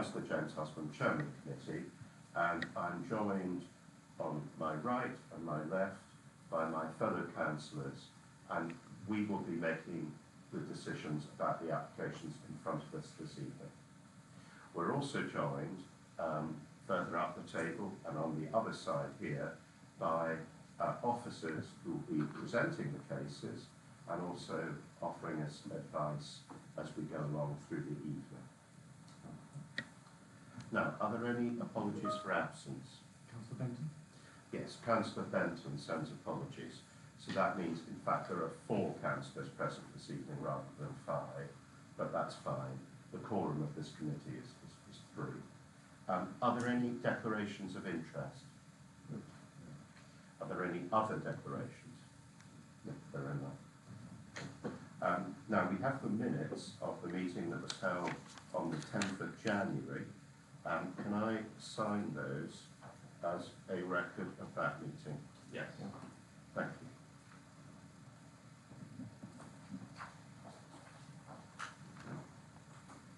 Councillor James Husband, Chairman of the Committee, and I'm joined on my right and my left by my fellow councillors, and we will be making the decisions about the applications in front of us this evening. We're also joined further up the table and on the other side here by officers who will be presenting the cases and also offering us advice as we go along through the evening. Now, are there any apologies for absence? Councillor Benton? Yes, Councillor Benton sends apologies. So that means, in fact, there are 4 councillors present this evening rather than 5, but that's fine. The quorum of this committee is 3. Are there any declarations of interest? No. Are there any other declarations? No, there are not. Now, we have the minutes of the meeting that was held on the 10th of January. Can I sign those as a record of that meeting? Yes. Thank you.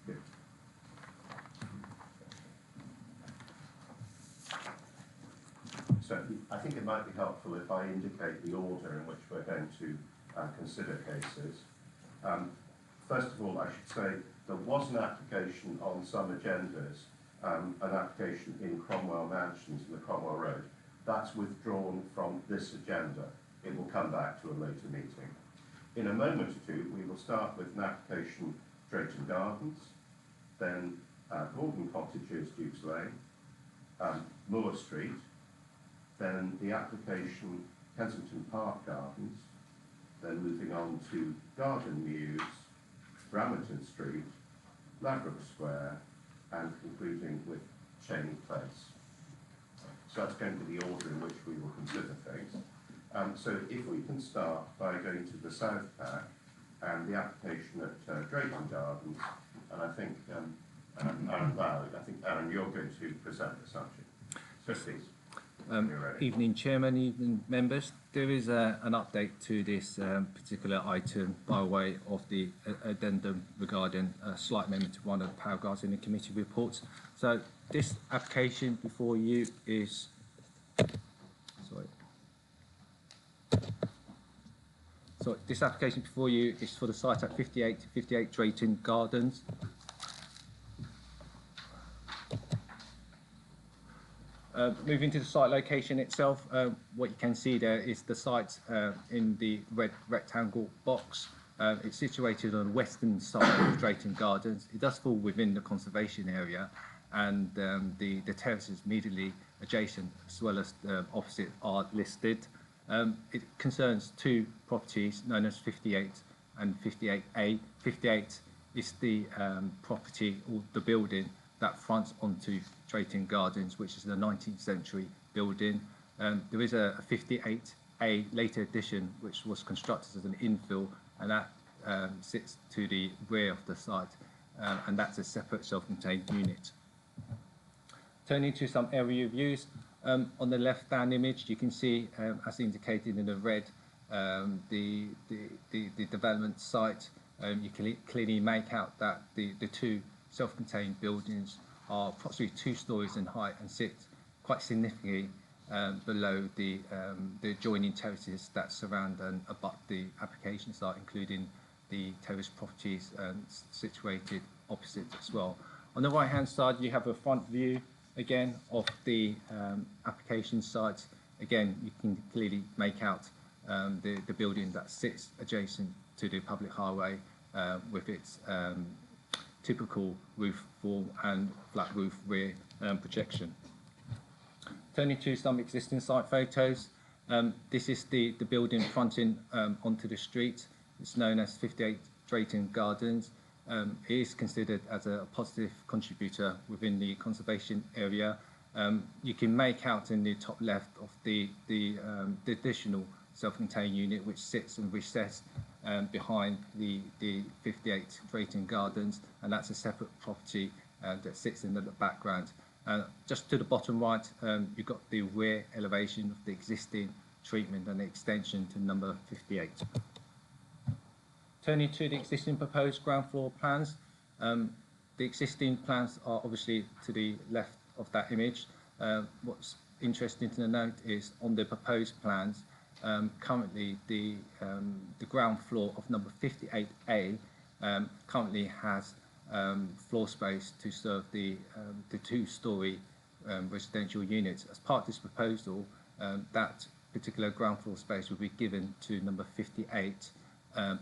Good. So I think it might be helpful if I indicate the order in which we're going to consider cases. First of all, I should say there was an application on some agendas, an application in Cromwell Mansions in the Cromwell Road. That's withdrawn from this agenda. It will come back to a later meeting. In a moment or two, we will start with an application Drayton Gardens, then Gordon Cottages, Dukes Lane, Moore Street, then the application Kensington Park Gardens, then moving on to Garden Mews, Bramerton Street, Ladbroke Square, and concluding with Cheney Place. So that's going to be the order in which we will consider things. So if we can start by going to the South Pack and the application at Drayton Gardens, and I think Aaron, you're going to present the subject. So please. Evening Chairman, evening members. There is an update to this particular item by way of the addendum regarding a slight amendment to one of the paragraphs in the committee reports. So this application before you is this application before you is for the site at 58 Drayton Gardens. Moving to the site location itself, what you can see there is the site in the red rectangle box. It's situated on the western side of Drayton Gardens. It does fall within the conservation area, and the terraces immediately adjacent as well as opposite are listed. It concerns 2 properties known as 58 and 58A. 58 is the property or the building that fronts onto Drayton Gardens, which is a 19th century building. There is a 58A later addition which was constructed as an infill, and that sits to the rear of the site, and that's a separate self-contained unit. Turning to some area views, on the left-hand image you can see, as indicated in the red, the development site. You can clearly make out that the 2 self-contained buildings are approximately 2 stories in height and sit quite significantly below the adjoining terraces that surround and abut the application site, including the terrace properties situated opposite as well. On the right-hand side, you have a front view again of the application site. Again, you can clearly make out the building that sits adjacent to the public highway with its typical roof form and flat roof rear projection. Turning to some existing site photos, this is the building fronting onto the street. It's known as 58 Drayton Gardens. It is considered as a positive contributor within the conservation area. You can make out in the top left of the additional self-contained unit which sits and recessed behind the 58 Drayton Gardens, and that's a separate property that sits in the background. Just to the bottom right, you've got the rear elevation of the existing treatment and the extension to number 58. Turning to the existing proposed ground floor plans, The existing plans are obviously to the left of that image. What's interesting to note is on the proposed plans, currently the ground floor of number 58A currently has floor space to serve the two-storey residential units. As part of this proposal, that particular ground floor space will be given to number 58,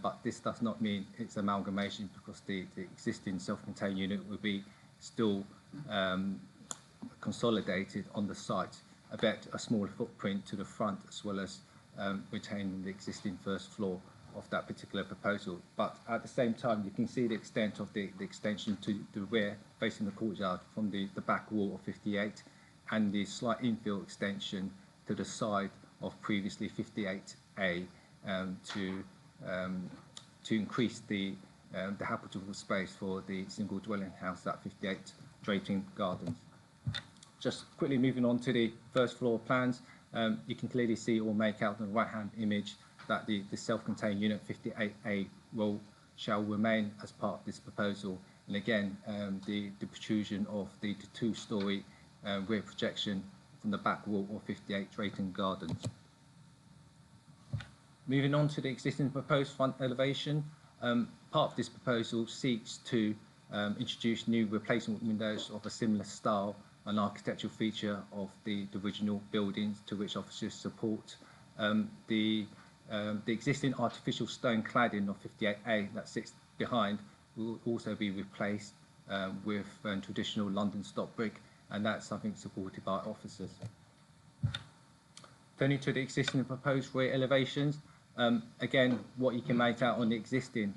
but this does not mean it's amalgamation, because the existing self-contained unit will be still consolidated on the site, albeit a smaller footprint to the front, as well as retaining the existing first floor of that particular proposal. But at the same time, you can see the extent of the extension to the rear facing the courtyard from the back wall of 58, and the slight infill extension to the side of previously 58A to increase the habitable space for the single dwelling house at 58 Drayton Gardens. Just quickly moving on to the first floor plans, you can clearly see or make out in the right hand image that the self-contained unit 58A shall remain as part of this proposal, and again the protrusion of the two-storey rear projection from the back wall of 58 Drayton Gardens. Moving on to the existing proposed front elevation, part of this proposal seeks to introduce new replacement windows of a similar style and architectural feature of the original buildings, to which officers support. The existing artificial stone cladding of 58A that sits behind will also be replaced with traditional London stock brick, and that's something supported by officers. Turning to the existing proposed rear elevations, again, what you can make out on the existing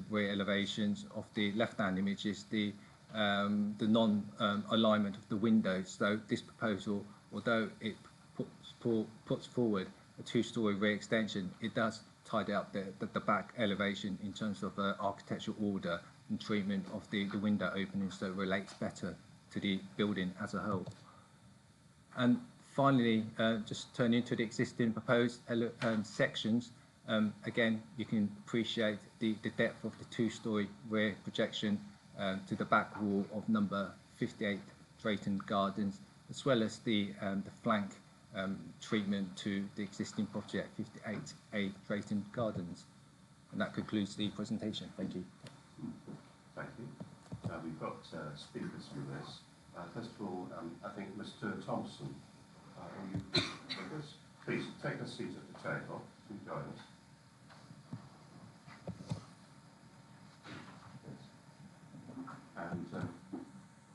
rear elevations of the left-hand image is the non-alignment of the windows. So this proposal, although it puts forward a two-storey rear extension, it does tidy up the back elevation in terms of architectural order and treatment of the window openings, so it relates better to the building as a whole. And finally, just turning to the existing proposed sections, again, you can appreciate the depth of the two-storey rear projection to the back wall of number 58 Drayton Gardens, as well as the flank treatment to the existing property at 58A Drayton Gardens. And that concludes the presentation. Thank you. Thank you. We've got speakers for this. First of all, I think Mr. Thompson, are you with us? Please take a seat at the table and join us. And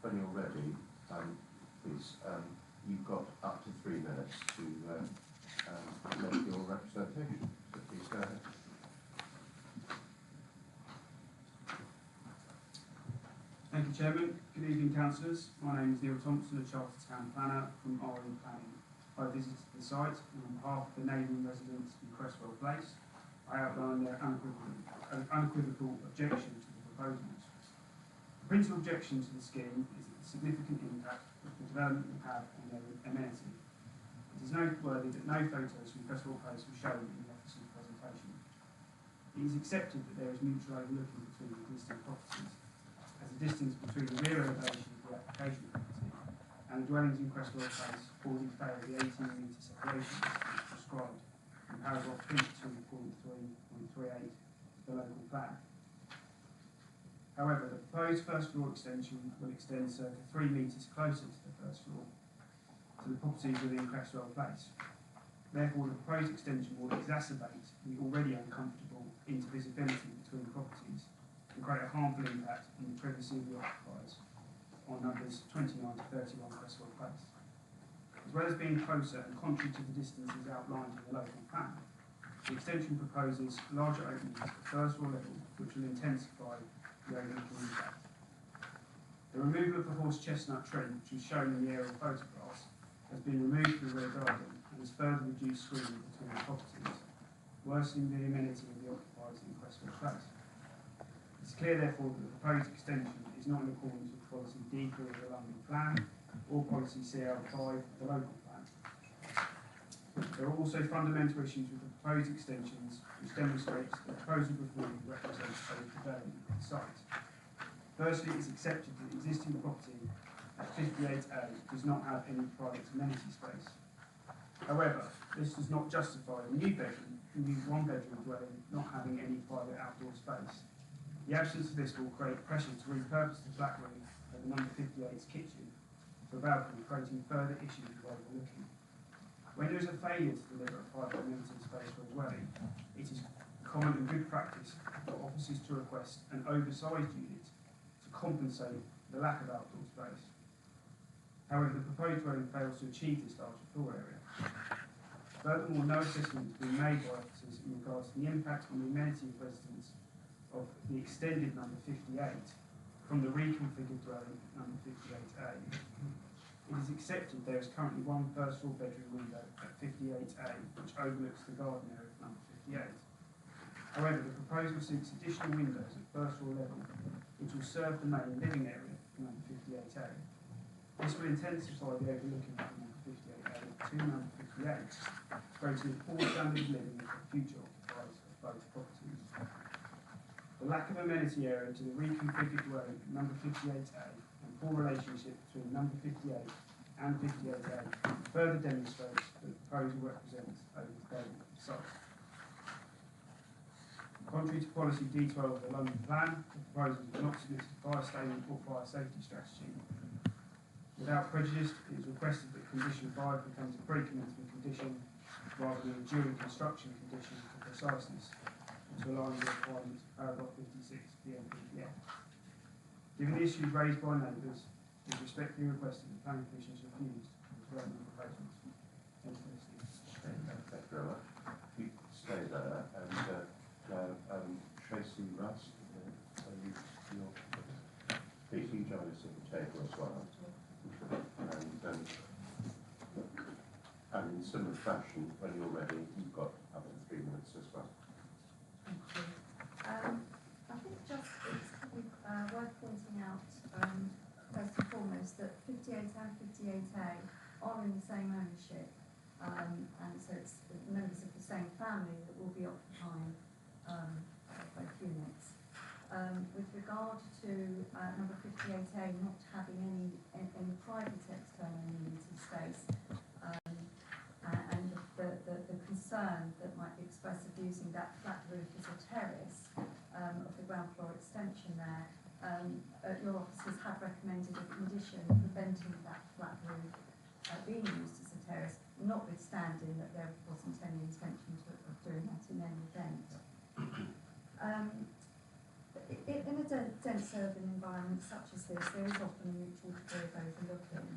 when you're ready, please, you've got up to 3 minutes to make your representation. So please go ahead. Thank you, Chairman. Good evening, councillors. My name is Neil Thompson, a Chartered Town Planner from Ireland Planning. I visited the site, and on behalf of the neighbouring residents in Cresswell Place, I outlined their unequivocal objection to the proposals. The principal objection to the scheme is the significant impact that the development will have on their amenity. It is noteworthy that no photos from Cresswell Place were shown in the officer's presentation. It is accepted that there is mutual overlooking between the existing properties, as the distance between the rear elevation of the application property and the dwellings in Cresswell Place falls in favour of the 18-metre separation distance prescribed in paragraph 22.3.38 of the local plan. However, the proposed first floor extension will extend circa 3 metres closer to the first floor to the properties within Cresswell Place. Therefore, the proposed extension will exacerbate the already uncomfortable intervisibility between properties and create a harmful impact on the privacy of the occupiers on numbers 29 to 31 Cresswell Place. As well as being closer and contrary to the distances outlined in the local plan, the extension proposes larger openings at the first floor level, which will intensify the overlooking impact. The removal of the horse chestnut tree, which was shown in the aerial photographs, has been removed from the rear garden and has further reduced screening between the properties, worsening the amenity of the occupiers in Cresswell Place. It's clear, therefore, that the proposed extension is not in accordance with policy D3 of the London Plan or policy CL5 of the local plan. There are also fundamental issues with the proposed extensions, which demonstrates that the proposal before you represents a development of the site. Firstly, it's accepted that the existing property at 58A does not have any private amenity space. However, this does not justify the new one-bedroom dwelling not having any private outdoor space. The absence of this will create pressure to repurpose the flat roof over number 58's kitchen to a balcony, creating further issues with overlooking. When there is a failure to deliver a private amenity space for a dwelling, it is common and good practice for officers to request an oversized unit to compensate the lack of outdoor space. However, the proposed dwelling fails to achieve this larger floor area. Furthermore, no assessment has been made by officers in regards to the impact on the amenity of residents of the extended number 58 from the reconfigured dwelling number 58A. It is accepted there is currently one first floor bedroom window at 58A which overlooks the garden area of number 58. However, the proposal seeks additional windows at first floor level which will serve the main living area of number 58A. This will intensify the overlooking from number 58A to number 58, creating a poor standard of living for future occupiers of both properties. The lack of amenity area to the reconfigured dwelling at number 58A and poor relationship between number 58 and 58A further demonstrates that the proposal represents overdevelopment of the site. Contrary to policy D12 of the London Plan, the proposal does not submit a fire statement or fire safety strategy. Without prejudice, it is requested that condition 5 becomes a pre-commencement condition rather than a during construction condition for preciseness and to align with the requirements of paragraph 56 of the NPPF. Given the issues raised by neighbours, it is respectfully requested that the Planning Commission is refused the development proposals. Thank you very much. You stay there, and Tracy Rust, please you join us at the table as well. And in similar fashion, when you're ready, you've got up to 3 minutes as well. Thank you. I think just it's probably worth pointing out, first and foremost, that 58 and 58A are in the same ownership, and so it's members of the same family that will be occupying both units. With regard to number 58A not having any private external amenity space, and the concern that might be expressed of using that flat roof as a terrace of the ground floor extension there, your officers have recommended a condition preventing that flat roof being used as a terrace, notwithstanding that there wasn't any intention of doing that in any event. In a dense urban environment such as this, there is often a mutual degree of overlooking,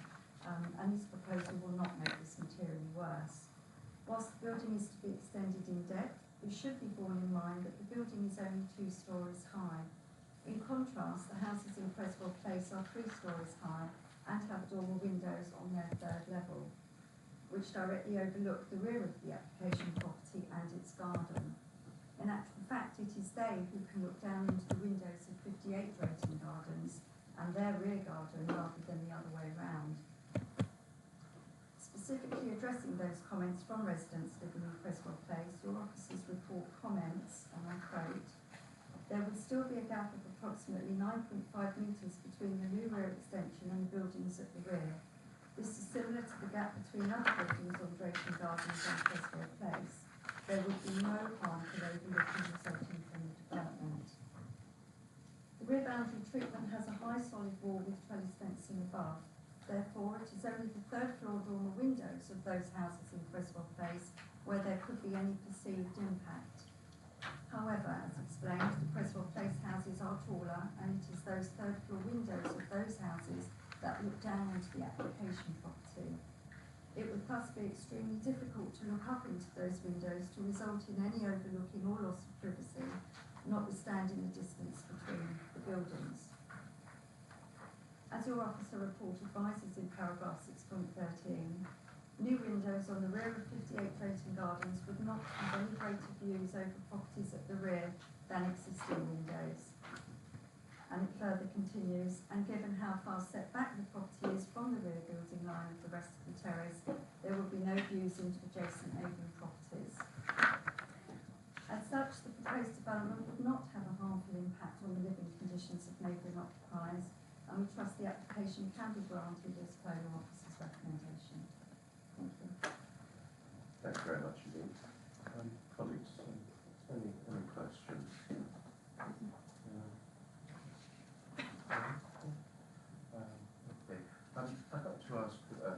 and this proposal will not make this materially worse. Whilst the building is to be extended in depth, it should be borne in mind that the building is only 2 stories high. In contrast, the houses in Creswell Place are 3 stories high and have dormer windows on their 3rd level, which directly overlook the rear of the application property and its garden. In actual fact, it is they who can look down into the windows of 58 Drayton Gardens and their rear garden rather than the other way round. Specifically addressing those comments from residents living in Creswell Place, your officers report comments, and I quote, "There would still be a gap of approximately 9.5 metres between the new rear extension and the buildings at the rear. This is similar to the gap between other buildings on Drayton Gardens and Creswell Place. There would be no harm to overlooking resulting from the development. The rear boundary treatment has a high solid wall with trellis fencing above. Therefore, it is only the 3rd floor dormer windows of those houses in Creswell Place where there could be any perceived impact. However, as explained, the Creswell Place houses are taller, and it is those 3rd floor windows of those houses that look down onto the application property. It would thus be extremely difficult to look up into those windows to result in any overlooking or loss of privacy, notwithstanding the distance between the buildings. As your officer report advises in paragraph 6.13, new windows on the rear of 58 Drayton Gardens would not have any greater views over properties at the rear than existing windows." And it further continues, "And given how far set back the property is from the rear building line of the rest of the terrace, there would be no views into adjacent neighbouring properties. As such, the proposed development would not have a harmful impact on the living conditions of neighbouring occupiers granted as per your officer's recommendation. Thank you. Thank you very much indeed. Colleagues, any questions? Okay. I'd like to ask the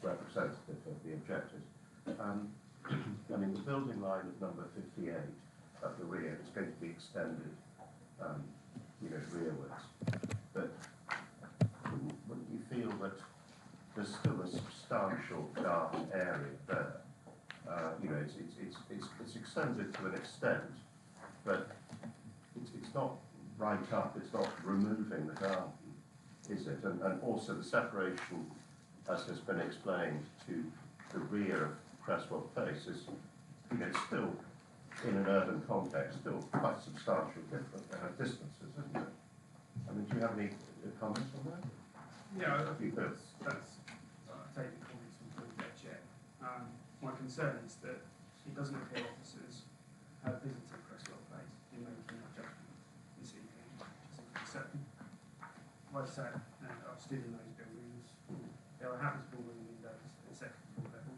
representative of the objectors. I mean, the building line of number 58 at the rear is going to be extended, rearwards. But wouldn't you feel that there's still a substantial garden area there? It's extended to an extent, but it's not right up. It's not removing the garden, is it? And also the separation, as has been explained, to the rear of Cresswell Place is, still in an urban context, still quite substantial different distances, isn't it? I mean, do you have any comments on that? Yeah, I You think could. that's take the comments from the chair. My concern is that it doesn't appear officers have visited Cresswell Place in making that judgment this evening, which is a concern. Like I say, I've stood in those buildings. There are habitable windows at the second floor level.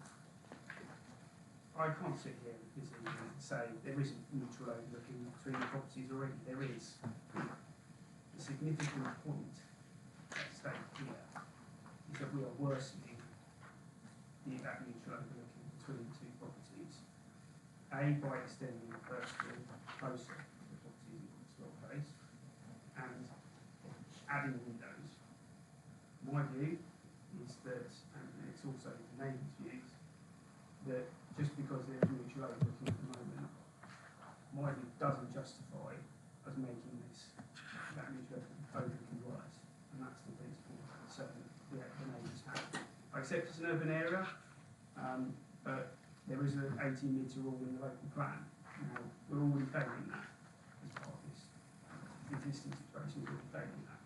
I can't sit here this evening and say there isn't neutral overlooking between the properties already. There is. The significant point at stake here is that we are worsening that neutral overlooking between the two properties. A, by extending the first floor closer to the properties in Cresswell Place and adding windows. My view is that, and it's also the neighbours' views, that just because there's neutral overlooking at the moment, my view doesn't justify us making that neutral overlooking worse. And that's the principal concern the neighbours have. I accept it's an urban area, but there is an 18-metre rule in the local plan. Now, we're already failing that as part of this existing situation. We're already failing that.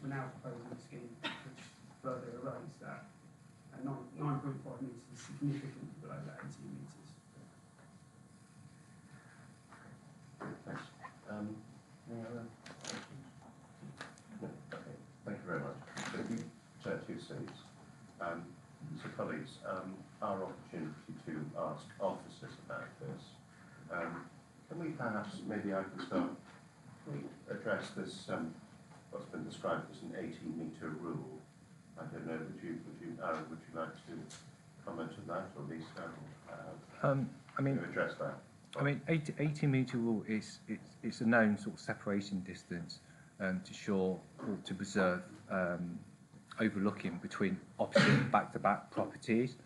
We're now proposing a scheme which further erodes that. And 9.5 metres is significantly below that 18 metres. Thanks. Any other questions? No. Okay. Thank you very much. So if you turn to your seats. So colleagues, our opportunity to ask officers about this. Can we perhaps, maybe I can start, can we address this, what's been described as an 18-metre rule? I don't know, would you like to comment on that, or Lisa? Address that? I mean, 80-metre rule it's a known sort of separation distance to shore or to preserve overlooking between opposite back-to-back properties.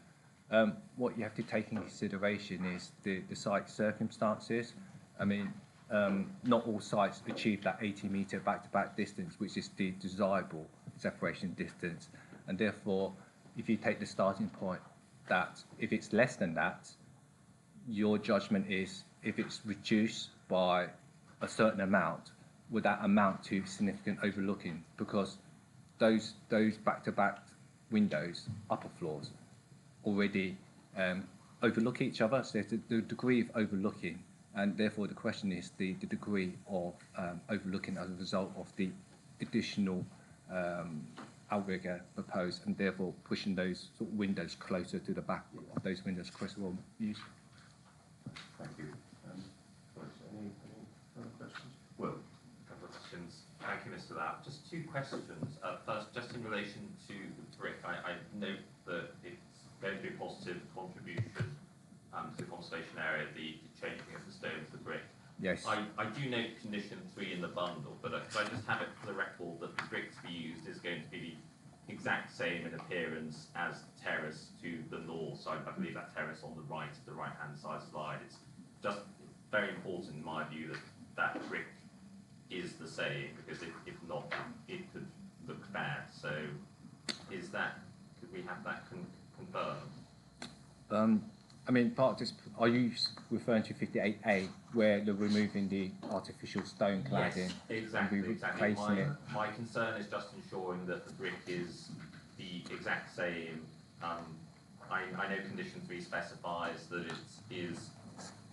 What you have to take in consideration is the site circumstances. I mean, not all sites achieve that 80-metre back-to-back distance, which is the desirable separation distance, and therefore, if you take the starting point that if it's less than that, your judgment is if it's reduced by a certain amount, would that amount to significant overlooking? Because those back-to-back windows, upper floors, already overlook each other, so there's the degree of overlooking, and therefore the question is the degree of overlooking as a result of the additional outrigger proposed, and therefore pushing those sort of windows closer to the back of those windows Cresswell used. Thank you. Any other questions? Will? A couple of questions. Thank you, Mr. Lapp. Just two questions. First, just in relation to the brick, I note that it's going to be a positive contribution to the conservation area, the changing of the stone to the brick. Yes. I do note condition 3 in the bundle, but could I just have it for the record that the brick to be used is going to be the exact same in appearance as the terrace to the north. So I believe that terrace on the right-hand side slide. It's just very important in my view that that brick is the same, because if not, it could look bad. So could we have that confirmed? I mean, part of this, are you referring to 58A, where they're removing the artificial stone cladding? Yes, exactly. And replacing it? My concern is just ensuring that the brick is the exact same. I know condition 3 specifies that it is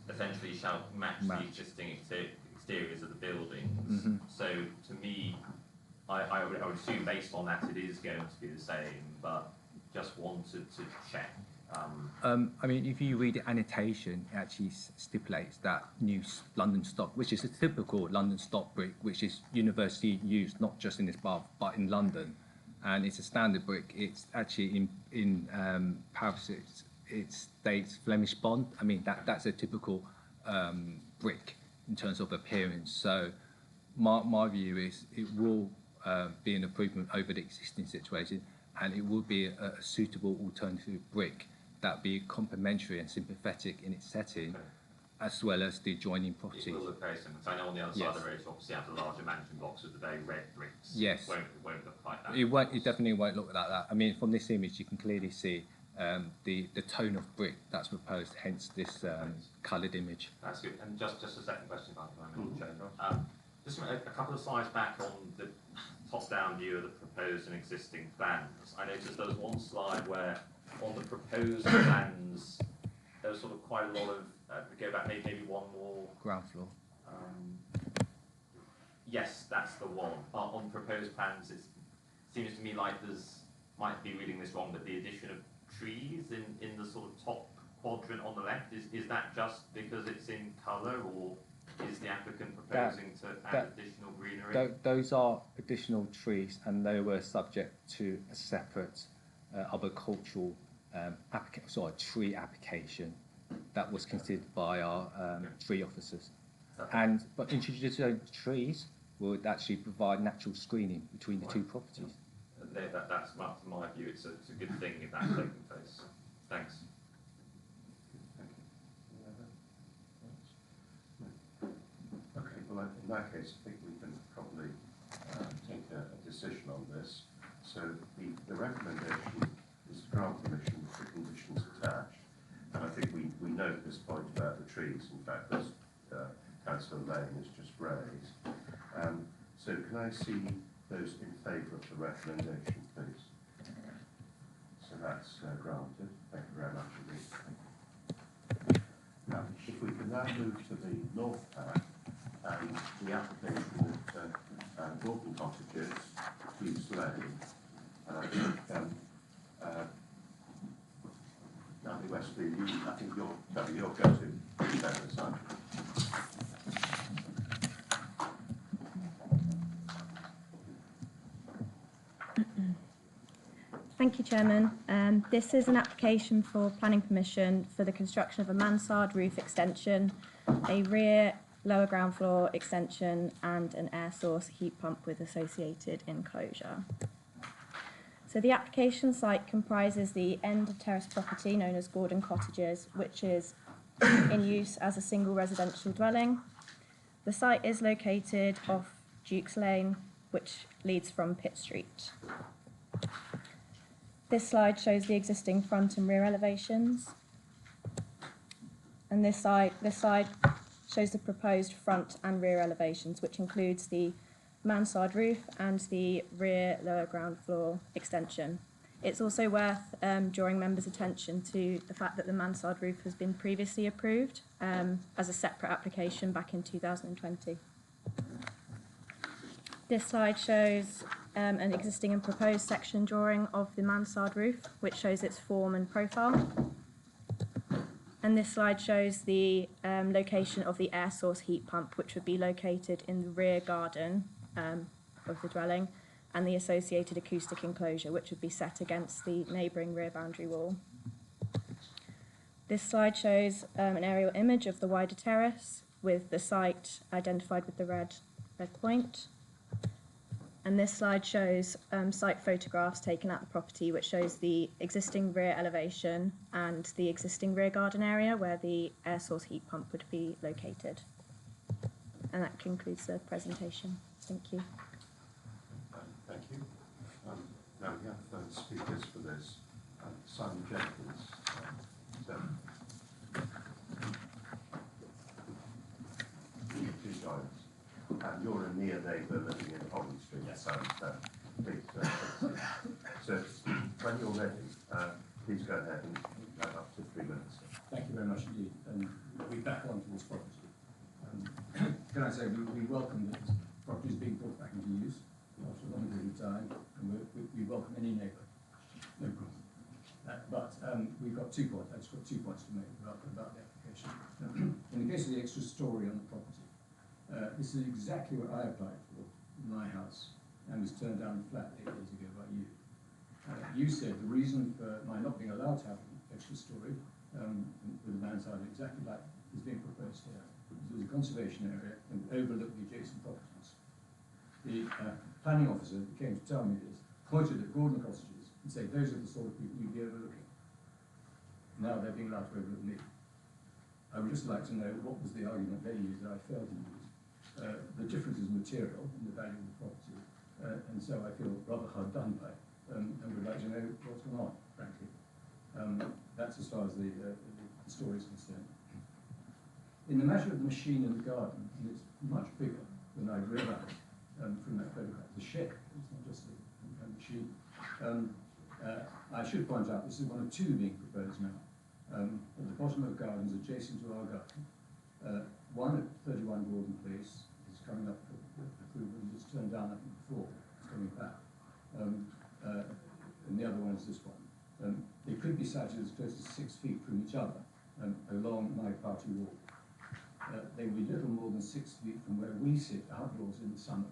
essentially shall match the existing exteriors of the buildings. Mm-hmm. So to me, I would assume based on that it is going to be the same, but just wanted to check. I mean, if you read the annotation, it actually stipulates that new London stock, which is a typical London stock brick, which is universally used not just in this bath but in London, and it's a standard brick. It's actually in Paris. It states Flemish bond. I mean, that's a typical brick in terms of appearance. So my view is it will be an improvement over the existing situation, and it will be a suitable alternative brick that be complementary and sympathetic in its setting, as well as the adjoining It properties. will look very similar. So I know on the other side of the road, you obviously have the larger mansion blocks with the very red bricks. Yes. It won't look like that. It won't. It definitely won't look like that. I mean, from this image, you can clearly see the tone of brick that's proposed. Hence this coloured image. That's good. And just a second question, if I may. Just a couple of slides back on the top-down view of the proposed and existing plans. I noticed there was one slide where on the proposed plans there was sort of quite a lot of. Go back maybe one more. Ground floor. Yes, that's the one. On proposed plans, it seems to me like might be reading this wrong, but the addition of trees in the sort of top quadrant on the left, is that just because it's in colour, or is the applicant proposing to add additional greenery? Those are additional trees, and they were subject to a separate arboricultural tree application that was considered by our tree officers. But introducing trees would actually provide natural screening between the two properties. That's my view. It's a good thing if that's taking place. Thanks. Okay, well, in that case, I think we can probably take a decision on this. So the recommendation is to grant permission with the conditions attached. And I think we note this point about the trees. In fact, as Councillor Lane has just raised. So can I see those in favour of the recommendation, please? So that's granted. Thank you very much indeed. Now, if we can now move to the north path and the application at Gordon Cottages, Hughes Lane, and I think Natalie Westby, I think you're going to share this, aren't you? Thank you, Chairman. This is an application for planning permission for the construction of a mansard roof extension, a rear lower ground floor extension, and an air source heat pump with associated enclosure. So the application site comprises the end of terrace property known as Gordon Cottages, which is in use as a single residential dwelling. The site is located off Dukes Lane, which leads from Pitt Street. This slide shows the existing front and rear elevations. And this slide shows the proposed front and rear elevations, which includes the mansard roof and the rear lower ground floor extension. It's also worth drawing members' attention to the fact that the mansard roof has been previously approved as a separate application back in 2020. This slide shows an existing and proposed section drawing of the mansard roof, which shows its form and profile. And this slide shows the location of the air source heat pump, which would be located in the rear garden of the dwelling, and the associated acoustic enclosure, which would be set against the neighbouring rear boundary wall. This slide shows an aerial image of the wider terrace with the site identified with the red point. And this slide shows site photographs taken at the property, which shows the existing rear elevation and the existing rear garden area where the air source heat pump would be located. And that concludes the presentation. Thank you. Thank you. Now we have speakers for this. Simon Jenkins. Please join us. And you're a near neighbour living in Holland Street. Yes. Please, so when you're ready, please go ahead and have up to 3 minutes. Thank you very much indeed. And we'll be back onto this property. Can I say we welcome that this property is being brought back into use after a long we welcome any neighbour. No problem. We've got 2 points. I've just got 2 points to make about the application. In the case of the extra storey on the property, this is exactly what I applied for in my house and was turned down flat 8 years ago by you. You said the reason for my not being allowed to have an extra storey with a mansard exactly like is being proposed here. It was a conservation area and overlooked the adjacent properties. The planning officer who came to tell me this pointed at Gordon cottages and said those are the sort of people you'd be overlooking. Now they're being allowed to overlook me. I would just like to know what was the argument they used that I failed to use. The difference is material in the value of the property, and so I feel rather hard done by, and would like to know what's going on, frankly. That's as far as the story is concerned. In the matter of the machine in the garden, and it's much bigger than I realised from that photograph. The shed, it's not just a machine. I should point out this is one of 2 being proposed now. At the bottom of the gardens adjacent to our garden. One at 31 Gordon Place is coming up for approval and was turned down, I think, before. It's coming back. And the other one is this one. They could be sited as close as 6 feet from each other along my party wall. They will be little more than 6 feet from where we sit outdoors in the summer.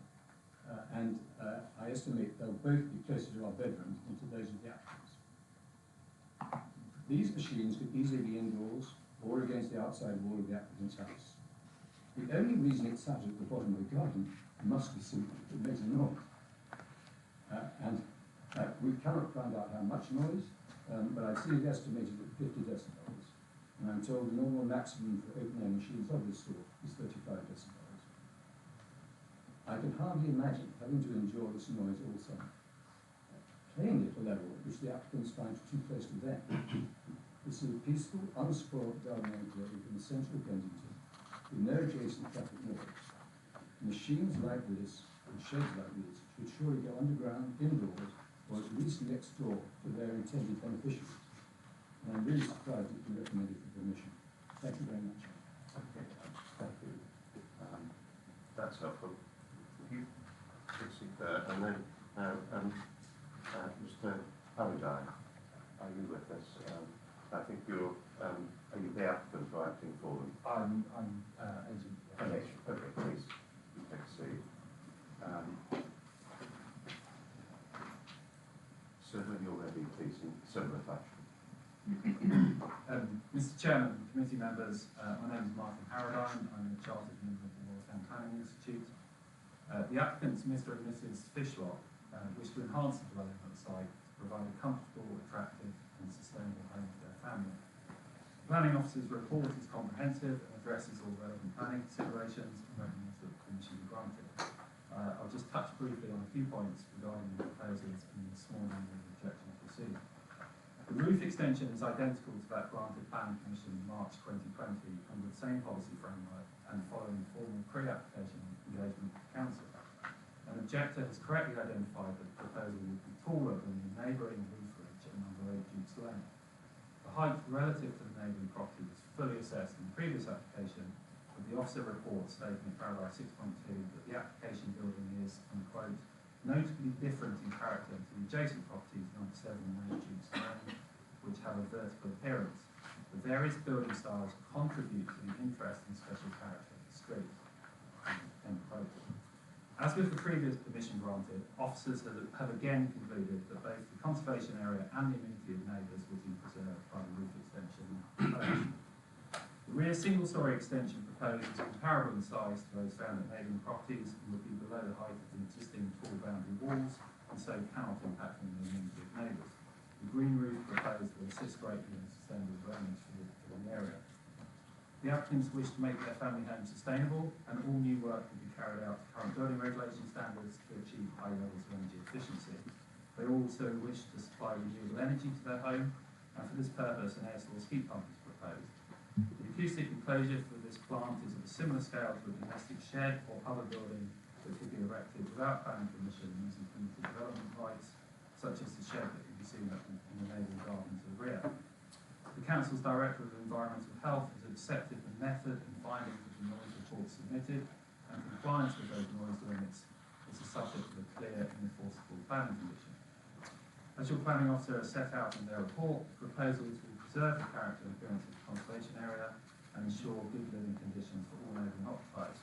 I estimate they'll both be closer to our bedrooms than to those of the applicants. These machines could easily be indoors or against the outside wall of the applicant's house. The only reason it's sat at the bottom of the garden must be simple. It makes a noise. We cannot find out how much noise, but I've seen it estimated at 50 decibels. And I'm told the normal maximum for open-air machines of this sort is 35 decibels. I can hardly imagine having to endure this noise all summer. Playing at a level which the applicants find too close to them. This is a peaceful, unspoiled garden enclave in central Kensington, with no adjacent traffic noise. Machines like this, and sheds like this, should surely go underground, indoors, or at least next door to their intended beneficiaries. And I'm really surprised it's been recommended for permission. Thank you very much. Okay, thank you. That's helpful. You proceed there, and then Mr. Paradine, are you with us? I think you're, are you the applicant or acting for them? I'm agent. Okay, please, you take a seat. So when you're ready, please, in similar fashion. Mr. Chairman, committee members, my name is Martin Paradine. I'm a chartered member of the Royal Town Planning Institute. The applicants, Mr. and Mrs. Fishlock, wish to enhance the dwelling on the site to provide a comfortable, attractive and sustainable home for their family. The planning officer's report is comprehensive and addresses all relevant planning considerations and recommends that permission be granted. I'll just touch briefly on a few points regarding the proposals in this morning with objection to proceed. The roof extension is identical to that granted planning permission in March 2020 under the same policy framework and following formal pre-application engagement with the council. An objector has correctly identified that the proposal would be taller than the neighbouring roof ridge at number 8 Dukes Lane. The height relative to the neighbouring property was fully assessed in the previous application, with the officer report stating in paragraph 6.2 that the application building is, and quote, notably different in character to the adjacent properties number 7 and 8 Dukes Lane, which have a vertical appearance. The various building styles contribute to the interest and special character of the street. End quote. As with the previous permission granted, officers have again concluded that both the conservation area and the immediate neighbours will be preserved by the roof extension proposed. The rear single-storey extension proposed is comparable in size to those found at neighbouring properties and would be below the height of the existing tall boundary walls and so cannot impact on the immediate neighbours. The green roof proposed will assist greatly in sustainable dwellings for the area. The applicants wish to make their family home sustainable, and all new work will be carried out to current building regulation standards to achieve high levels of energy efficiency. They also wish to supply renewable energy to their home, and for this purpose an air source heat pump is proposed. The acoustic enclosure for this plant is of a similar scale to a domestic shed or other building that could be erected without planning permission using permitted development rights, such as the shed that can be seen up in the neighbouring garden to the rear. The Council's Director of Environmental Health has accepted the method and findings of the noise report submitted, and compliance with those noise limits is a subject of a clear and enforceable planning condition. As your planning officer has set out in their report, proposals will preserve the character and appearance of the conservation area and ensure good living conditions for all neighbouring occupiers.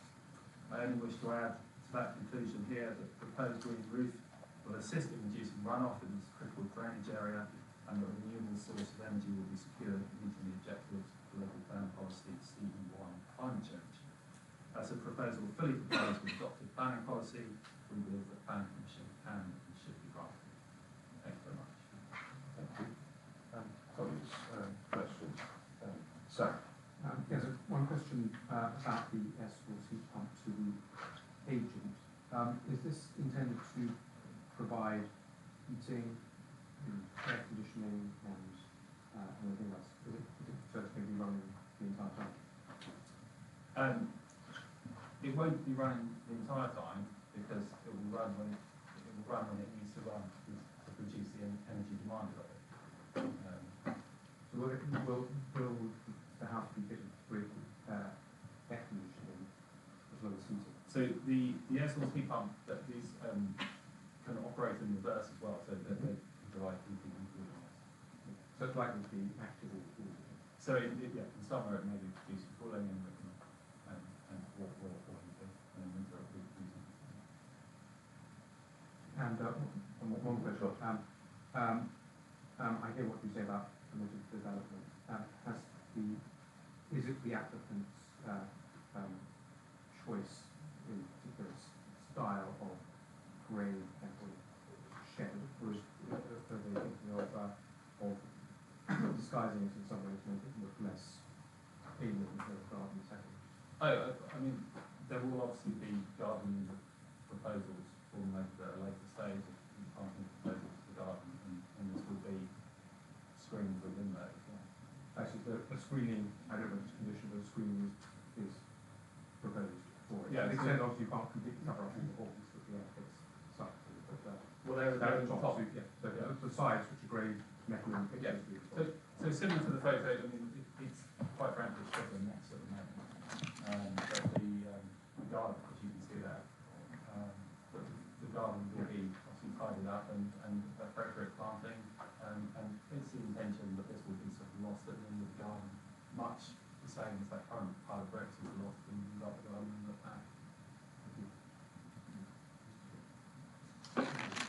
I only wish to add to that conclusion here that the proposed green roof will assist in reducing runoff in this critical drainage area and that a renewable source of energy will be secured, meeting the objectives of the local plan policy CE1 climate change. As a proposal fully complies with adopted planning policy, we believe that the planning commission can and should be granted. Thank you very much. Thank you. Colleagues, questions? Sam? Yes, one question about the air source heat pump to the agent. Is this intended to provide heating, air conditioning, and anything else? Is it so it's going to be running the entire time? It won't be running the entire time because it will run when it needs to run to produce the energy demanded of it. So will the house be fitted with air conditioning as well as heating? So the air source heat pump that these can operate in reverse as well, so that they provide heating and cooling. So it's likely to be active all the time? So in summer it may be producing cooling and heating, and in winter it will be producing. And one question. I hear what you say about permitted development. Is it the applicant's choice in particular style of grade and shed, or are they thinking of disguising it in some way to make it look less alien to the garden setting? I mean, there will obviously be garden proposals formulated at a later stage of planting proposals for the garden, and this will be screened within those. Actually, the screening, I don't know which condition, but the screening is proposed for it. Yeah, They so- said obviously you can't completely cover up all the holes that the air gets sucked to, but Well, they're that's the top. obviously, yeah. So the sides, which are grey metal in the Yeah. pictures. So similar to the photo, I mean, it's quite frankly it's just a mess at the moment. But the garden, as you can see there, the garden will be obviously tidied up and appropriate planting, and it's the intention that this will be sort of lost at the end of the garden, much the same as that current pile of bricks is lost in the garden in the back.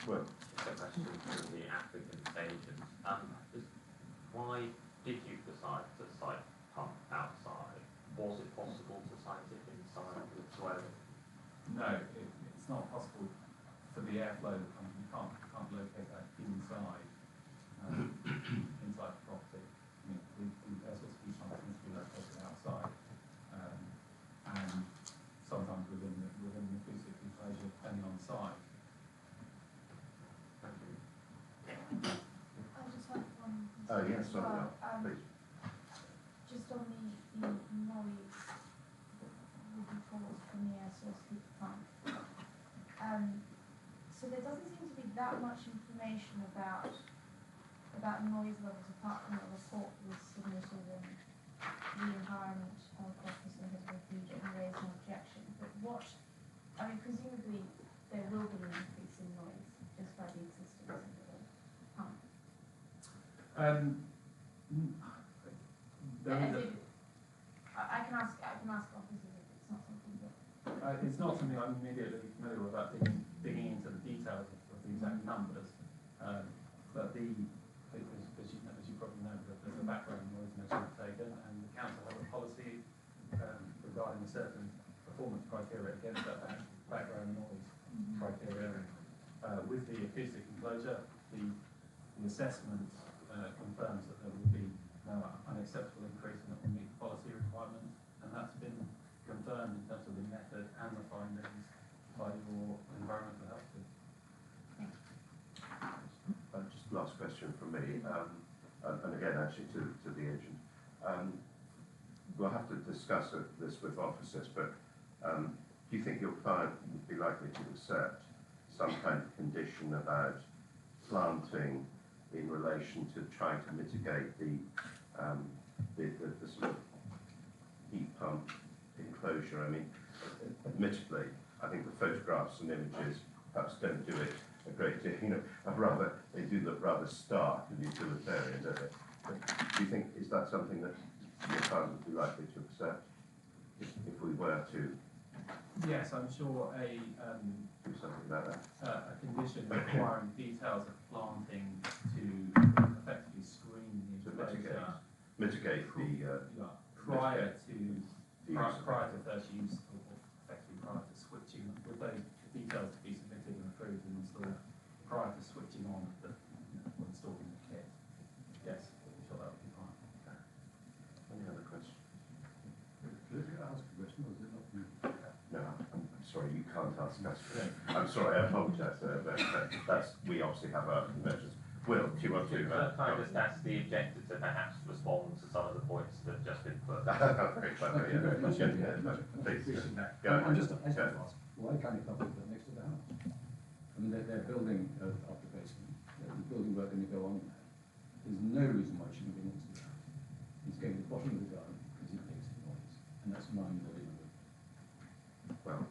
Well, A question from the applicant agent. Why did you decide to site pump outside? Was it possible to site it inside the dwelling? No, it's not possible for the airflow to come. You can't locate that inside inside the property. I mean, the air source heat pump needs to be located outside, and sometimes within the acoustic enclosure, depending on the site. I just have one. oh, yes, as sorry, well. please. Just on the noise that would be caused from the air source heat pump. So there doesn't seem to be that much information about noise levels apart from the report that was submitted and the Environment Health Officer has reviewed it and raised an objection. But presumably there will be an increase in noise just by the existence of the pump. I can ask officers if it's not something that. It's not something I'm immediately familiar with about digging into the details of the exact numbers. But as you probably know, that there's a background noise measure taken, and the council have a policy regarding certain performance criteria against that background noise criteria. With the acoustic enclosure, the assessment confirms that there will be no unacceptable increase and it will meet policy requirements, and that's been confirmed in terms of the method and the findings by your environmental health team. Just last question from me, and again, actually to the agent. We'll have to discuss this with officers, but do you think your client would be likely to accept some kind of condition about planting in relation to trying to mitigate the sort of heat pump enclosure? I mean, admittedly, I think the photographs and images perhaps don't do it a a great deal, you know, they do look rather stark and utilitarian, don't they? But do you think, is that something that your client would be likely to accept if we were to Yes, I'm sure do something like that? a condition requiring details of planting to effectively screen the To enclosure mitigate the, prior to the use of prior to first use or effectively prior to switching, with those details to be submitted and approved and installed prior to switching on the or installing the kit. Yes, I'm sure that would be fine. Any other questions? Could I ask a question, or is it not you? No, I'm sorry, you can't ask us. I'm sorry, I apologise, but we obviously have our measures. Will, do you want to? Can I just ask the objector to perhaps respond to some of the points that have just been put? Very clever, Thank you very much. Please, Appreciate that. go I'm ahead. just, I just want to ask, why can't you couple it next to the house? I mean, they're building up the basement, the building work going to go on there. There's no reason why it shouldn't be next to the house. It's going to the bottom of the garden because it makes noise, and that's mind-boggling. Well,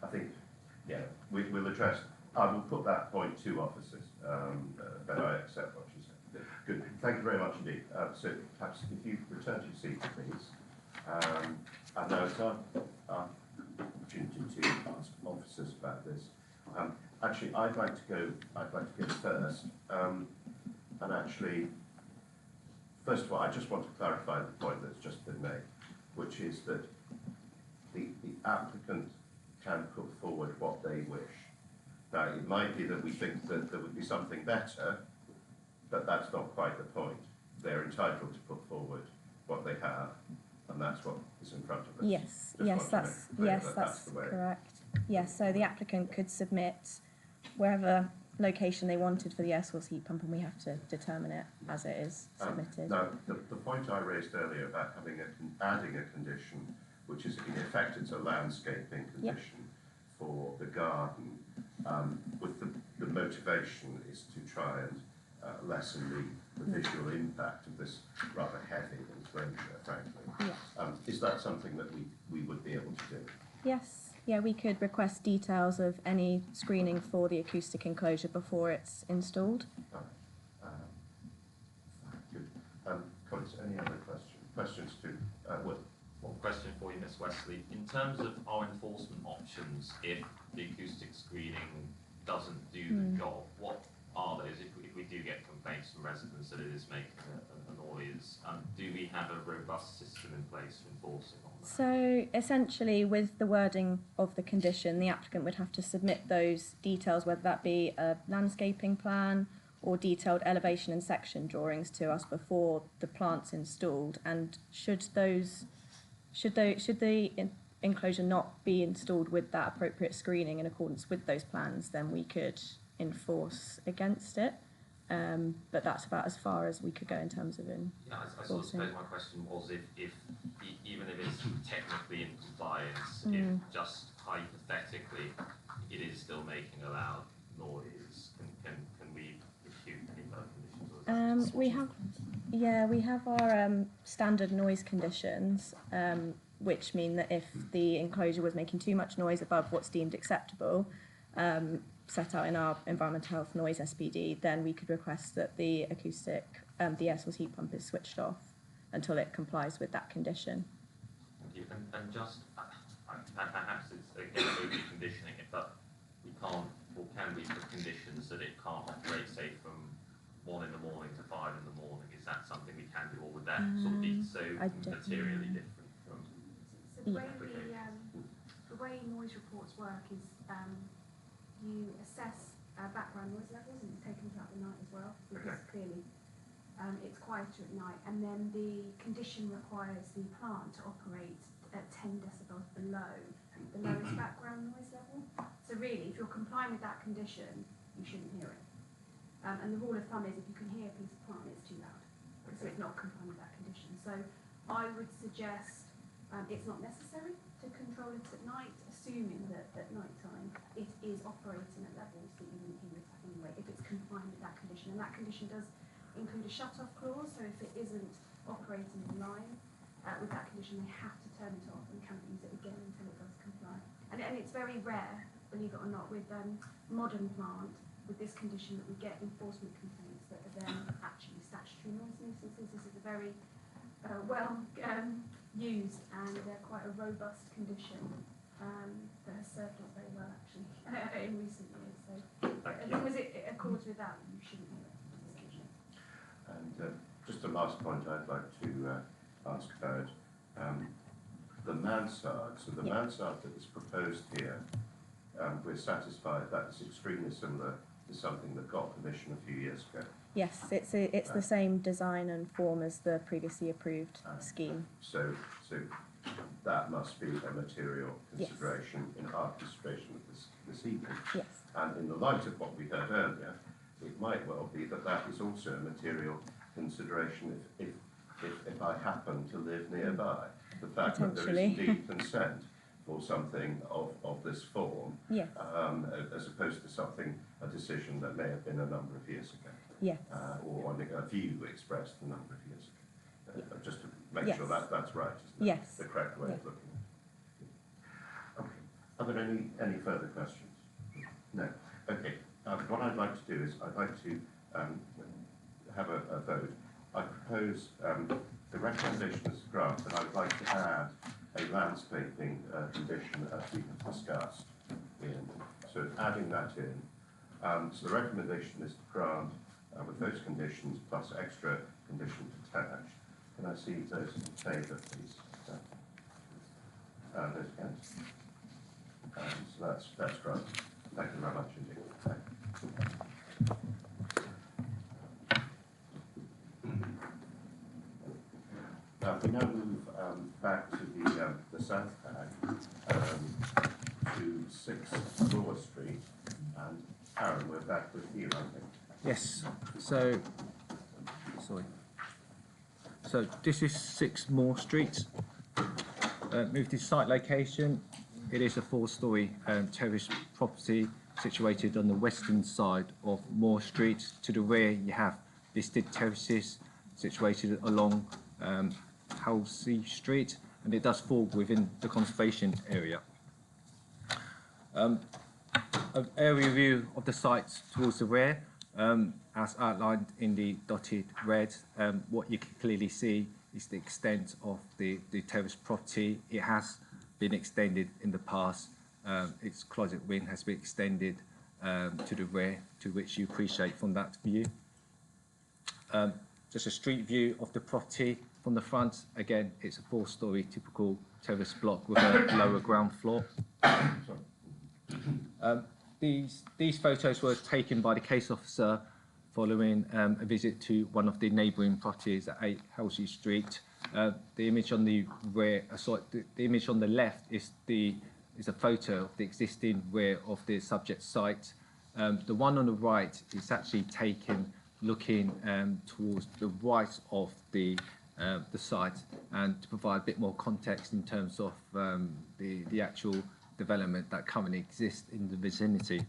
I think, yeah, we'll address, I will put that point to officers, but I accept what you said. Good, thank you very much indeed. So perhaps if you return to your seat, please. And now it's our opportunity to ask officers about this. Actually, I'd like to go first. And actually, first of all, I just want to clarify the point that's just been made, which is that the applicant can put forward what they wish. Now, it might be that we think that there would be something better, but that's not quite the point. They're entitled to put forward what they have, and that's what is in front of us. Yes, Just yes, want to that's make clear yes, that that's the way. correct. Yes, so the applicant could submit wherever location they wanted for the air source heat pump, and we have to determine it as it is submitted. Now, the point I raised earlier about adding a condition, which is in effect it's a landscaping condition for the garden, with the motivation is to try and lessen the visual impact of this rather heavy enclosure, frankly. Is that something that we would be able to do? Yes, yeah, we could request details of any screening for the acoustic enclosure before it's installed. Good. Colleagues, any other questions to Will? One question for you, Ms. Wesley. In terms of our enforcement options, if the acoustic screening doesn't do the job, what are those? If we do get complaints from residents that it is making a noise, do we have a robust system in place for enforcing on that? So essentially, with the wording of the condition, the applicant would have to submit those details, whether that be a landscaping plan or detailed elevation and section drawings to us before the plant's installed. And should the enclosure not be installed with that appropriate screening in accordance with those plans, then we could enforce against it. But that's about as far as we could go in terms of I sort of suppose my question was if even if it's technically in compliance, if just hypothetically it is still making a loud noise, can we issue any further conditions? We have our standard noise conditions, which mean that if the enclosure was making too much noise above what's deemed acceptable, set out in our environmental health noise SPD, then we could request that the acoustic, the air source heat pump is switched off until it complies with that condition. Thank you. And just, perhaps it's again over conditioning it, but we can't, or can we put conditions that it can't operate, say, from 1 in the morning to 5 in the morning? Is that something we can do, or would that sort of be so materially different from? So the way noise reports work is you assess background noise levels, and it's taken throughout the night as well, because clearly it's quieter at night, and then the condition requires the plant to operate at 10 decibels below the lowest background noise level. So really, if you're complying with that condition, you shouldn't hear it. And the rule of thumb is if you can hear a piece of plant, it's too loud, so it's not complying with that condition. So I would suggest it's not necessary to control it at night, assuming that at night time it is operating at levels that you wouldn't hear it at anyway, if it's complying with that condition. And that condition does include a shut-off clause, so if it isn't operating in line with that condition, they have to turn it off and can't use it again until it does comply. And it's very rare, believe it or not, with modern plant with this condition that we get enforcement complaints that are then actually statutory noise nuisances. This is a very used and quite a robust condition that has served us very well actually in recent years. So as long as it accords with that, you shouldn't have this condition. And just a last point I'd like to ask about the mansard. So the mansard that is proposed here, we're satisfied that is extremely similar to something that got permission a few years ago. Yes, it's the same design and form as the previously approved scheme. So that must be a material consideration in our consideration of this evening. Yes. And in the light of what we heard earlier, it might well be that that is also a material consideration if I happen to live nearby. The fact that there is indeed consent for something of this form, yes. As opposed to a decision that may have been a number of years ago. Yes. Or a view expressed a number of years ago. Just to make sure that's right, isn't it? Yes. The correct way of looking at it. Okay. Are there any further questions? No. Okay. What I'd like to do is I'd like to have a vote. I propose the recommendation is granted, but I'd like to add a landscaping condition as we have discussed in. So adding that in. So the recommendation is to grant with those conditions plus extra conditions attached. Can I see those in favour, please? Those against? So that's granted. Thank you very much indeed. We now move back to the south bank to 6 Broad Street, and Aaron, we're back with you, I think. Yes. So this is 6 Moore Street. Move to site location. It is a 4-storey terrace property situated on the western side of Moore Street. To the rear, you have listed terraces situated along Halsey Street, and it does fall within the conservation area. An area view of the site towards the rear, as outlined in the dotted red. What you can clearly see is the extent of the terrace property. It has been extended in the past. Its closet wing has been extended to the rear, to which you appreciate from that view. Just a street view of the property from the front. Again, it's a 4-storey typical terrace block with a lower ground floor. These photos were taken by the case officer following a visit to one of the neighbouring properties at 8 Halsey Street. The image on the rear, the image on the left is a photo of the existing rear of the subject site. The one on the right is actually taken looking towards the right of the site, and to provide a bit more context in terms of the actual development that currently exists in the vicinity.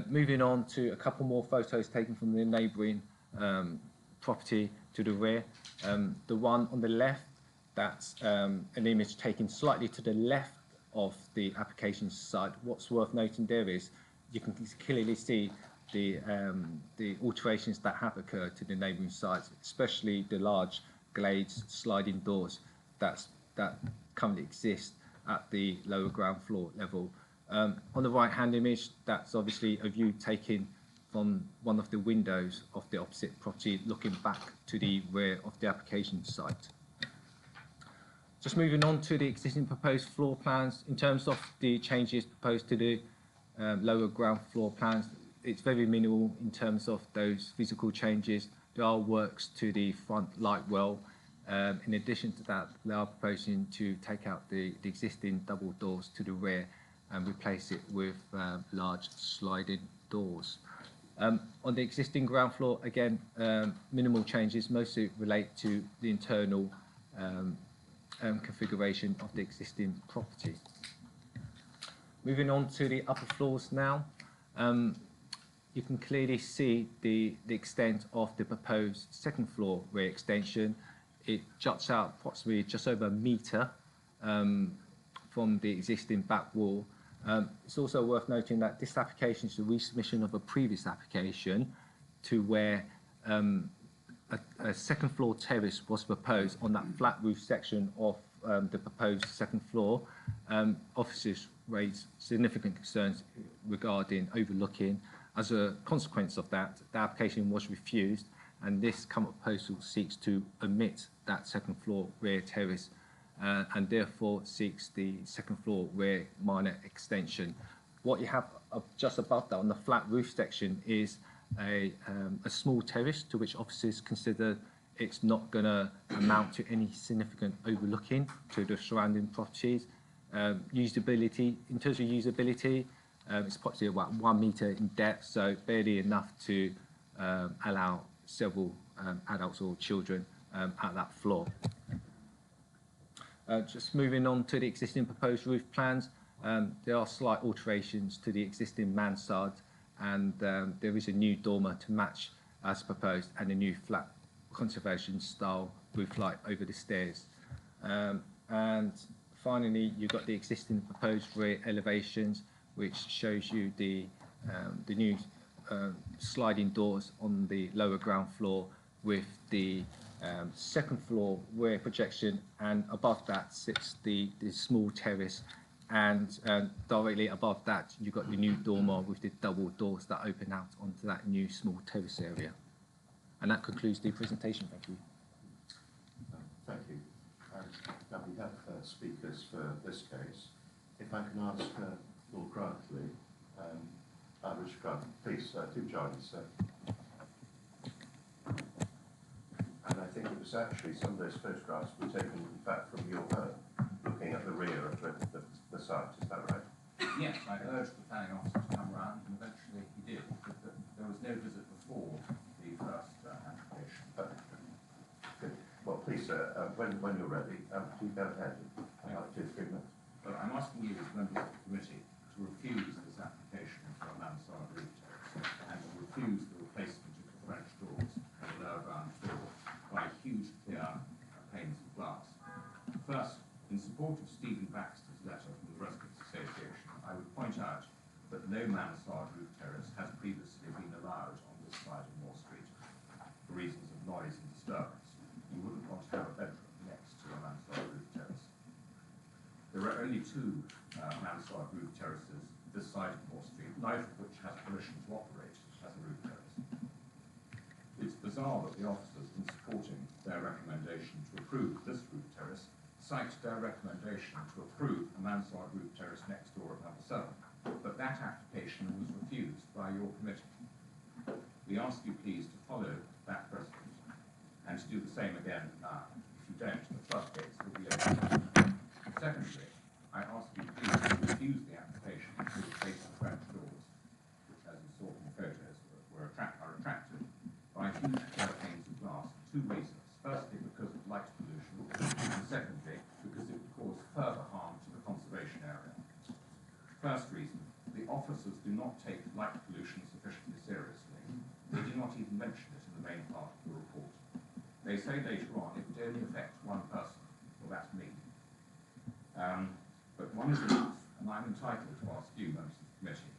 Moving on to a couple more photos taken from the neighbouring property to the rear. The one on the left, that's an image taken slightly to the left of the application site. What's worth noting there is you can clearly see the alterations that have occurred to the neighbouring sites, especially the large glazed sliding doors that currently exist at the lower ground floor level. On the right-hand image, that's obviously a view taken from one of the windows of the opposite property, looking back to the rear of the application site. Just moving on to the existing proposed floor plans. In terms of the changes proposed to the lower ground floor plans, it's very minimal in terms of those physical changes. There are works to the front light well. In addition to that, they are proposing to take out the existing double doors to the rear and replace it with large sliding doors. On the existing ground floor, again, minimal changes mostly relate to the internal configuration of the existing property. Moving on to the upper floors now. You can clearly see the extent of the proposed second floor rear extension. It juts out approximately just over a metre from the existing back wall. It's also worth noting that this application is a resubmission of a previous application to where a second floor terrace was proposed on that flat roof section of the proposed second floor. Officers raised significant concerns regarding overlooking. As a consequence of that, the application was refused, and this current proposal seeks to omit that second floor rear terrace and therefore seeks the second floor rear minor extension. What you have just above that on the flat roof section is a small terrace to which officers consider it's not going to amount to any significant overlooking to the surrounding properties. Usability, in terms of usability, it's approximately about 1 metre in depth, so barely enough to allow several adults or children at that floor. Just moving on to the existing proposed roof plans, there are slight alterations to the existing mansard, and there is a new dormer to match as proposed and a new flat conservation style roof light over the stairs. And finally, you've got the existing proposed rear elevations, which shows you the new sliding doors on the lower ground floor with the second floor rear projection, and above that sits the small terrace, and directly above that you've got the new dormer with the double doors that open out onto that new small terrace area. And that concludes the presentation. Thank you. Thank you. Now we have speakers for this case. If I can ask Lord Grantley, Richard Grant, please do join us. And I think it was actually some of those photographs were taken, in fact, from your home, looking at the rear of the site. Is that right? Yes, I urged the planning officer to come round, and eventually he did. But there was no visit before the first application. Good. Well, please, when you're ready, do go ahead. I'd like 2 or 3 minutes. But I'm asking you as members of the committee to refuse this application for a mansard roof terrace and to refuse the replacement of the French doors and the lower ground floor by huge clear panes of glass. First, in support of Stephen Baxter's letter from the Residents' Association, I would point out that no mansard roof terrace has previously been allowed on this side of Moore Street for reasons of noise and disturbance. You wouldn't want to have a bedroom next to a mansard roof terrace. There are only 2 mansard roof terraces this side of Moore Street, neither of which has permission to operate as a roof terrace. It's bizarre that the officers, in supporting their recommendation to approve this roof terrace, cite their recommendation to approve a mansard roof terrace next door at number 7, but that application was refused by your committee. We ask you please to follow that precedent and to do the same again now. If you don't, the floodgates will be open. Secondly, I ask you please to refuse the application to replace the French doors, which, as you saw from the photos, are attracted by huge clear panes of glass for 2 reasons. Firstly, because of light pollution, and secondly, because it would cause further harm to the conservation area. First reason, the officers do not take light pollution sufficiently seriously. They do not even mention it in the main part of the report. They say later on it would only affect 1 person. Well, that's me. But 1 is enough, and I'm entitled to ask you, members of the committee,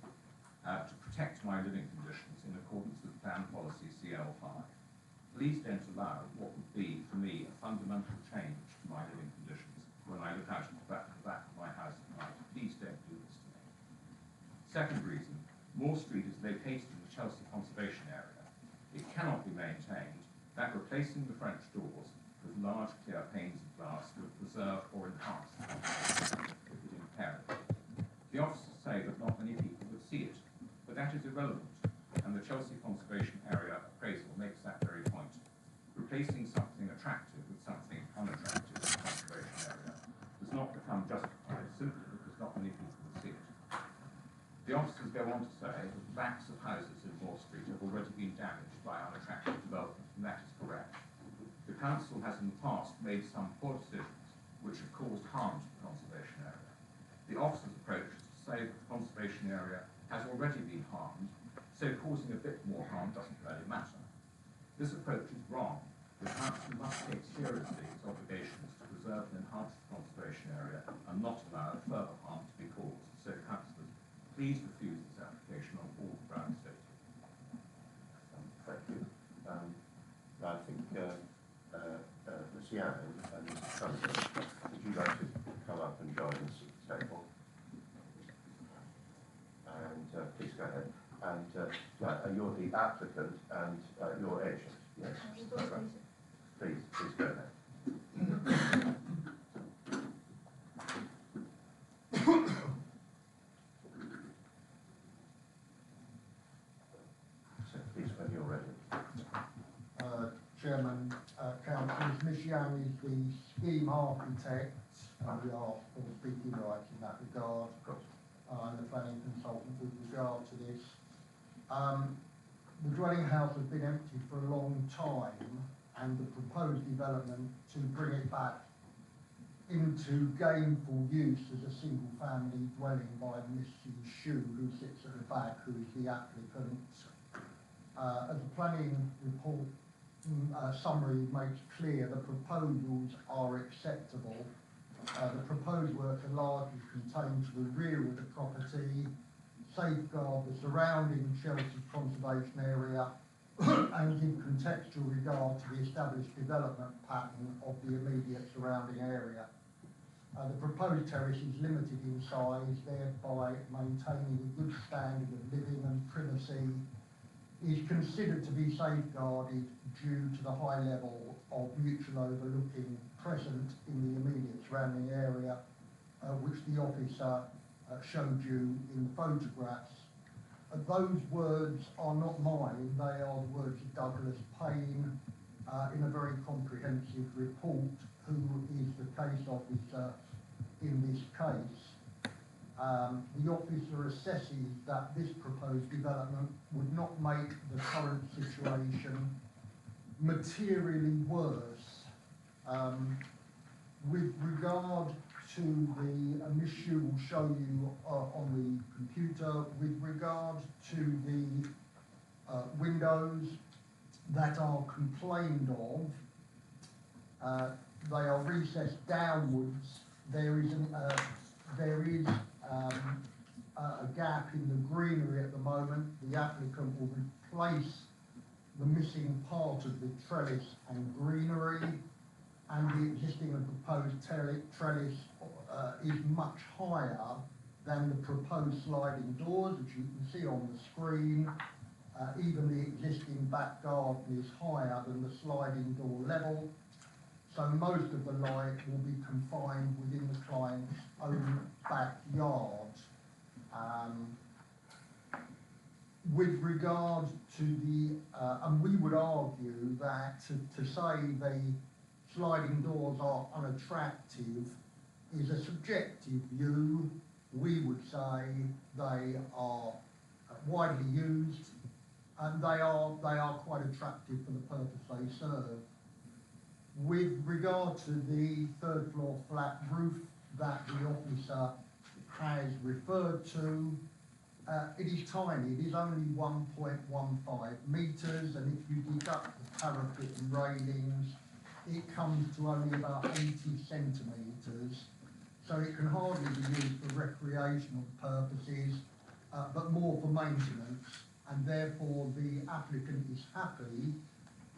to protect my living conditions in accordance with Plan Policy CL5. Please don't allow what would be, for me, a fundamental change to my living conditions when I look out at the back of my house at night. Please don't do this to me. Second reason, Moore Street is located in the Chelsea Conservation Area. It cannot be maintained that replacing the French doors with large clear panes of glass would preserve or enhance the conservation. It would impair it. The officers say that not many people would see it, but that is irrelevant, and the Chelsea Conservation Area appraisal makes that very point. Replacing something attractive with something unattractive in the conservation area does not become justified simply because not many people would see it. The officers go on to say that the backs of houses in Moore Street have already been damaged by unattractive development, and that is correct. The council has in the past made some poor decisions which have caused harm to the conservation area. The officers' approach is to say that the conservation area has already been harmed, so causing a bit more harm doesn't really matter. This approach is wrong. The council must take seriously its obligations to preserve and enhance the conservation area and not allow further harm to be caused, so councillors please refuse this application on all the grounds stated. Thank you. I think Ms. Young and Mr. Trumbull, would you like to come up and join us at the table? And please go ahead. And you're the applicant and your agent, yes? That's right. Please go ahead. So please, when you're ready. Chairman, Councillors, Miss Young is the scheme architect, and we are all speaking rights in that regard. And the planning consultant with regard to this. The dwelling house has been empty for a long time, and the proposed development to bring it back into gainful use as a single family dwelling by Mrs. Shue, who sits at the back, who is the applicant. As the planning report summary makes clear, the proposals are acceptable. The proposed works are largely contained to the rear of the property, safeguard the surrounding sheltered conservation area, and give contextual regard to the established development pattern of the immediate surrounding area. The proposed terrace is limited in size, thereby maintaining a good standard of living and privacy. Is considered to be safeguarded due to the high level of mutual overlooking present in the immediate surrounding area, which the officer showed you in the photographs. Those words are not mine, they are the words of Douglas Payne in a very comprehensive report, who is the case officer in this case. The officer assesses that this proposed development would not make the current situation materially worse. With regard to the, Miss Shue will show you on the computer, with regard to the windows that are complained of, they are recessed downwards. There is a gap in the greenery at the moment. The applicant will replace the missing part of the trellis and greenery, and the existing and proposed trellis is much higher than the proposed sliding doors, which you can see on the screen. Even the existing back garden is higher than the sliding door level. So most of the light will be confined within the client's own backyard. With regard to the, and we would argue that to say the sliding doors are unattractive is a subjective view. We would say they are widely used and they are quite attractive for the purpose they serve. With regard to the third floor flat roof that the officer has referred to, it is tiny. It is only 1.15 metres, and if you deduct the parapet and railings, it comes to only about 80 centimetres. So it can hardly be used for recreational purposes, but more for maintenance, and therefore the applicant is happy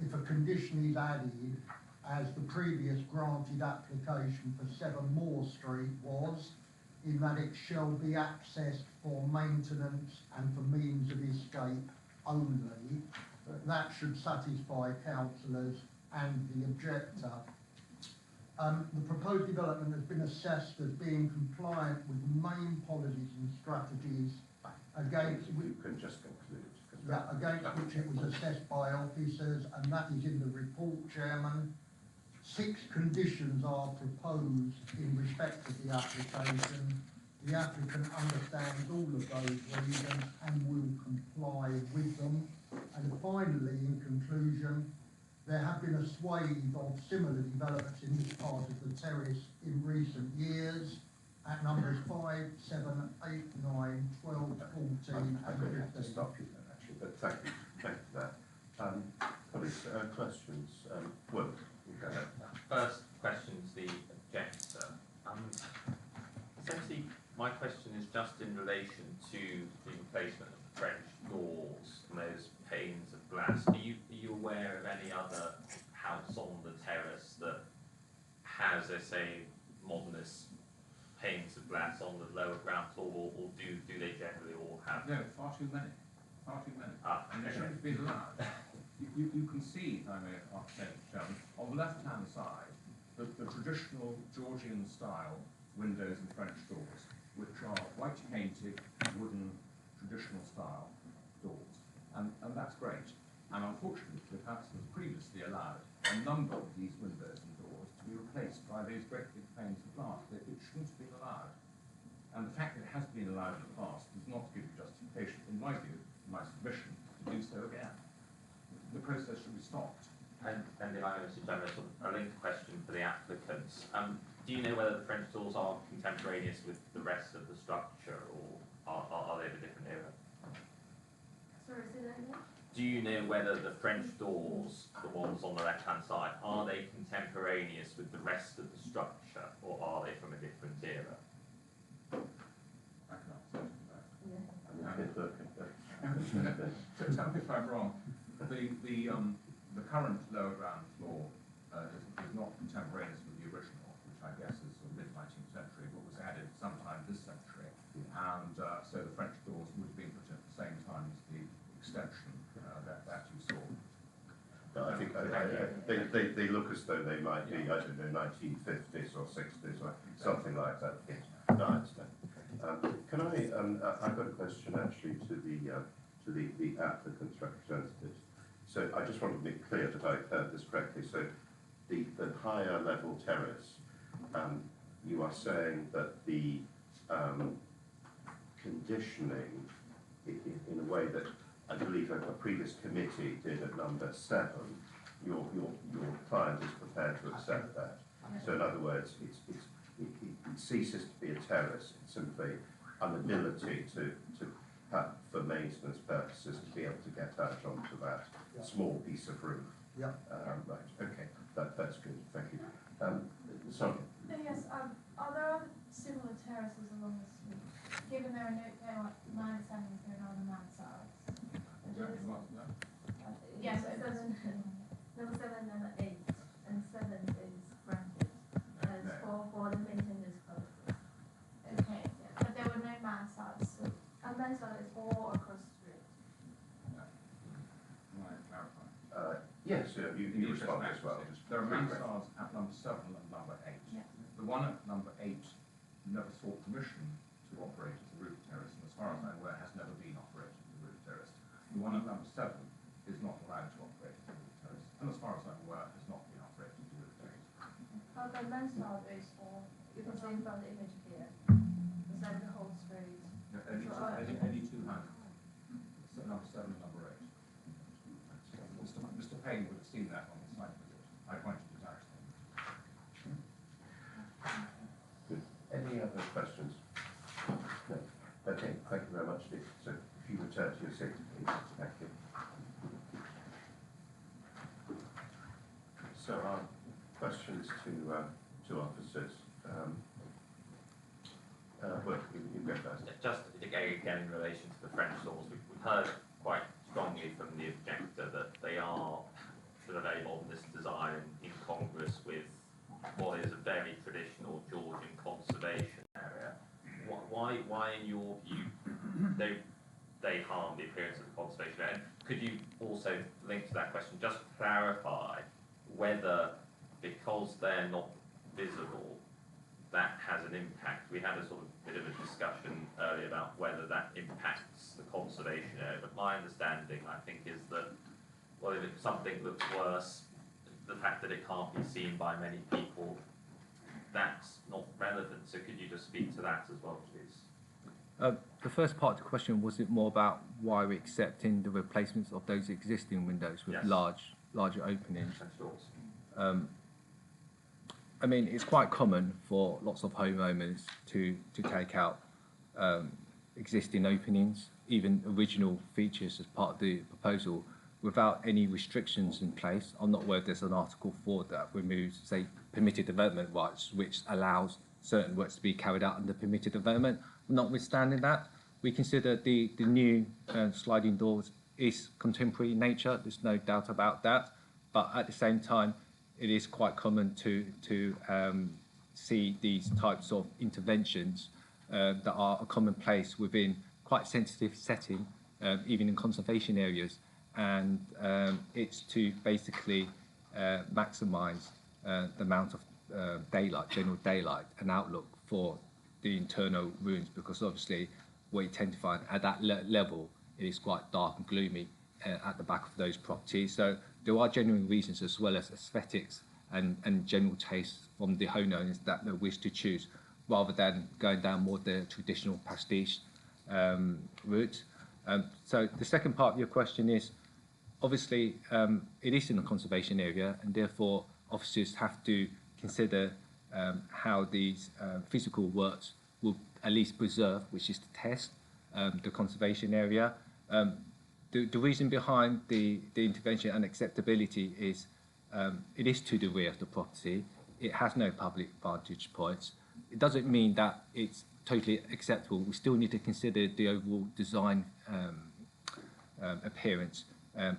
if a condition is added, as the previous granted application for 7 Moore Street was, in that it shall be accessed for maintenance and for means of escape only. That should satisfy councillors and the objector. The proposed development has been assessed as being compliant with the main policies and strategies against which, you can just conclude. against which it was assessed by officers, and that is in the report, Chairman. 6 conditions are proposed in respect of the application. The applicant understands all of those reasons and will comply with them. And finally, in conclusion, there have been a swathe of similar developments in this part of the terrace in recent years at numbers 5, 7, 8, 9, 12, 14 and 15. I'm going to have to stop you there, actually, but thank you for that. Colleagues, questions? Will, you go ahead. First question to the objector. Essentially, my question is just in relation to glass. Are you aware of any other house on the terrace that has, let's say, modernist panes of glass on the lower ground floor, or do they generally all have? No, far too many. Far too many. And they Okay. shouldn't be allowed. You can see, if I may say, Chairman, on the left-hand side, the traditional Georgian style windows and French doors, which are white painted, wooden, traditional style doors. And that's great. And unfortunately, the council has previously allowed a number of these windows and doors to be replaced by these great big panes of glass. It shouldn't have been allowed. And the fact that it has been allowed in the past does not give justification, in my view, in my submission, to do so again. The process should be stopped. And if I may, Mr. Chairman, a linked question for the applicants. Do you know whether the French doors are contemporaneous with the rest of the structure, or are they of a different era? Sorry, say that again? Do you know whether the French doors, the ones on the left-hand side, are they contemporaneous with the rest of the structure, or are they from a different era? I cannot say that. Yeah. Tell me if I'm wrong. The current lower ground floor is not contemporaneous with the original, which I guess is sort of mid-19th century, but was added sometime this century. And so the French doors would have been put in at the same time as the extension that you saw. No, I think they look as though they might be, I don't know, 1950s or 60s or something like that. Yes. No, I understand. Can I've got a question actually to the applicant's representatives. So I just want to make clear that I've heard this correctly. So the higher level terrace, you are saying that the conditioning in a way that I believe a previous committee did at number 7, your client is prepared to accept that. So in other words, it ceases to be a terrace. It's simply an ability to for maintenance purposes to be able to get out onto that small piece of roof. Yeah. Right. Okay. That's good. Thank you. Sorry. Yes, are there other similar terraces along this route? Given there are my understanding is there are no other mansards. Yes, it doesn't. Number 7, number 8, and 7 is granted as for the maintenance purposes. Okay, but there were no mansards. So And then so it's all across the street. Might I clarify? Yes. You respond as well. There are mansards at number 7 and number 8. Yeah. The one at number 8 never sought permission to operate as a roof terrace, and as far as I'm aware, has never been operated as a roof terrace. The one at number 7 is not allowed to operate as a roof terrace, and as far as I'm aware, has not been operated as a roof terrace. How the mansard is for, you can see from the image here, it's like the whole street. Any two houses, so number 7 and number 8. Mr. Payne would have seen that on the site visit. I pointed it out to him. Good. Any other questions? No. Okay. Thank you very much, Dick. So if you return to your seat, please. Thank you. So our questions to officers. Well, you go first. Just again in relation to the French doors, we've heard quite strongly from the objector that they are sort of a modernist design incongruous with what is a very traditional Georgian conservation area. Why in your view, they harm the appearance of the conservation area? Could you also link to that question, just clarify whether, because they're not visible, that has an impact? We had a sort of bit of a discussion earlier about whether that impacts the conservation area, but my understanding, I think, is that, well, if something looks worse, the fact that it can't be seen by many people, that's not relevant. So could you just speak to that as well, please? The first part of the question, was it more about why we're accepting the replacements of those existing windows with Yes. larger openings? French doors. I mean, it's quite common for lots of homeowners to take out existing openings, even original features as part of the proposal, without any restrictions in place. I'm not aware if there's an Article 4 that removes, say, permitted development rights, which allows certain works to be carried out under permitted development. Notwithstanding that, we consider the new sliding doors is contemporary in nature. There's no doubt about that. But at the same time, it is quite common to see these types of interventions that are a commonplace within quite sensitive setting, even in conservation areas. And it's to basically maximise the amount of daylight, general daylight and outlook for the internal rooms, because obviously what you tend to find at that level, it is quite dark and gloomy at the back of those properties. So there are genuine reasons, as well as aesthetics and general taste from the homeowners that they wish to choose, rather than going down more the traditional pastiche route. So the second part of your question is, obviously, it is in a conservation area, and therefore officers have to consider how these physical works will at least preserve, which is to test the conservation area. The reason behind the intervention and acceptability is it is to the rear of the property. It has no public vantage points. It doesn't mean that it's totally acceptable. We still need to consider the overall design appearance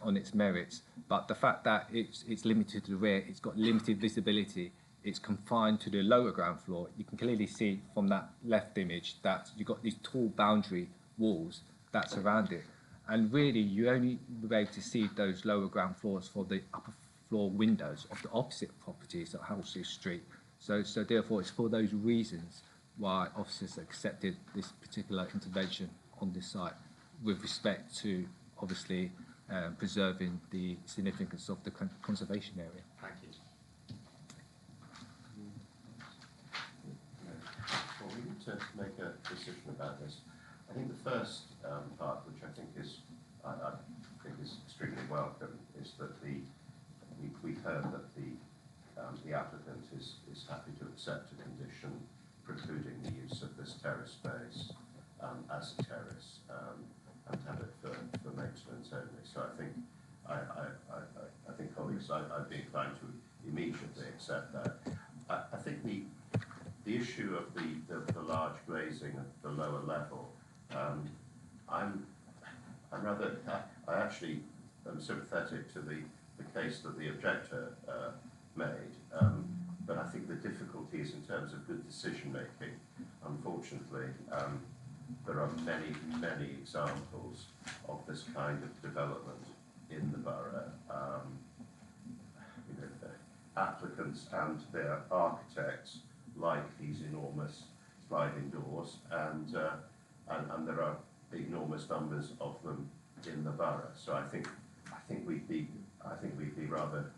on its merits. But the fact that it's limited to the rear, it's got limited visibility, it's confined to the lower ground floor. You can clearly see from that left image that you've got these tall boundary walls that surround it. And really, you only will be able to see those lower ground floors for the upper floor windows of the opposite properties at Halsey Street. So therefore, it's for those reasons why officers accepted this particular intervention on this site, with respect to, obviously, preserving the significance of the conservation area. Thank you. Well, we need to make a decision about this. I think the first part, which I think is extremely welcome, is that we've heard that the applicant is happy to accept a condition precluding the use of this terrace space as a terrace and have it for maintenance only. So I think colleagues, I'd be inclined to immediately accept that. I think the issue of the large glazing at the lower level, I actually am sympathetic to the case that the objector made, but I think the difficulty is in terms of good decision making. Unfortunately, there are many, many examples of this kind of development in the borough. The applicants and their architects like these enormous sliding doors, and there are enormous numbers of them in the borough. So I think we'd be rather,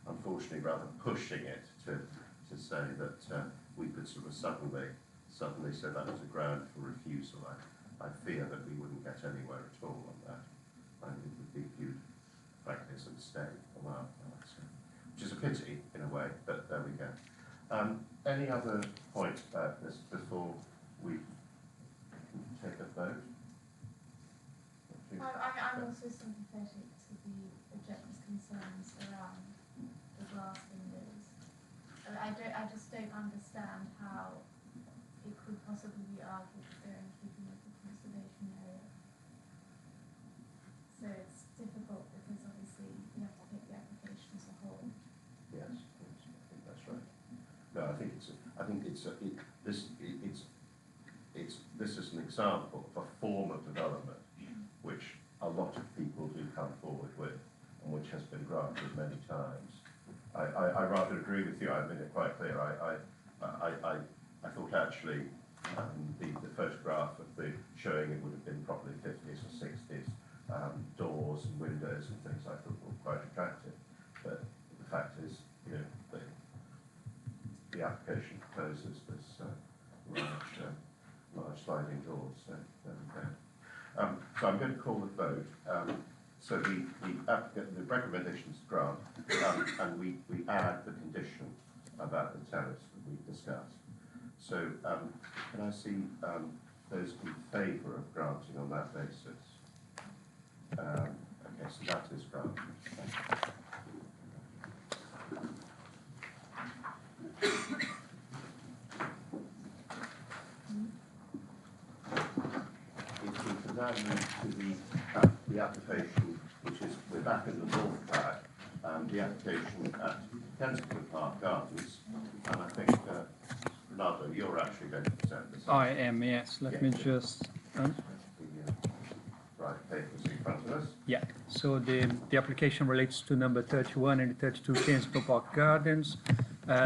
unfortunately, rather pushing it to say that we could sort of suddenly say that was a ground for refusal. I fear that we wouldn't get anywhere at all on that. I think it would be viewed, frankly, as a mistake on our part, which is a pity in a way, but there we go. Any other points about this before we take a vote? I'm also sympathetic to the objector's concerns around the glass windows. I just don't understand how it could possibly be argued that they're in keeping with the conservation area. So it's difficult because obviously you have to take the application as a whole. Yes, I think that's right. No, this is an example of a form of development which a lot of people do come forward with, and which has been granted many times. I rather agree with you. I made it quite clear. I thought actually the photograph of the showing it would have been probably 50s or 60s doors and windows and things I thought were quite attractive. But the fact is, the application proposes this large sliding doors. So there we go. So I'm going to call the vote. So the recommendation is grant, and we add the condition about the terrace that we've discussed. So can I see those in favour of granting on that basis? Okay, so that is granted. If we can now move to the application back at the North Track, the application at Kensington Park Gardens, and I think, Nado, you're actually going to present this. I am, yes. Let me just... The right papers in front of us. Yeah, so the application relates to number 31 and 32 Kensington Park Gardens,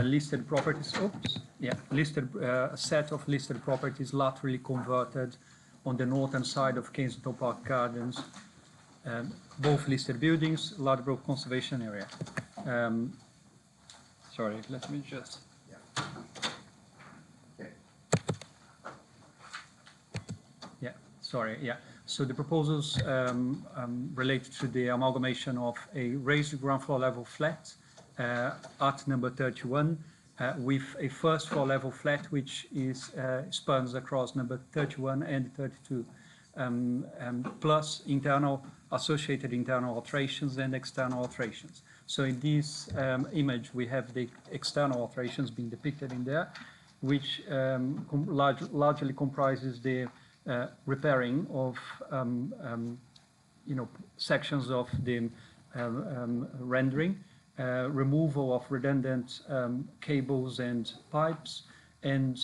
listed properties, a set of listed properties laterally converted on the northern side of Kensington Park Gardens, both listed buildings, Ladbroke Conservation Area. Sorry, let me just... So the proposals relate to the amalgamation of a raised ground floor level flat at number 31 with a first floor level flat which is spans across number 31 and 32, plus associated internal alterations and external alterations. So in this image we have the external alterations being depicted in there, which largely comprises the repairing of sections of the rendering, removal of redundant cables and pipes, and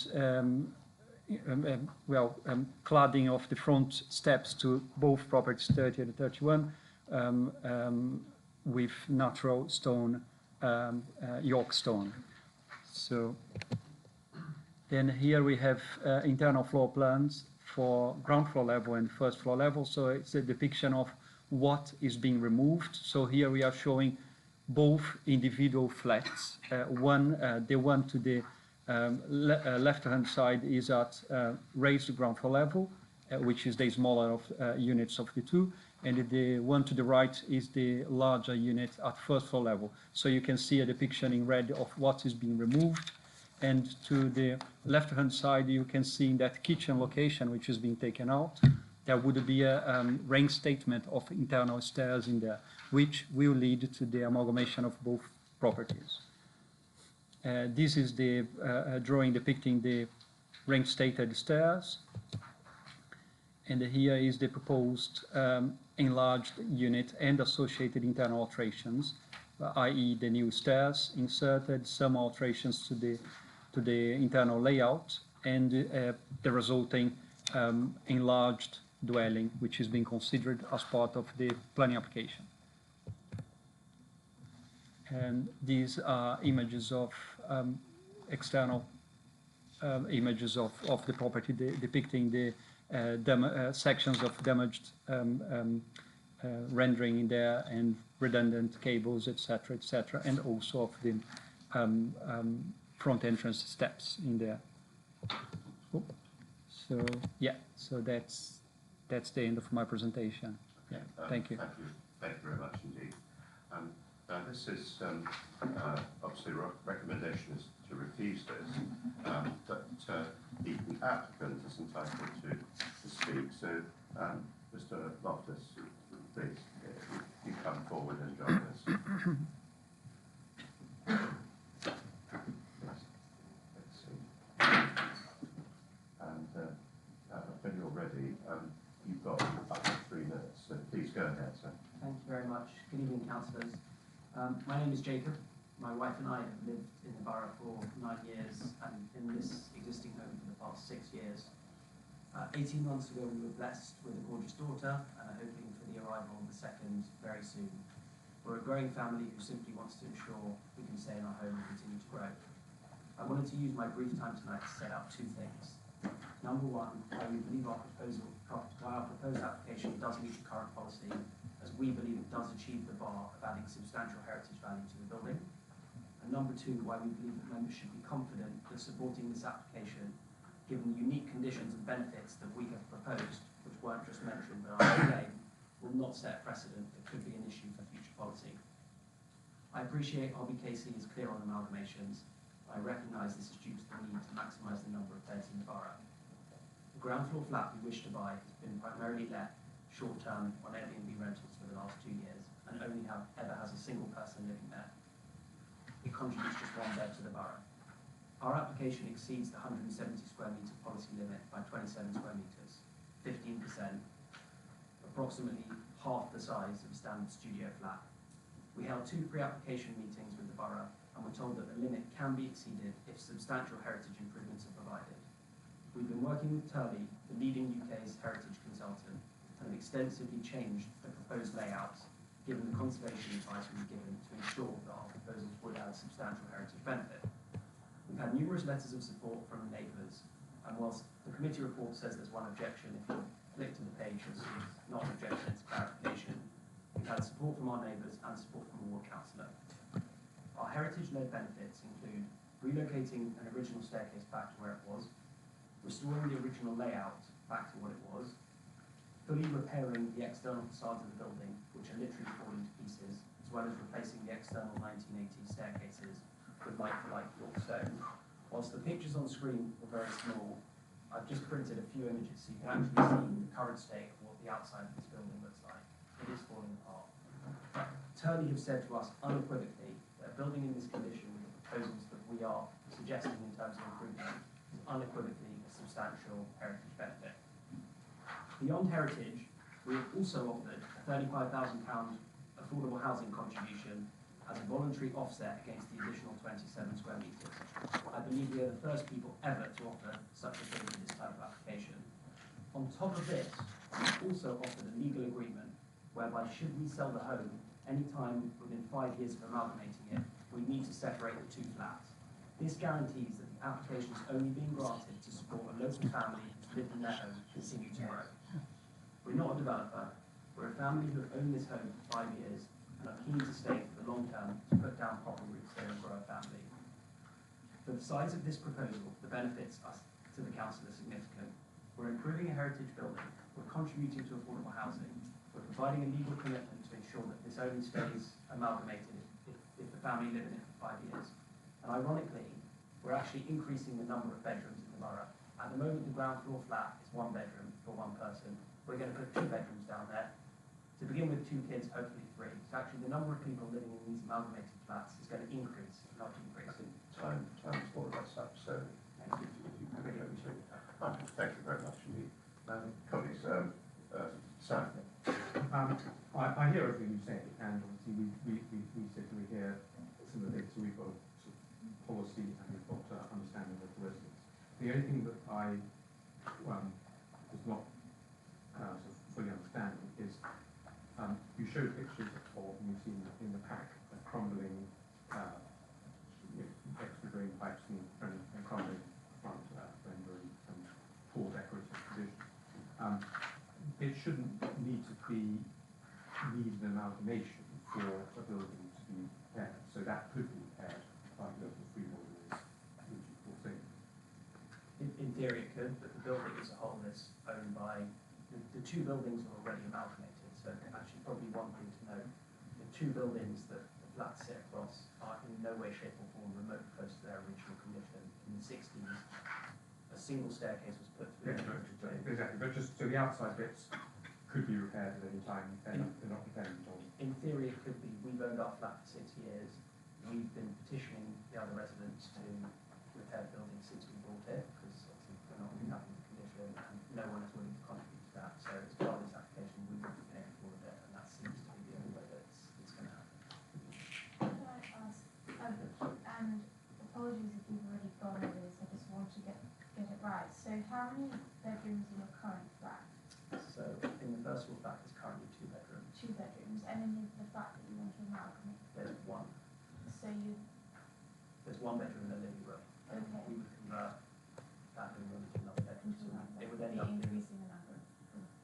cladding of the front steps to both properties 30 and 31 with natural stone, York stone. So then here we have internal floor plans for ground floor level and first floor level. So it's a depiction of what is being removed. So here we are showing both individual flats. The one to the left-hand side is at raised ground floor level, which is the smaller of units of the two, and the one to the right is the larger unit at first floor level. So you can see a depiction in red of what is being removed. And to the left-hand side, you can see in that kitchen location, which is being taken out, there would be a reinstatement of internal stairs in there, which will lead to the amalgamation of both properties. This is the drawing depicting the reinstated stairs. And here is the proposed enlarged unit and associated internal alterations, i.e. the new stairs inserted, some alterations to the internal layout, and the resulting enlarged dwelling, which is being considered as part of the planning application. And these are images of external images of the property depicting the sections of damaged rendering in there and redundant cables, etc., and also of the front entrance steps in there. So yeah, so that's the end of my presentation. Yeah, thank you. Thank you very much indeed. Now this is obviously recommendation is to refuse this, but the applicant is entitled to speak. So Mr. Loftus, please, you come forward and join us. When you're ready, you've got up to 3 minutes, so please go ahead, sir. Thank you very much. Good evening, councillors. My name is Jacob. My wife and I have lived in the borough for 9 years and in this existing home for the past 6 years. 18 months ago, we were blessed with a gorgeous daughter and are hoping for the arrival of the second very soon. We're a growing family who simply wants to ensure we can stay in our home and continue to grow. I wanted to use my brief time tonight to set out 2 things. Number one, why we believe our proposed application does meet the current policy, as we believe it does achieve the bar of adding substantial heritage value to the building. And number two, why we believe that members should be confident that supporting this application, given the unique conditions and benefits that we have proposed, which weren't just mentioned but are explained, will not set a precedent that could be an issue for future policy. I appreciate RBKC is clear on amalgamations. I recognise this is due to the need to maximise the number of beds in the borough. The ground floor flat we wish to buy has been primarily let short-term on Airbnb rentals for the last 2 years and only ever has a single person living there. It contributes just 1 bed to the borough. Our application exceeds the 170 square metre policy limit by 27 square metres, 15%. Approximately half the size of a standard studio flat. We held 2 pre-application meetings with the borough and were told that the limit can be exceeded if substantial heritage improvements are provided. We've been working with Turley, the leading UK's heritage consultant, and have extensively changed the proposed layouts given the conservation advice we've given to ensure that our proposals would add substantial heritage benefit. We've had numerous letters of support from neighbours, and whilst the committee report says there's one objection, if you click to the page, you'll see it's not an objection, it's clarification. We've had support from our neighbours and support from the ward councillor. Our heritage-led benefits include relocating an original staircase back to where it was, restoring the original layout back to what it was, fully repairing the external facades of the building, which are literally falling to pieces, as well as replacing the external 1980s staircases with like-for-like York stone. Whilst the pictures on the screen were very small, I've just printed a few images so you can actually see the current state of what the outside of this building looks like. It is falling apart. Turley have said to us unequivocally that a building in this condition with the proposals that we are suggesting in terms of improvement is unequivocally a substantial heritage benefit. Beyond heritage, we have also offered a £35,000 affordable housing contribution as a voluntary offset against the additional 27 square metres. I believe we are the first people ever to offer such a thing in this type of application. On top of this, we also offered a legal agreement whereby should we sell the home any time within 5 years of amalgamating it, we need to separate the 2 flats. This guarantees that the application is only being granted to support a local family who live in their home and continue to grow. We're not a developer, we're a family who have owned this home for 5 years and are keen to stay for the long term to put down proper roots there and grow a family. For the size of this proposal, the benefits to the council are significant. We're improving a heritage building, we're contributing to affordable housing, we're providing a legal commitment to ensure that this only stays amalgamated if the family live in it for 5 years. And ironically, we're actually increasing the number of bedrooms in the borough. At the moment, the ground floor flat is 1 bedroom for 1 person. We're going to put 2 bedrooms down there. To begin with 2 kids, hopefully 3. So actually the number of people living in these amalgamated flats is going to increase, not decrease. Time's more or less up, so Thank you. thank you very much indeed. Colleagues, Sam. I hear everything you say, and obviously we sit and we hear some of the things, so we've got a sort of policy and we've got understanding of the residents. The only thing that I was not sort of fully understanding is you showed pictures of, you've seen in the pack, a crumbling extra drain pipes and crumbling front rendering some poor decorative condition. It shouldn't need an amalgamation for a building to be repaired, so that could be repaired by local freeholders, which of course they. In theory it could, but the building as a whole is owned by, the 2 buildings are already amalgamated, so actually probably one thing to note, the 2 buildings that the flats sit across are in no way, shape or form remote close to their original condition. In the 60s, a single staircase was put through. Yeah, exactly, but just so the outside bits could be repaired at any time, they're not dependent on. In theory it could be. We've owned our flat for 6 years. We've been petitioning the other residents to repair the building since we bought it, because obviously we're not really happy with the condition and no one is willing to contribute to that. So as part of this application we will be paying for all of it, and that seems to be the only way that it's going to happen. Can I ask, and apologies if you've already gone over this, I just want to get it right. So how many bedrooms in your current flat? So in the first floor flat is currently 2 bedrooms. 2 bedrooms, and in the flat that you want to amalgamate? There's 1. So you, There's 1 bedroom and a living room. okay, We would convert that living room into another bedroom. into So another, it would be end up being increasing the number of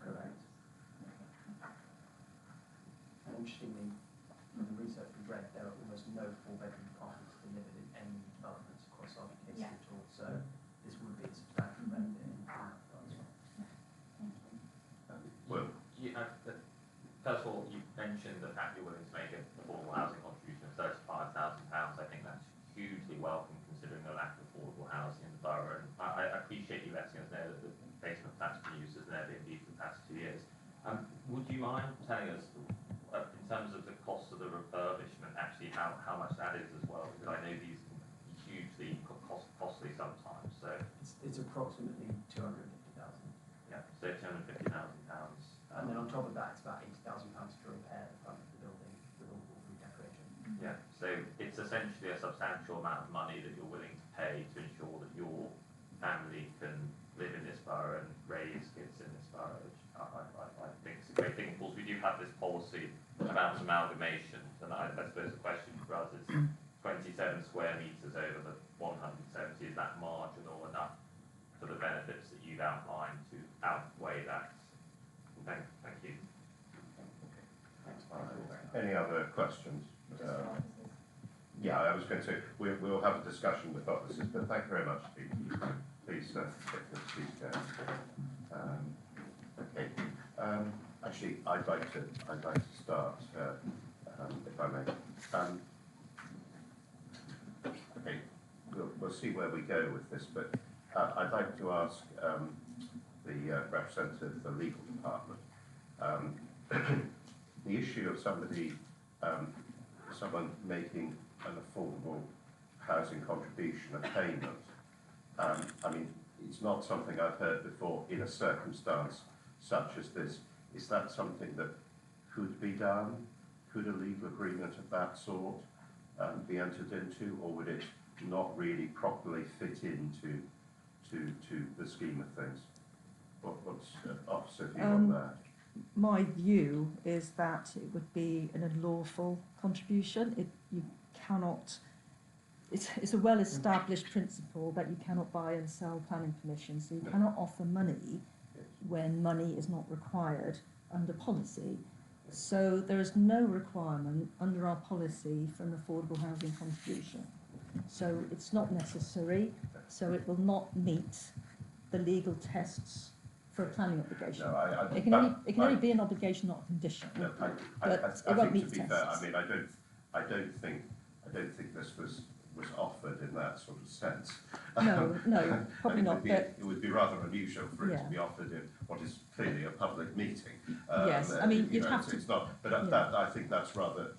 correct. Okay. And interestingly, from the research we've read, there are almost no 4-bedroom apartments delivered in any developments across RBKC Yeah. at all. So this would be a substantial benefit in that regard as well. Thank you. Well, First of all, you mentioned the fact you're willing to make an affordable housing contribution of £35,000. I think that's hugely welcome considering the lack of affordable housing in the borough. And I appreciate you letting us know that the basement flat's been used as an Airbnb for the past 2 years. Would you mind telling us, in terms of the cost of the refurbishment, actually how much that is as well? Because I know these can be hugely costly sometimes. So It's approximately 250,000. yeah, so £250,000. And then on top of that, it's about £80,000 So it's essentially a substantial amount of money that you're willing to pay to ensure that your family can live in this borough and raise kids in this borough, which I think is a great thing. Of course, we do have this policy about amalgamations, and I suppose the question for us is 27 square metres over the 170, is that marginal enough for the benefits that you've outlined to outweigh that? Thank you. Any other questions? Yeah, I was going to say, we'll have a discussion with officers, but thank you very much, Steve. Please take the seat down. Okay. Actually, I'd like to start, if I may. Okay, we'll see where we go with this, but I'd like to ask the representative of the legal department. The issue of someone making an affordable housing contribution a payment. I mean, it's not something I've heard before in a circumstance such as this. Is that something that could be done? Could a legal agreement of that sort be entered into, or would it not really properly fit into the scheme of things? What's Officer view on that? My view is that it would be an unlawful contribution. It's a well-established principle that you cannot buy and sell planning permission, so you cannot offer money when money is not required under policy. So there is no requirement under our policy for an affordable housing contribution. So it's not necessary, so it will not meet the legal tests for a planning obligation. No, it can only be an obligation, not a condition. No, but I it won't think meet to be the fair, tests. I mean, I don't think this was offered in that sort of sense. No, probably not. It would be rather unusual for it Yeah. to be offered in what is clearly a public meeting. Yes, I mean, you'd have to. It's not, but I think that's rather,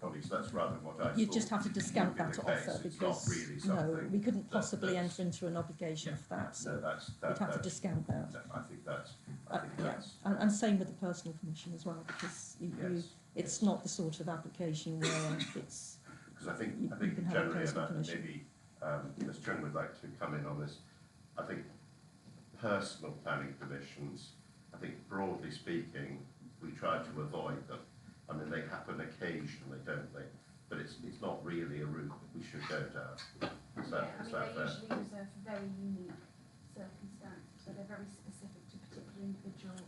colleagues, that's rather what I. You just have to discount that offer It's because not really something we couldn't possibly that's- enter into an obligation for that. So you'd have to discount that. I think that's. And same with the personal permission as well, because it's not the sort of application where it's. Because I think you can have a generally, personal and permission. maybe Ms. Chung would like to come in on this. I think personal planning permissions, I think broadly speaking, we try to avoid them. I mean, they happen occasionally, don't they? But it's not really a route that we should go down. Is that they're fair? usually reserved for very unique circumstances, so they're very specific to a particular individual.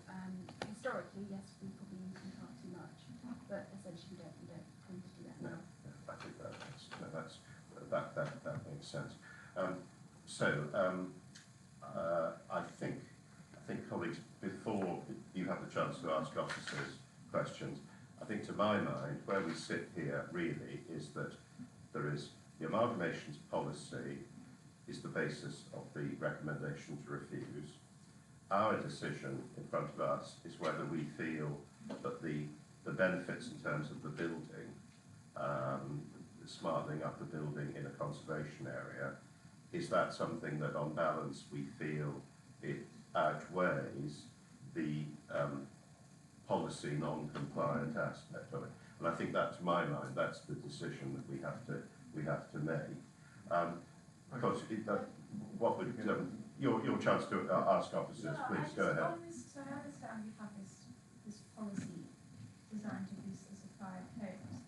Historically, yes, we probably use them far too much, but essentially we don't tend to do that now. I think that makes sense. I think colleagues, before you have the chance to ask officers questions, I think to my mind, where we sit here really is that there is the amalgamations policy is the basis of the recommendation to refuse. Our decision in front of us is whether we feel that the benefits in terms of the building, smartening up the building in a conservation area, is that something that on balance we feel it outweighs the policy non-compliant aspect of it. And I think that, to my mind, that's the decision that we have to make. Because what would your chance to ask officers, please go ahead. So I understand you have this policy designed to boost the supply of homes.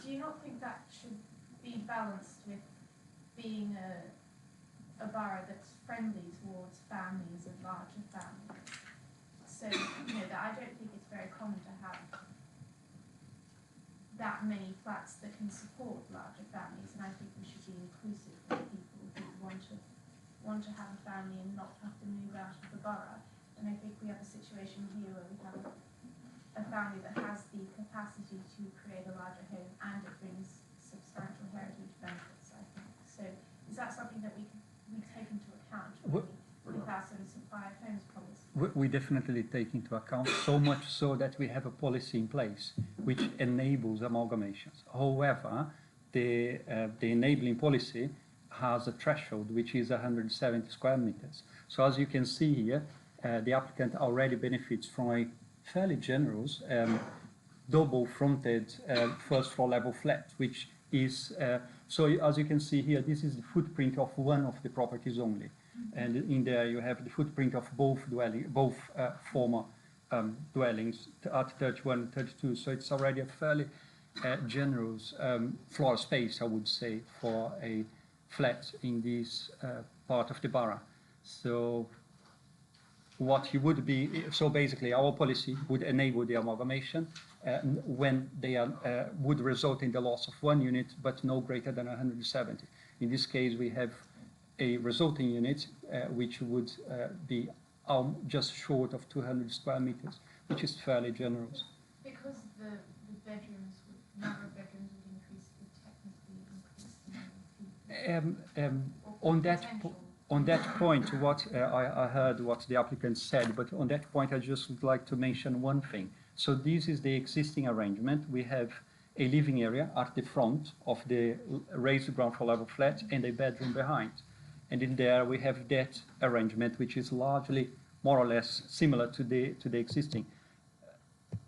Do you not think that should be balanced with being a borough that's friendly towards families and larger families? So, that I don't think it's very common to have that many flats that can support larger families, and I think we should be inclusive of people who want to have a family and not have to move out of the borough. And I think we have a situation here where we have a family that has the capacity to create a larger home and it brings substantial heritage benefits, I think. So is that something that we take into account with our sort of supply of homes policy? We definitely take into account, so much so that we have a policy in place which enables amalgamations. However, the enabling policy has a threshold which is 170 square meters. So as you can see here, the applicant already benefits from a fairly generous double fronted first floor level flat, which is, so as you can see here, this is the footprint of one of the properties only. And in there you have the footprint of both former dwellings at 31 and 32. So it's already a fairly generous floor space, I would say, for a flat in this part of the borough. So what you would be, so basically our policy would enable the amalgamation when they are, would result in the loss of one unit, but no greater than 170. In this case, we have a resulting unit which would be just short of 200 square meters, which is fairly generous. Because the bedrooms, number of bedrooms would increase, would technically increase the number of people. On that point, what I heard what the applicant said, but on that point I just would like to mention one thing. So this is the existing arrangement. We have a living area at the front of the raised ground floor level flat and a bedroom behind. And in there we have that arrangement, which is largely more or less similar to the existing.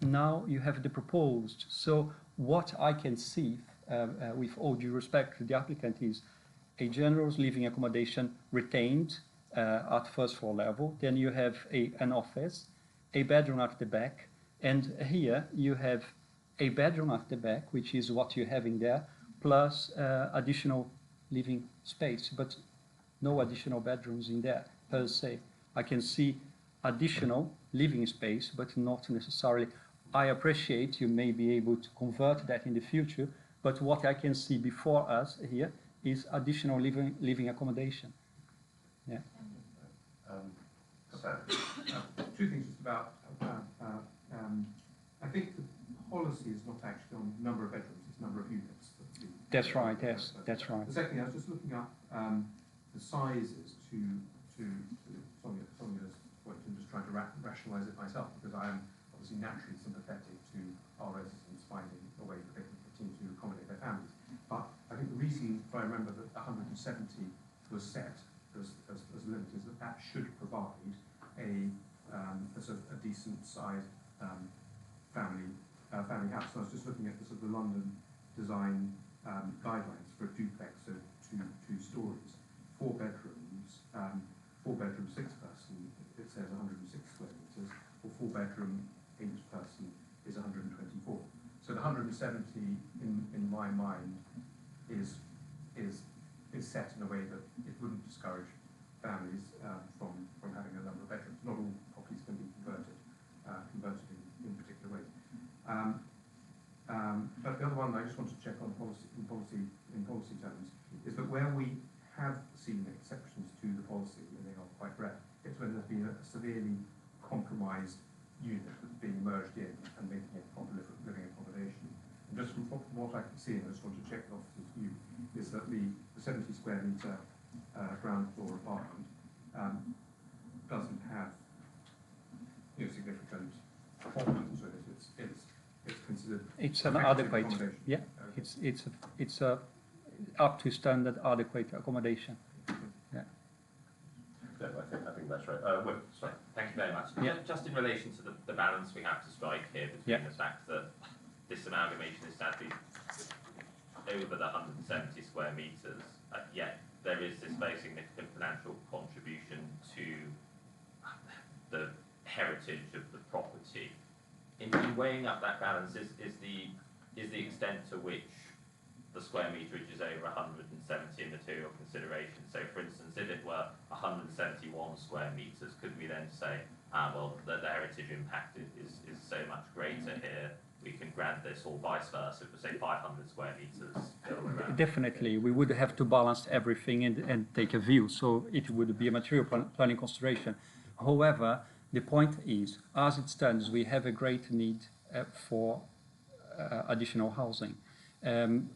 Now you have the proposed. So what I can see, with all due respect to the applicant, is a generous living accommodation retained at first floor level. Then you have an office, a bedroom at the back, and here you have a bedroom at the back, which is what you have in there, plus additional living space, but no additional bedrooms in there per se. I can see additional living space, but not necessarily. I appreciate you may be able to convert that in the future, but what I can see before us here is additional living accommodation. Yeah. Two things just about, I think the policy is not actually on number of bedrooms, it's number of units. That's right, yes, that's right. The second thing, I was just looking up the sizes to Sonia's point and just trying to rationalise it myself, because I am obviously naturally sympathetic to our residents finding a way that they can continue to accommodate their families. But I think the reason, if I remember, that 170 was set as a limit is that should provide a sort of a decent sized family house. So I was just looking at the sort of the London design guidelines for a duplex of two stories, 4 bedrooms, 6 person, it says 106 square meters, or 4 bedroom, 8 person is 124. So the 170 in my mind is set in a way that it wouldn't discourage families from having a number of bedrooms. Not all properties can be converted in particular ways. But the other one I just want to check on in policy terms is that where we have seen exceptions to the policy, and they are quite rare, it's when there's been a severely compromised unit that's being merged in and making it proper living accommodation. And just from what I can see, and I just want to check the officer's view, is that the 70 square metre ground floor apartment doesn't have significant problems with it. It's considered. It's an adequate. Yeah, okay. It's a up to standard adequate accommodation. Yeah. No, I think that's right. Sorry. Thank you very much. Yeah. Just in relation to the balance we have to strike here between the fact that this amalgamation is sadly over the 170 square metres, yet there is this very significant financial contribution to the heritage of the property. In weighing up that balance, is the extent to which the square meterage is over 170 in material consideration? So, for instance, if it were 171 square meters, could we then say, well, the heritage impact is so much greater here, we can grant this, or vice versa, if we say 500 square meters? Definitely, we would have to balance everything and take a view, so it would be a material planning consideration. However, the point is, as it stands, we have a great need for additional housing.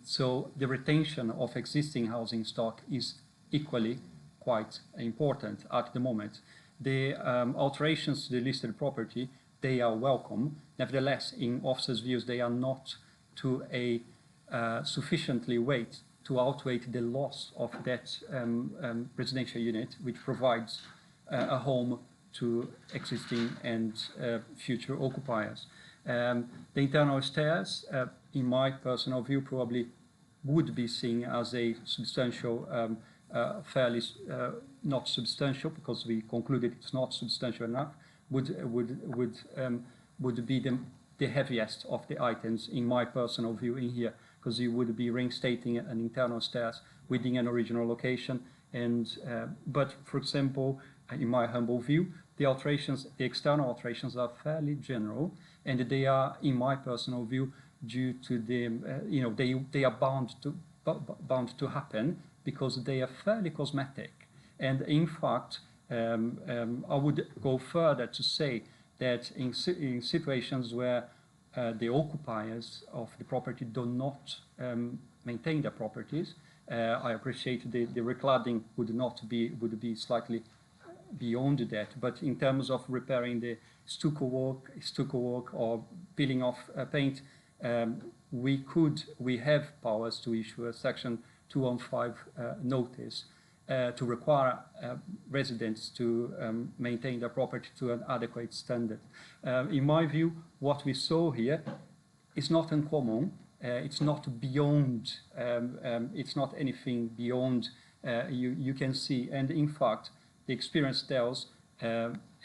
So the retention of existing housing stock is equally quite important at the moment. The alterations to the listed property, they are welcome. Nevertheless, in officers' views, they are not to a sufficiently weight to outweigh the loss of that residential unit, which provides a home to existing and future occupiers. The internal stairs, in my personal view, probably would be seen as a substantial, fairly not substantial, because we concluded it's not substantial enough, would be the heaviest of the items in my personal view in here, because you would be reinstating an internal stairs within an original location. And but for example, in my humble view, the alterations, the external alterations are fairly general, and they are, in my personal view, due to the you know, they are bound to happen because they are fairly cosmetic. And in fact, I would go further to say that in situations where the occupiers of the property do not maintain their properties, I appreciate the recladding would be slightly beyond that. But in terms of repairing the stucco work or peeling off paint, we have powers to issue a Section 215 notice to require residents to maintain their property to an adequate standard. In my view, what we saw here is not uncommon. It's not beyond. It's not anything beyond. You can see, and in fact, the experience tells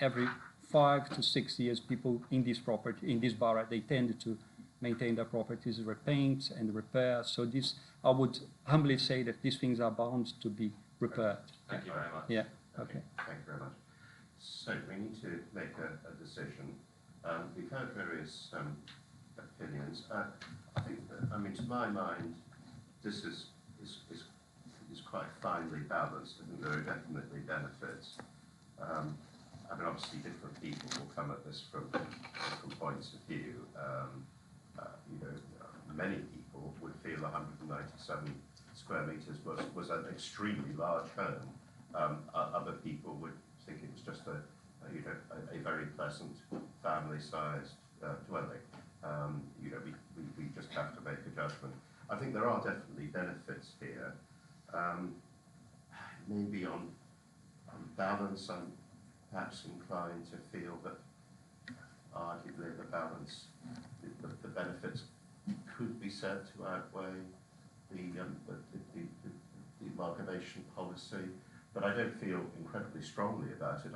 every 5 to 6 years, people in this property, in this borough, they tend to maintain their properties, repaint and repair. So this, I would humbly say that these things are bound to be repaired. Thank you very much. Yeah. Okay. Thank you very much. So we need to make a decision. We've heard various opinions. I think that, I mean, to my mind, this is quite finely balanced. I think there are definitely benefits. I mean, obviously, different people will come at this from different points of view. You know, many people would feel 197 square metres was an extremely large home. Other people would think it was just a very pleasant family-sized dwelling. You know, we just have to make a judgment. I think there are definitely benefits here. Maybe on balance, I'm perhaps inclined to feel that arguably the balance, the benefits could be said to outweigh the amalgamation policy, but I don't feel incredibly strongly about it.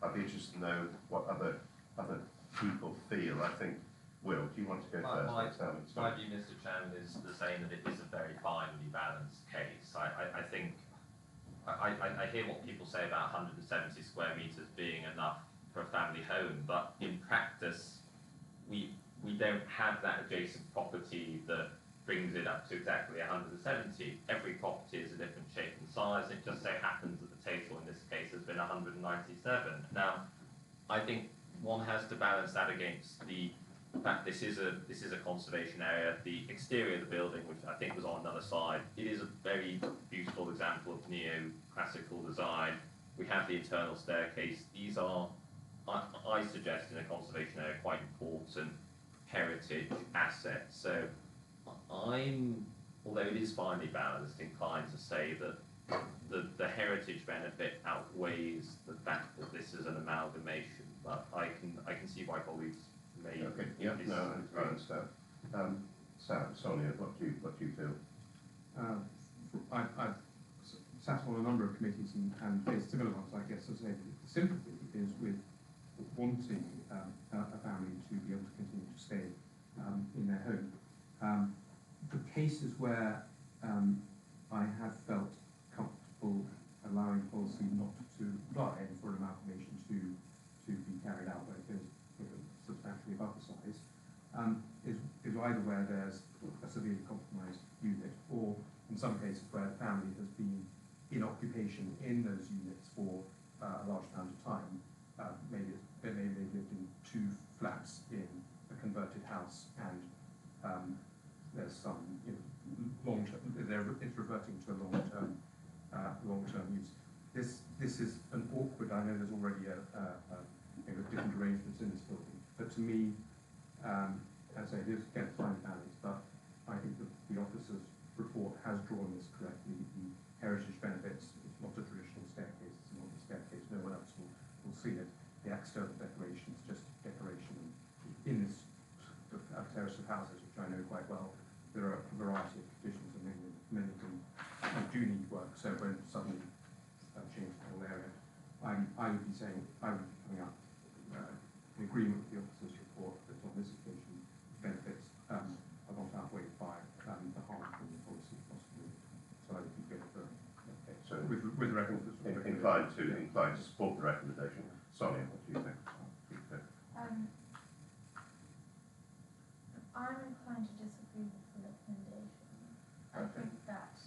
I'd be interested to know what other people feel. I think, Will, do you want to go first? My view, Mr. Chairman, is the same, that it is a very finely balanced case. I think, I hear what people say about 170 square metres being enough for a family home, but in practice, we don't have that adjacent property that brings it up to exactly 170. Every property is a different shape and size. It just so happens that the total in this case has been 197. Now, I think one has to balance that against the fact this is a conservation area. The exterior of the building, which I think was on another slide, it is a very beautiful example of neoclassical design. We have the internal staircase. These are, I suggest, in a conservation area, quite important heritage assets. So I'm, although it is finely balanced, inclined to say that the heritage benefit outweighs the fact that this is an amalgamation. But I can see why colleagues may. Okay. Yeah. No, I understand. Sam, Sonia, what do you feel? I've sat on a number of committees and faced similar ones, I guess. As the sympathy is with wanting a family to be able to continue to stay in their home. The cases where I have felt comfortable allowing policy not to apply and for an amalgamation to be carried out where it is substantially above the size is either where there's a severely compromised unit, or in some cases where the family has been in occupation in those units for a large amount of time. Maybe they lived in 2 flats in a converted house, and there's some long-term. It's reverting to a long-term use. This is an awkward. I know there's already different arrangements in this building, but to me, as I say, it is again fine balance. But I think that the officer's report has drawn this correctly. The heritage benefits. It's not a traditional staircase. It's not a staircase. No one else will see it. The external decoration is just decoration. In this terrace of houses, which I know quite well, there are a variety of traditions and many So when suddenly change the whole area, I would be saying, I would be coming up in agreement with the officer's report that on this occasion benefits are not outweighed by the harm from the policy possibly. So I would be good for So with inclined to support the recommendation. Sonia, what do you think? I'm inclined to disagree with the recommendation. I think that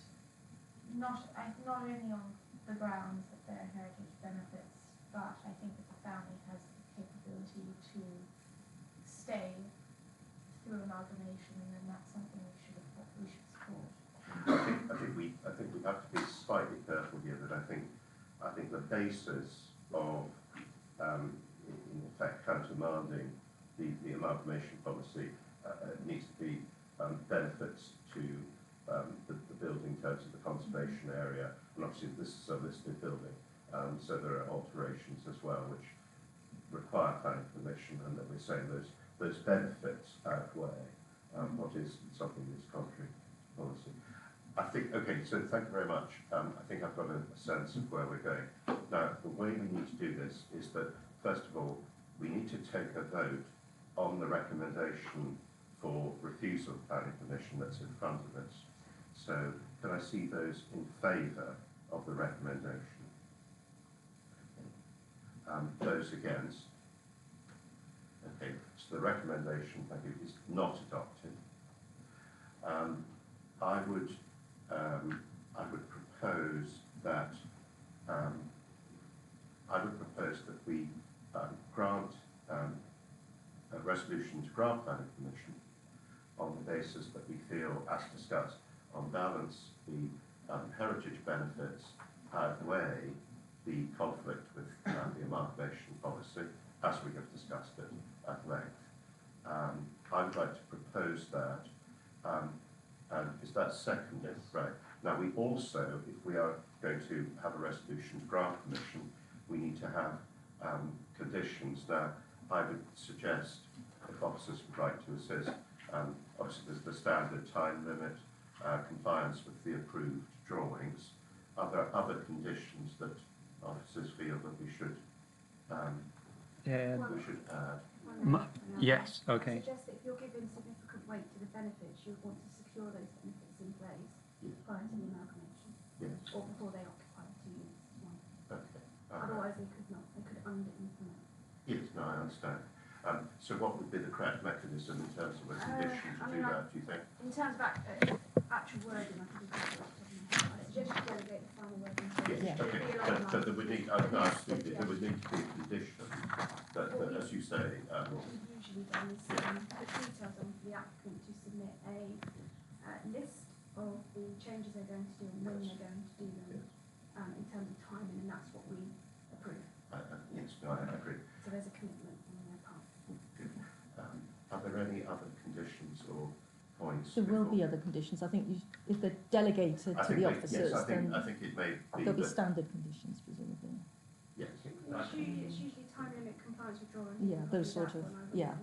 not only on the grounds that there are heritage benefits, but I think that the family has the capability to stay through amalgamation, and then that's something we should support. I think we have to be slightly careful here. That I think the basis of in effect countermanding the amalgamation policy needs to be benefits to the building in terms of the conservation area, and obviously this is a listed building, so there are alterations as well which require planning permission, and that we're saying those benefits outweigh what is something that's contrary to policy. I think, okay, so thank you very much. I think I've got a sense of where we're going. Now, the way we need to do this is that, first of all, we need to take a vote on the recommendation for refusal of planning permission that's in front of us. So, can I see those in favour of the recommendation? Those against? Okay, so the recommendation, thank you, is not adopted. I would propose that we grant a resolution to grant planning permission on the basis that we feel, as discussed, on balance, the heritage benefits outweigh the conflict with the amalgamation policy, as we have discussed it at length. I would like to propose that. And is that seconded? Yes. Right. Now, we also, if we are going to have a resolution to grant permission, we need to have conditions. Now, I would suggest, if officers would like to assist, obviously there's the standard time limit, compliance with the approved drawings. Are there other conditions that officers feel that we should add? Yes, okay. I suggest that if you're giving significant weight to the benefits, you want to secure those benefits in place prior to the amalgamation, or before they occupy 2 units. Okay. Otherwise, they could under-implement. Yes, no, I understand. So what would be the correct mechanism in terms of a condition to do that, do you think? In terms of actual wording, I could I suggest you delegate the final wording. Yes, okay. But there would need, absolutely, there would need to be a condition that as you say, what we've usually done is put details on for the applicant to submit a list of the changes they're going to do and when they're going to do them, in terms of timing, and that's what we approve. Yes, no, I agree. So there's a commitment on their part. Are there any other conditions or points? There will be other conditions. I think if they're delegated to the officers, then I think it may be there'll be standard conditions, presumably. Yes. It's usually time limit, compliance with drawings. Yeah, those sort of, yeah.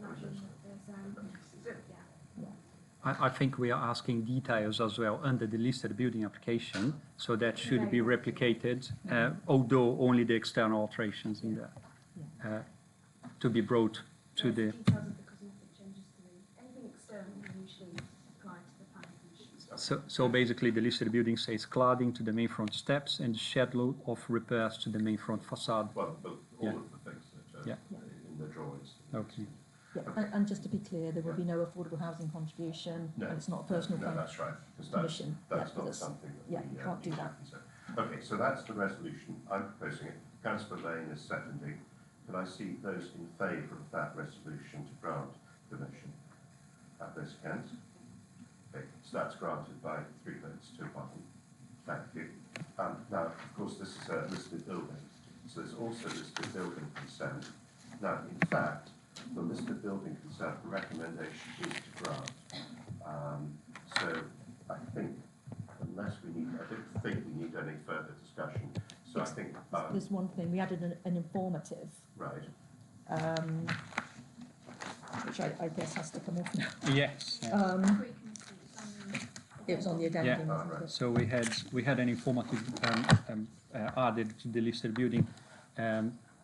I think we are asking details as well under the listed building application, so that should be replicated, although only the external alterations in there, to be brought to the... Details of the cosmetic changes to anything external usually apply to the planning commission. So basically the listed building says cladding to the main front steps and schedule of repairs to the main front facade. Well, all of the things that in the drawings. Okay. Yeah, and just to be clear, there will be no affordable housing contribution, and it's not a personal that's right, because commission. That's not something that we can't do that. Okay, so that's the resolution. I'm proposing it. Councillor Lane is seconding. Can I see those in favour of that resolution to grant permission? Those against? Okay, so that's granted by 3 votes to 1. Thank you. Now, of course, this is a listed building, so there's also listed building consent. Now, in fact, the listed building consent recommendation is to grant. So I think, I don't think we need any further discussion. So I think there's one thing we added an informative, right, which I guess has to come off now. Yes. It was on the addendum, Yeah. wasn't it? So we had an informative added to the listed building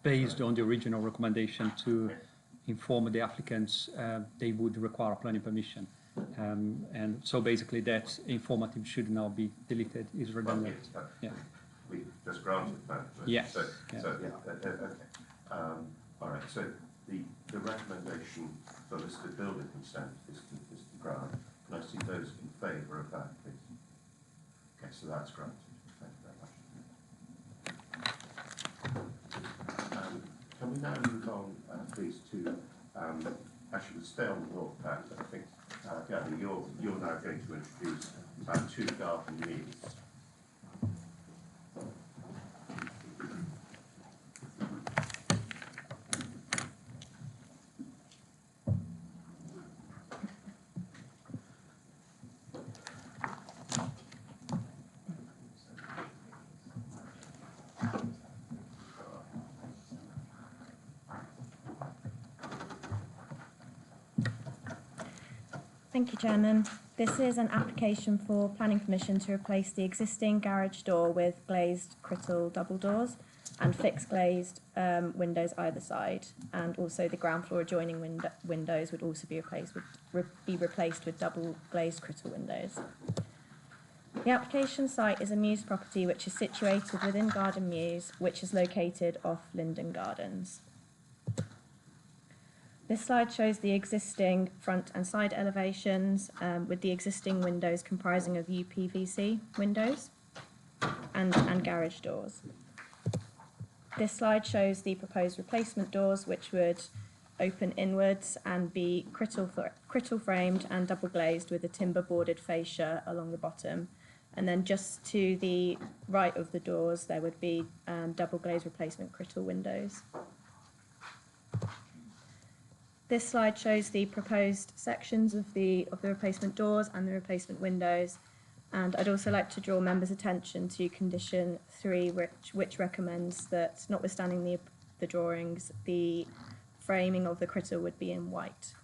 based on the original recommendation to inform the applicants they would require planning permission. And so basically that informative should now be deleted, is redundant. Yeah. We just granted that. Yes. So, Yeah. okay. All right, so the recommendation for listed building consent is to grant. Can I see those in favour of that, please? Okay, so that's granted. Thank you very much. Can we now move on, please, to actually we'll stay on the North Path, but I think, Gabby, you're now going to introduce two garden meads. Thank you, Chairman. This is an application for planning permission to replace the existing garage door with glazed Crittall double doors and fixed glazed windows either side, and also the ground floor adjoining windows would also be replaced with double glazed Crittall windows. The application site is a Mews property which is situated within Garden Mews, which is located off Linden Gardens. This slide shows the existing front and side elevations with the existing windows comprising of UPVC windows and garage doors. This slide shows the proposed replacement doors, which would open inwards and be Crittall framed and double glazed with a timber boarded fascia along the bottom. And then just to the right of the doors, there would be double glazed replacement Crittall windows. This slide shows the proposed sections of the replacement doors and the replacement windows. And I'd also like to draw members' attention to condition 3, which recommends that, notwithstanding the drawings, the framing of the Crittall would be in white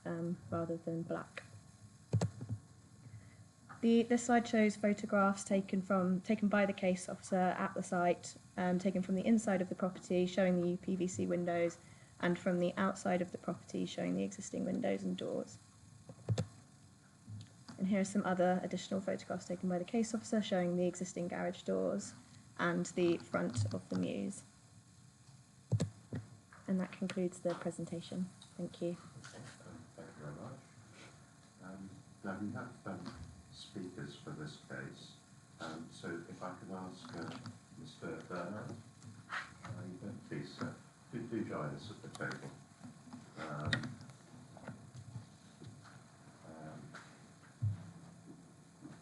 rather than black. This slide shows photographs taken by the case officer at the site, taken from the inside of the property, showing the UPVC windows, and from the outside of the property, showing the existing windows and doors. And here are some other additional photographs taken by the case officer, showing the existing garage doors and the front of the Mews. And that concludes the presentation. Thank you. Thank you very much. Now we have speakers for this case, so if I could ask Mr. Bernard, please do join us at the table.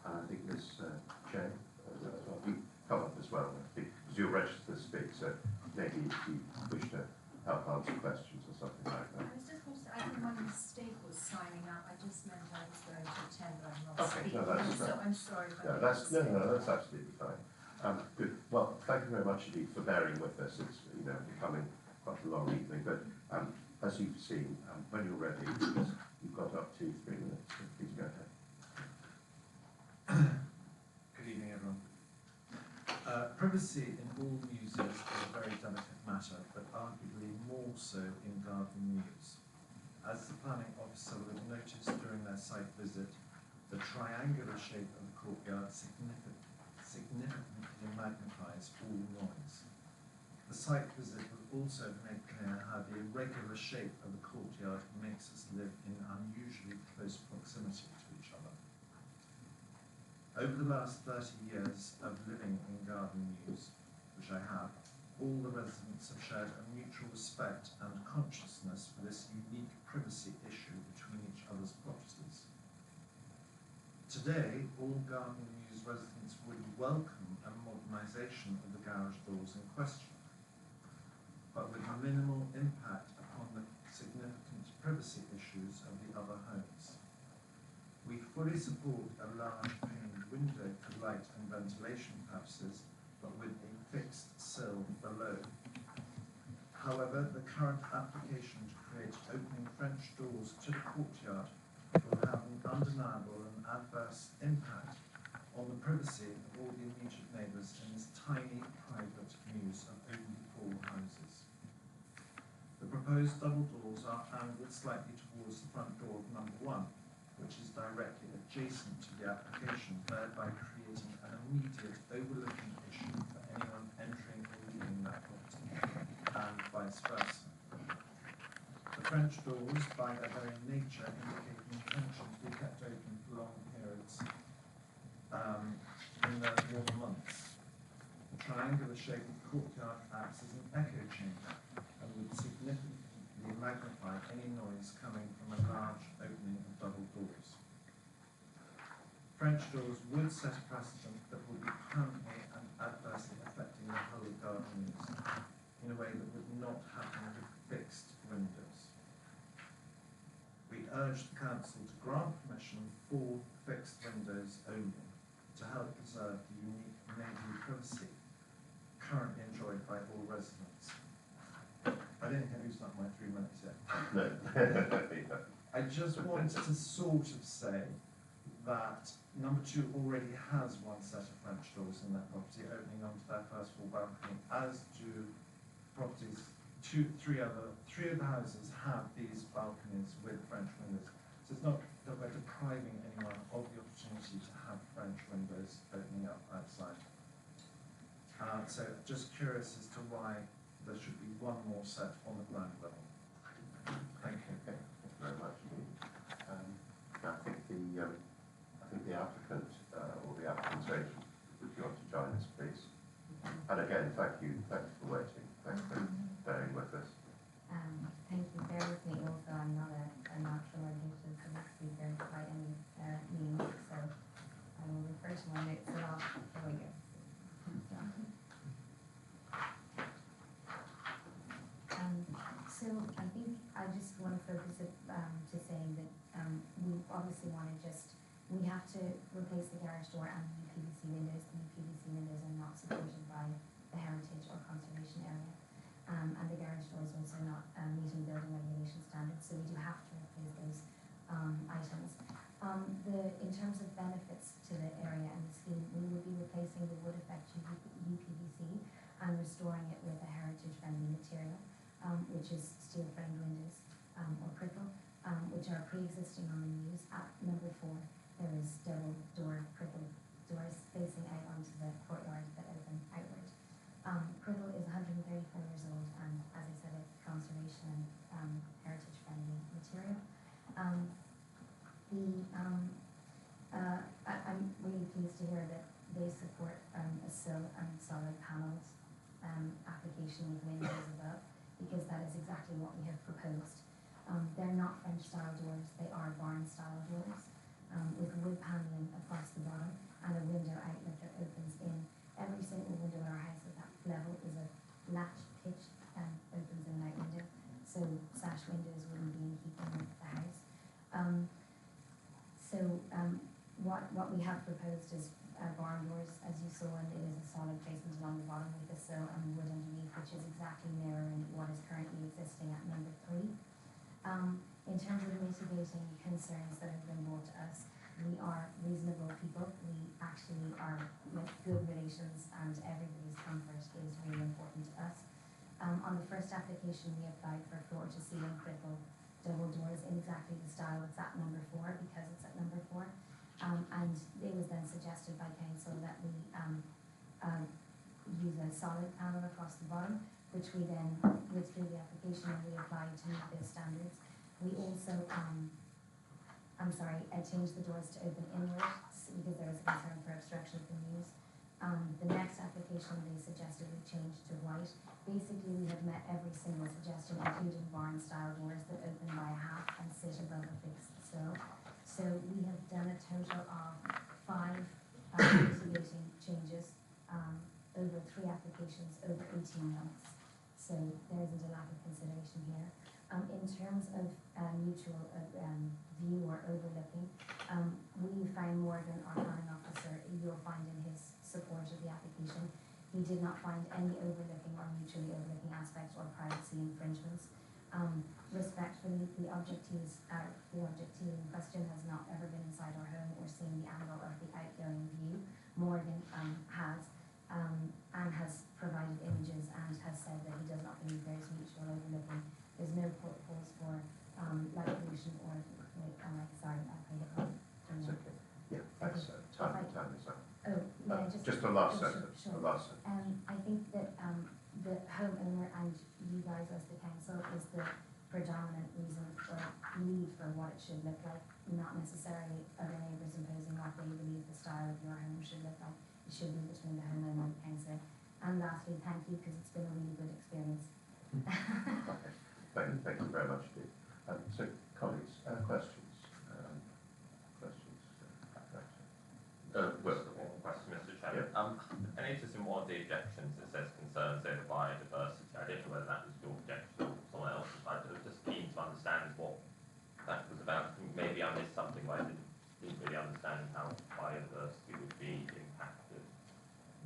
And I think Ms. Jay, you come up as well, because you're registered to speak, so maybe if you wish to help answer questions or something like that. I was just going to say, I think my mistake was signing up. I just meant I was going to attend, but I'm not Okay, speaking. no, that's So right. I'm sorry if I No, made a that's mistake. absolutely fine. Good. Well, thank you very much indeed for bearing with us. It's becoming quite a long evening, but as you've seen, when you're ready, you've got up to 3 minutes. So please go ahead. Good evening, everyone. Privacy in all Mews is a very delicate matter, but arguably more so in Garden Mews. As the planning officer would have noticed during their site visit, the triangular shape of the courtyard significantly magnifies all noise. The site visit would also have made clear how the irregular shape of the courtyard makes us live in unusually close proximity to each other. Over the last 30 years of living in Garden Mews, which I have, all the residents have shared a mutual respect and consciousness for this unique privacy issue between each other's properties. Today, all Garden Mews residents would welcome a modernisation of the garage doors in question, but with minimal impact upon the significant privacy issues of the other homes. We fully support a large paned window for light and ventilation purposes, but with a fixed sill below. However, the current application to create opening French doors to the courtyard will have an undeniable and adverse impact privacy of all the immediate neighbours in this tiny private mews of only 4 houses. The proposed double doors are angled slightly towards the front door of number 1, which is directly adjacent to the application, thereby creating an immediate overlooking issue for anyone entering or leaving that property, and vice versa. The French doors, by their very nature, indicate an intention to be kept open for long periods in the warmer months. The triangular shape of the courtyard acts as an echo chamber and would significantly magnify any noise coming from a large opening of double doors. French doors would set a precedent that would be permanently and adversely affecting the whole garden use in a way that would not happen with fixed windows. We urge the Council to grant permission for fixed windows only to help preserve the unique neighbourly privacy currently enjoyed by all residents. I don't think I've used up my 3 minutes yet. No. I just want to sort of say that number 2 already has 1 set of French doors in their property opening onto their first floor balcony, as do properties, 3 of the houses have these balconies with French windows. So it's not that we're depriving anyone of the opportunity to have French windows opening up outside. So just curious as to why there should be 1 more set on the ground level. Thank you. Okay, thank you very much. I think the applicant or the applicant's agent, would you want to join us, please? And again, thank you for waiting. Thanks for bearing with us. Thank you. Bear with me. Also, I'm not a natural or native public speaker by any means, so I will refer to my notes at all. There we go. So I think I just want to focus it to saying that we obviously want to we have to replace the garage door and the UPVC windows. The UPVC windows are not supported by the heritage or conservation area. And the garage door is also not meeting building regulation standards, so we do have to replace those items. In terms of benefits to the area and the scheme, we will be replacing the wood effect UPVC and restoring it with a heritage-friendly material, which is steel-framed windows or prickle, which are pre-existing on the mews. At number 4, there is double door prickle doors facing out onto the courtyard that open outward. Prickle is 134 years old and, as I said, a conservation and heritage-friendly material. I'm really pleased to hear that they support a sill and solid panels application with windows above, because that is exactly what we have proposed. They're not French-style doors, they are barn-style doors with wood panelling across the bottom and a window outlet that opens in. Every single window in our house at that level is a latch pitch and opens in and out window, so sash windows wouldn't be in keeping with the house. What we have proposed is barn doors, as you saw, and it is a solid placement along the bottom with a sill and wood underneath, which is exactly mirroring what is currently existing at number 3. In terms of mitigating concerns that have been brought to us, we are reasonable people. We actually are with good relations, and everybody's comfort is really important to us. On the first application, we applied for floor-to-ceiling prickle double doors in exactly the style that's at number 4, because it's at number 4. And it was then suggested by council that we use a solid panel across the bottom, which we then withdrew the application and we applied to meet those standards. We also, changed the doors to open inwards because there was a concern for obstruction of the mews. The next application they suggested we change to white. Basically, we have met every single suggestion, including barn-style doors that open by a half and sit above a fixed sill. So we have done a total of 5 mitigating changes over 3 applications over 18 months. So there isn't a lack of consideration here. In terms of mutual view or overlooking, we found Morgan, our planning officer, you'll find in his support of the application, he did not find any overlooking or mutually overlooking aspects or privacy infringements. Respectfully, the objectee in question has not ever been inside our home or seen the angle of the outgoing view. Morgan Morgan and has provided images and has said that he does not believe there is mutual overlooking. There's no cause for light pollution or sorry, I played it wrong. It's okay. Yeah, thanks. Time is up. Oh, yeah, Just the last sure, sentence. sure. The last sentence. I think that the homeowner and you guys as the council is the predominant reason or need for what it should look like, not necessarily other neighbours imposing what they believe the style of your home should look like. It should be between the homeowner and the council. And lastly, thank you because it's been a really good experience. Okay. Thank you very much, Steve. So, colleagues, questions? Well, one question, Mr. Chairman. I noticed in one of the objections it says concerns over biodiversity. I don't know whether that was your objection or someone else's. I was just keen to understand what that was about. Maybe I missed something, but I didn't really understand how biodiversity would be impacted.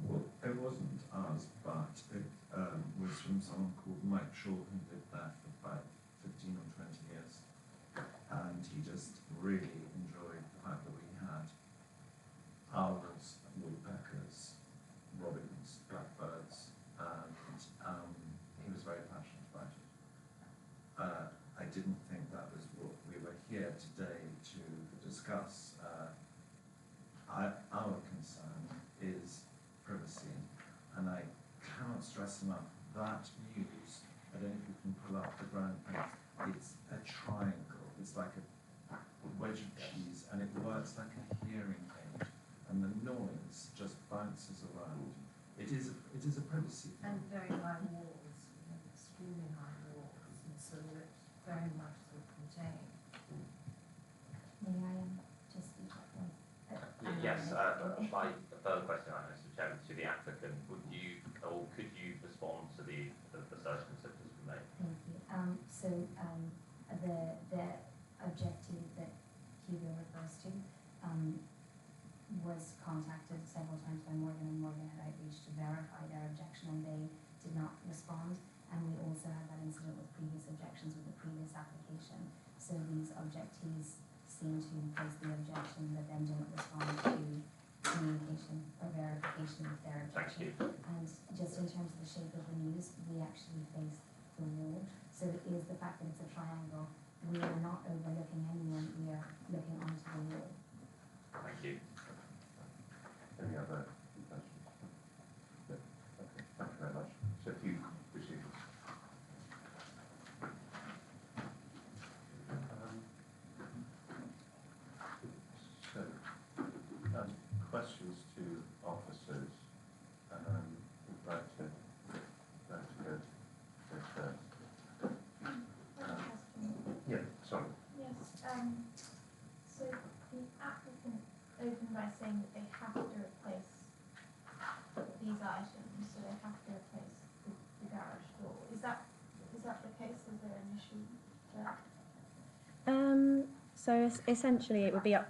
Well, it wasn't us, but it was from someone called Mike Shaw who lived there for about 15 or 20 years. And he just really enjoyed the fact that we had owls, woodpeckers, robins, blackbirds, and he was very passionate about it. I didn't think that was what we were here today to discuss. Our concern is privacy, and I cannot stress enough that muse, I don't know if you can pull up the ground plans, it's a triangle, it's like a wedge of cheese, and it works like a hearing aid, and the noise just bounces around. It is a privacy thing. And very high walls, extremely high walls, and so it's very much sort of contained. May I just speak up once? Yes, my further question, Mr. Chairman, to the applicant, would you, or could you respond to the assertions that has been made? Thank you. The objective that Hugo refers to was contacted several times by Morgan, and Morgan had outreach to verify their objection, and they did not respond. And we also had that incident with previous objections with the previous application. So these objectees seem to place the objection, but then didn't respond to communication or verification of their objection. And just in terms of the shape of the muse, we actually face the wall. So it is the fact that it's a triangle. We are not overlooking anyone, we are looking onto the wall. Thank you. Any other questions? No. Okay, thank you very much. So if you proceed. Questions to officers. Would like to go first. Yeah, sorry. Yes, so the applicant opened by saying that they have to replace these items, so they have to replace the garage door. Is that the case? Is there an issue there? So essentially,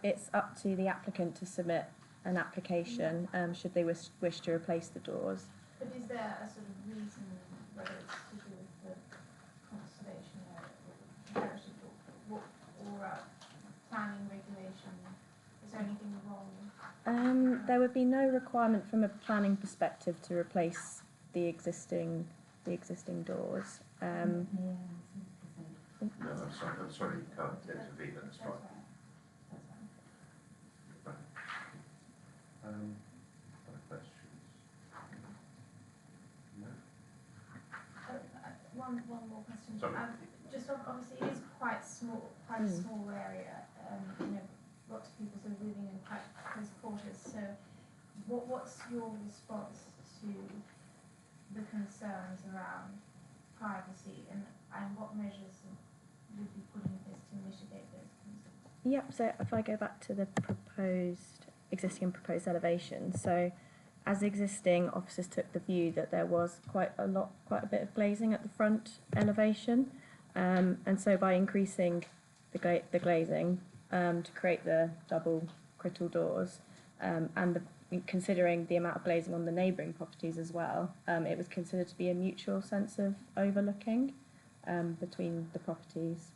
it's up to the applicant to submit an application should they wish to replace the doors. But is there a sort of reason, whether it's to do with the conservation area or the heritage or planning regulation? Is there anything wrong? There would be no requirement from a planning perspective to replace the existing doors. No, I'm sorry, you can't intervene, that's fine. Right. Other questions? No? One more question. Sorry. Just obviously it is quite a small area. Lots of people sort of living in quite close quarters. So, what's your response to the concerns around privacy, and what measures would be put in place to mitigate those concerns? Yep. So if I go back to the existing and proposed elevation, so as existing, officers took the view that there was quite a bit of glazing at the front elevation, and so by increasing the glazing to create the double crittle doors, and considering the amount of glazing on the neighbouring properties as well, it was considered to be a mutual sense of overlooking between the properties.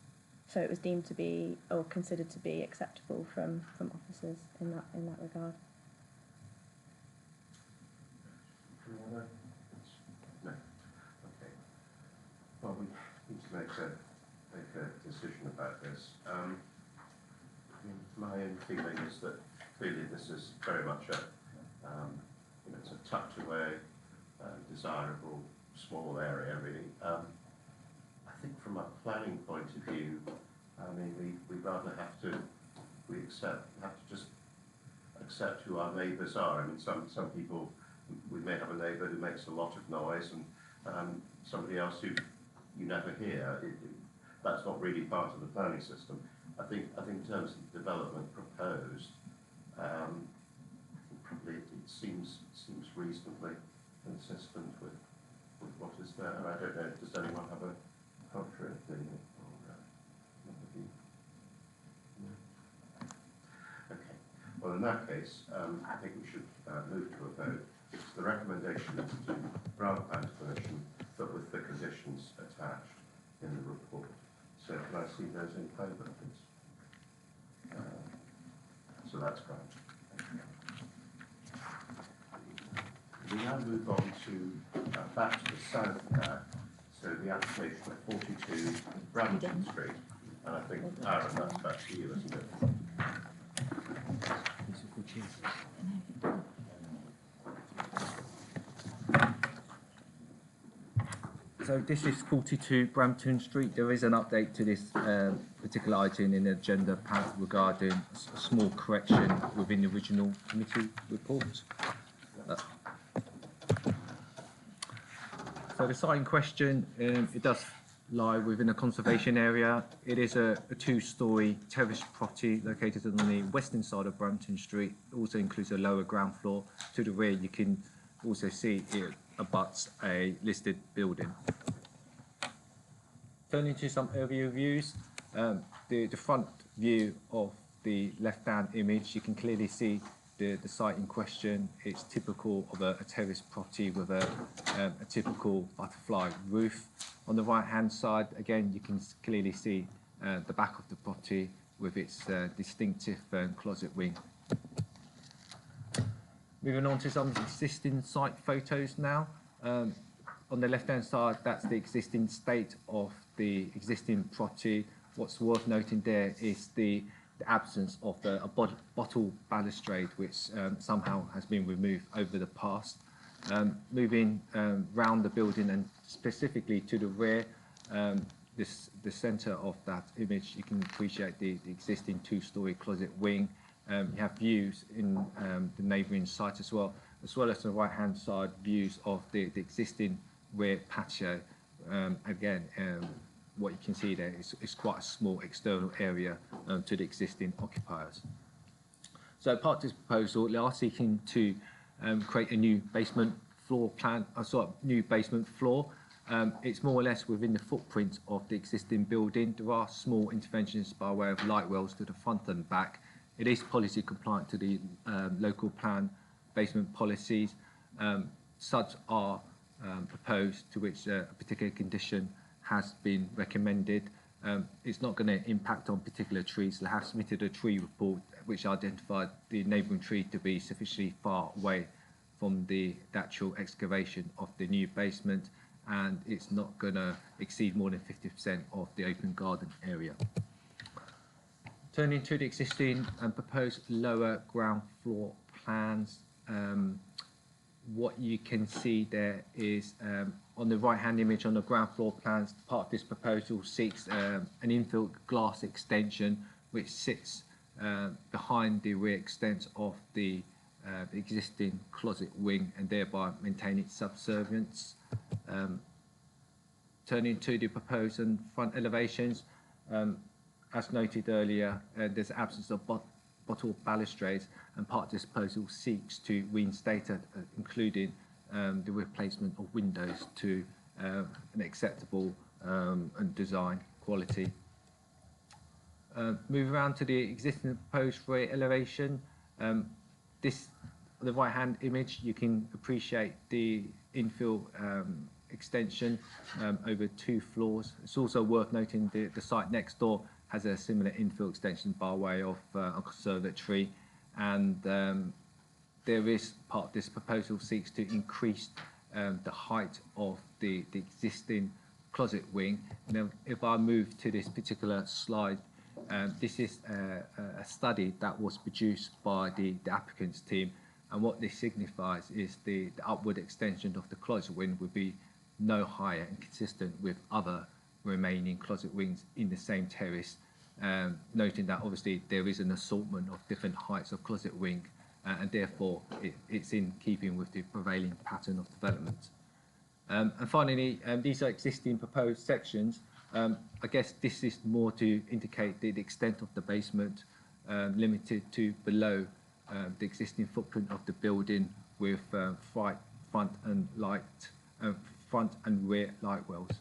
So it was deemed to be, or considered to be, acceptable from officers in that regard. about this. My own feeling is that clearly this is very much it's a tucked away, desirable, small area really. I think from a planning point of view, we'd rather have to just accept who our neighbours are. Some people, we may have a neighbour who makes a lot of noise, and somebody else who you never hear. That's not really part of the planning system. I think in terms of development proposed, probably it seems reasonably consistent with what is there. I don't know. Does anyone have a contrary opinion? Okay. Well, in that case, I think we should move to a vote. The recommendation is to grant that permission, but with the conditions attached in the report. So can I see those in favour, please? So that's granted. We now move on to back to the south now. So the application of 42 Brampton Street, and I think Aaron, that's back to you, isn't it? So this is 42 Brampton Street. There is an update to this particular item in the agenda pack regarding a small correction within the original committee report. So the site in question, it does lie within a conservation area. It is a two-storey terrace property located on the western side of Brampton Street. It also includes a lower ground floor. To the rear, you can also see it abuts a listed building. Turning to some area views, the front view of the left-hand image, you can clearly see the site in question. It's typical of a terrace property with a typical butterfly roof. On the right-hand side, again, you can clearly see the back of the property with its distinctive closet wing. Moving on to some existing site photos now. On the left-hand side, that's the existing state of the existing property. What's worth noting there is the absence of a bottle balustrade, which somehow has been removed over the past. Moving round the building and specifically to the rear, the centre of that image, you can appreciate the existing two-storey closet wing. You have views in the neighbouring site as well as the right-hand side views of the existing rear patio. Again, what you can see there is quite a small external area to the existing occupiers. So part of this proposal, they are seeking to create a new basement floor plan, new basement floor. It's more or less within the footprint of the existing building. There are small interventions by way of light wells to the front and back. It is policy compliant to the local plan basement policies. Such are proposed, to which a particular condition has been recommended. It's not going to impact on particular trees. They have submitted a tree report which identified the neighbouring tree to be sufficiently far away from the actual excavation of the new basement, and it's not going to exceed more than 50% of the open garden area. Turning to the existing and proposed lower ground floor plans, what you can see there is on the right-hand image on the ground floor plans, part of this proposal seeks an infill glass extension which sits behind the rear extent of the existing closet wing and thereby maintain its subservience. Turning to the proposed and front elevations, as noted earlier, there's absence of bottle balustrades, and part of this proposal seeks to reinstate it, including the replacement of windows to an acceptable and design quality. Move around to the existing proposed rear elevation. The right-hand image, you can appreciate the infill extension over 2 floors. It's also worth noting the site next door has a similar infill extension by way of a conservatory, and there is part of this proposal seeks to increase the height of the existing closet wing. Now, if I move to this particular slide, This is a study that was produced by the applicant's team, and what this signifies is the upward extension of the closet wing would be no higher and consistent with other remaining closet wings in the same terrace, noting that obviously there is an assortment of different heights of closet wing, and therefore it's in keeping with the prevailing pattern of development. And finally, these are existing proposed sections. I guess this is more to indicate the extent of the basement, limited to below the existing footprint of the building with front and rear light wells.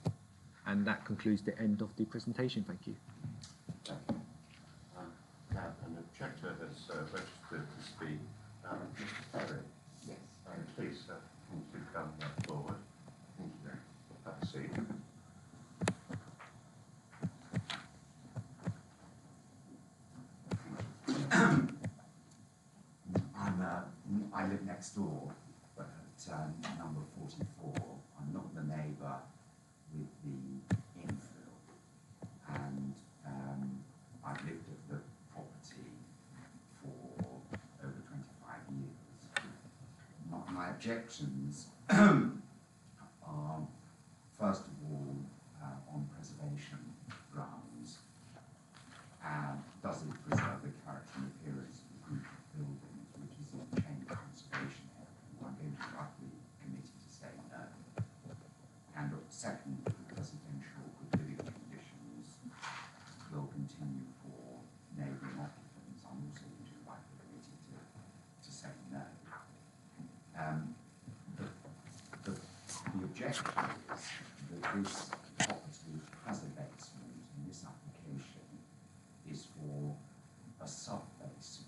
And that concludes the end of the presentation. Thank you. Thank you. Now, an objector has registered to speak. Mr. Perry. Yes. Please, can you come forward? Thank you. Have a seat. I live next door, but at number 44. I'm not the neighbour with the infill, and I've lived at the property for over 25 years. My objections are, first of all, on preservation grounds. Does it preserve the character and appearance of the group of buildings which is in the chain conservation area? I'm going to ask the committee to say no. And second, residential good living conditions will continue for neighbouring occupants. I'm also going to invite the committee to say no. The objection is that this property has a basement, and this application is for a sub-basement.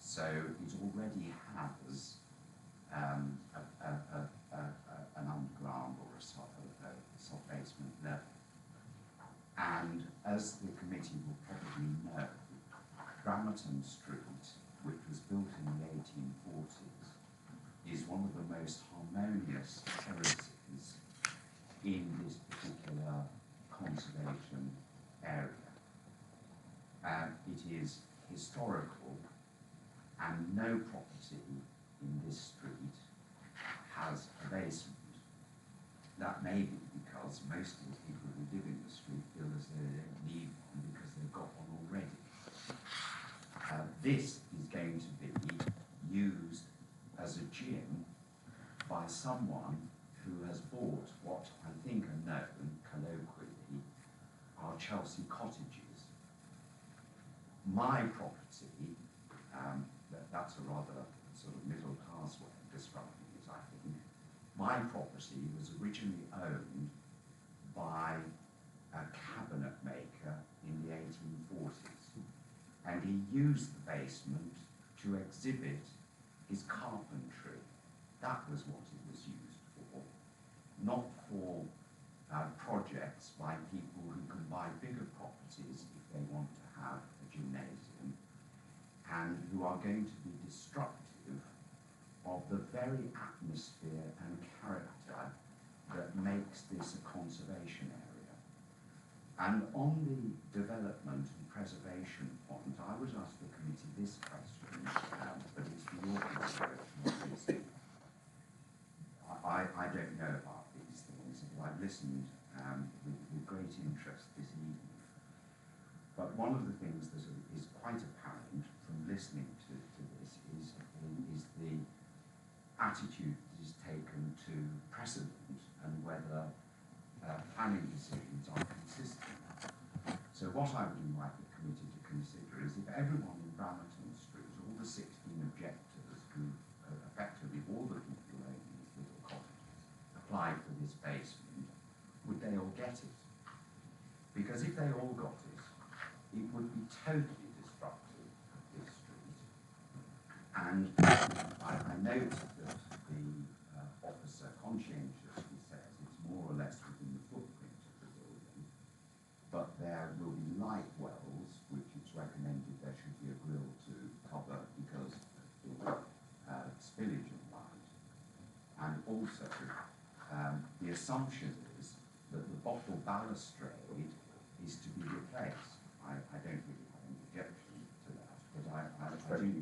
So it already has an underground or a sub-basement level. And as the committee will probably know, Bramerton Street, which was built in the 1840s, is one of the most harmonious terraces in this particular conservation area. It is historical, and no property in this street has a basement. That may be because most of the people who live in the street feel as though they don't need one because they've got one already. This is going to be used as a gym by someone who has bought what I think are known colloquially are Chelsea cottages. My property, that's a rather sort of middle class way of describing it, I think. My property was originally owned by a cabinet maker in the 1840s, and he used the basement to exhibit his carpentry. That was what it was used for, not for projects by people who can buy bigger properties if they want to have a gymnasium, and who are going to be destructive of the very atmosphere and character that makes this a conservation area. And on the development and preservation point, I would ask the committee this question, but it's for your consideration, obviously. I don't know about these things, but I've listened with great interest this evening. But one of the things that is quite apparent from listening to this is the attitude that is taken to precedent and whether planning decisions are consistent. So what I would invite the committee to consider is if everyone in Bramerton Street, all the 16 objectors who effectively all the people who own these little cottages applied for this basement, would they all get it? Because if they all got it, it would be totally destructive of this street. And I note that the officer conscientiously says it's more or less within the footprint of the building, but there will be light wells, which it's recommended there should be a grille to cover because of the spillage of light. And also, the assumption is that the bottle balustrade is to be replaced. I don't really have any objection to that, but I But do. you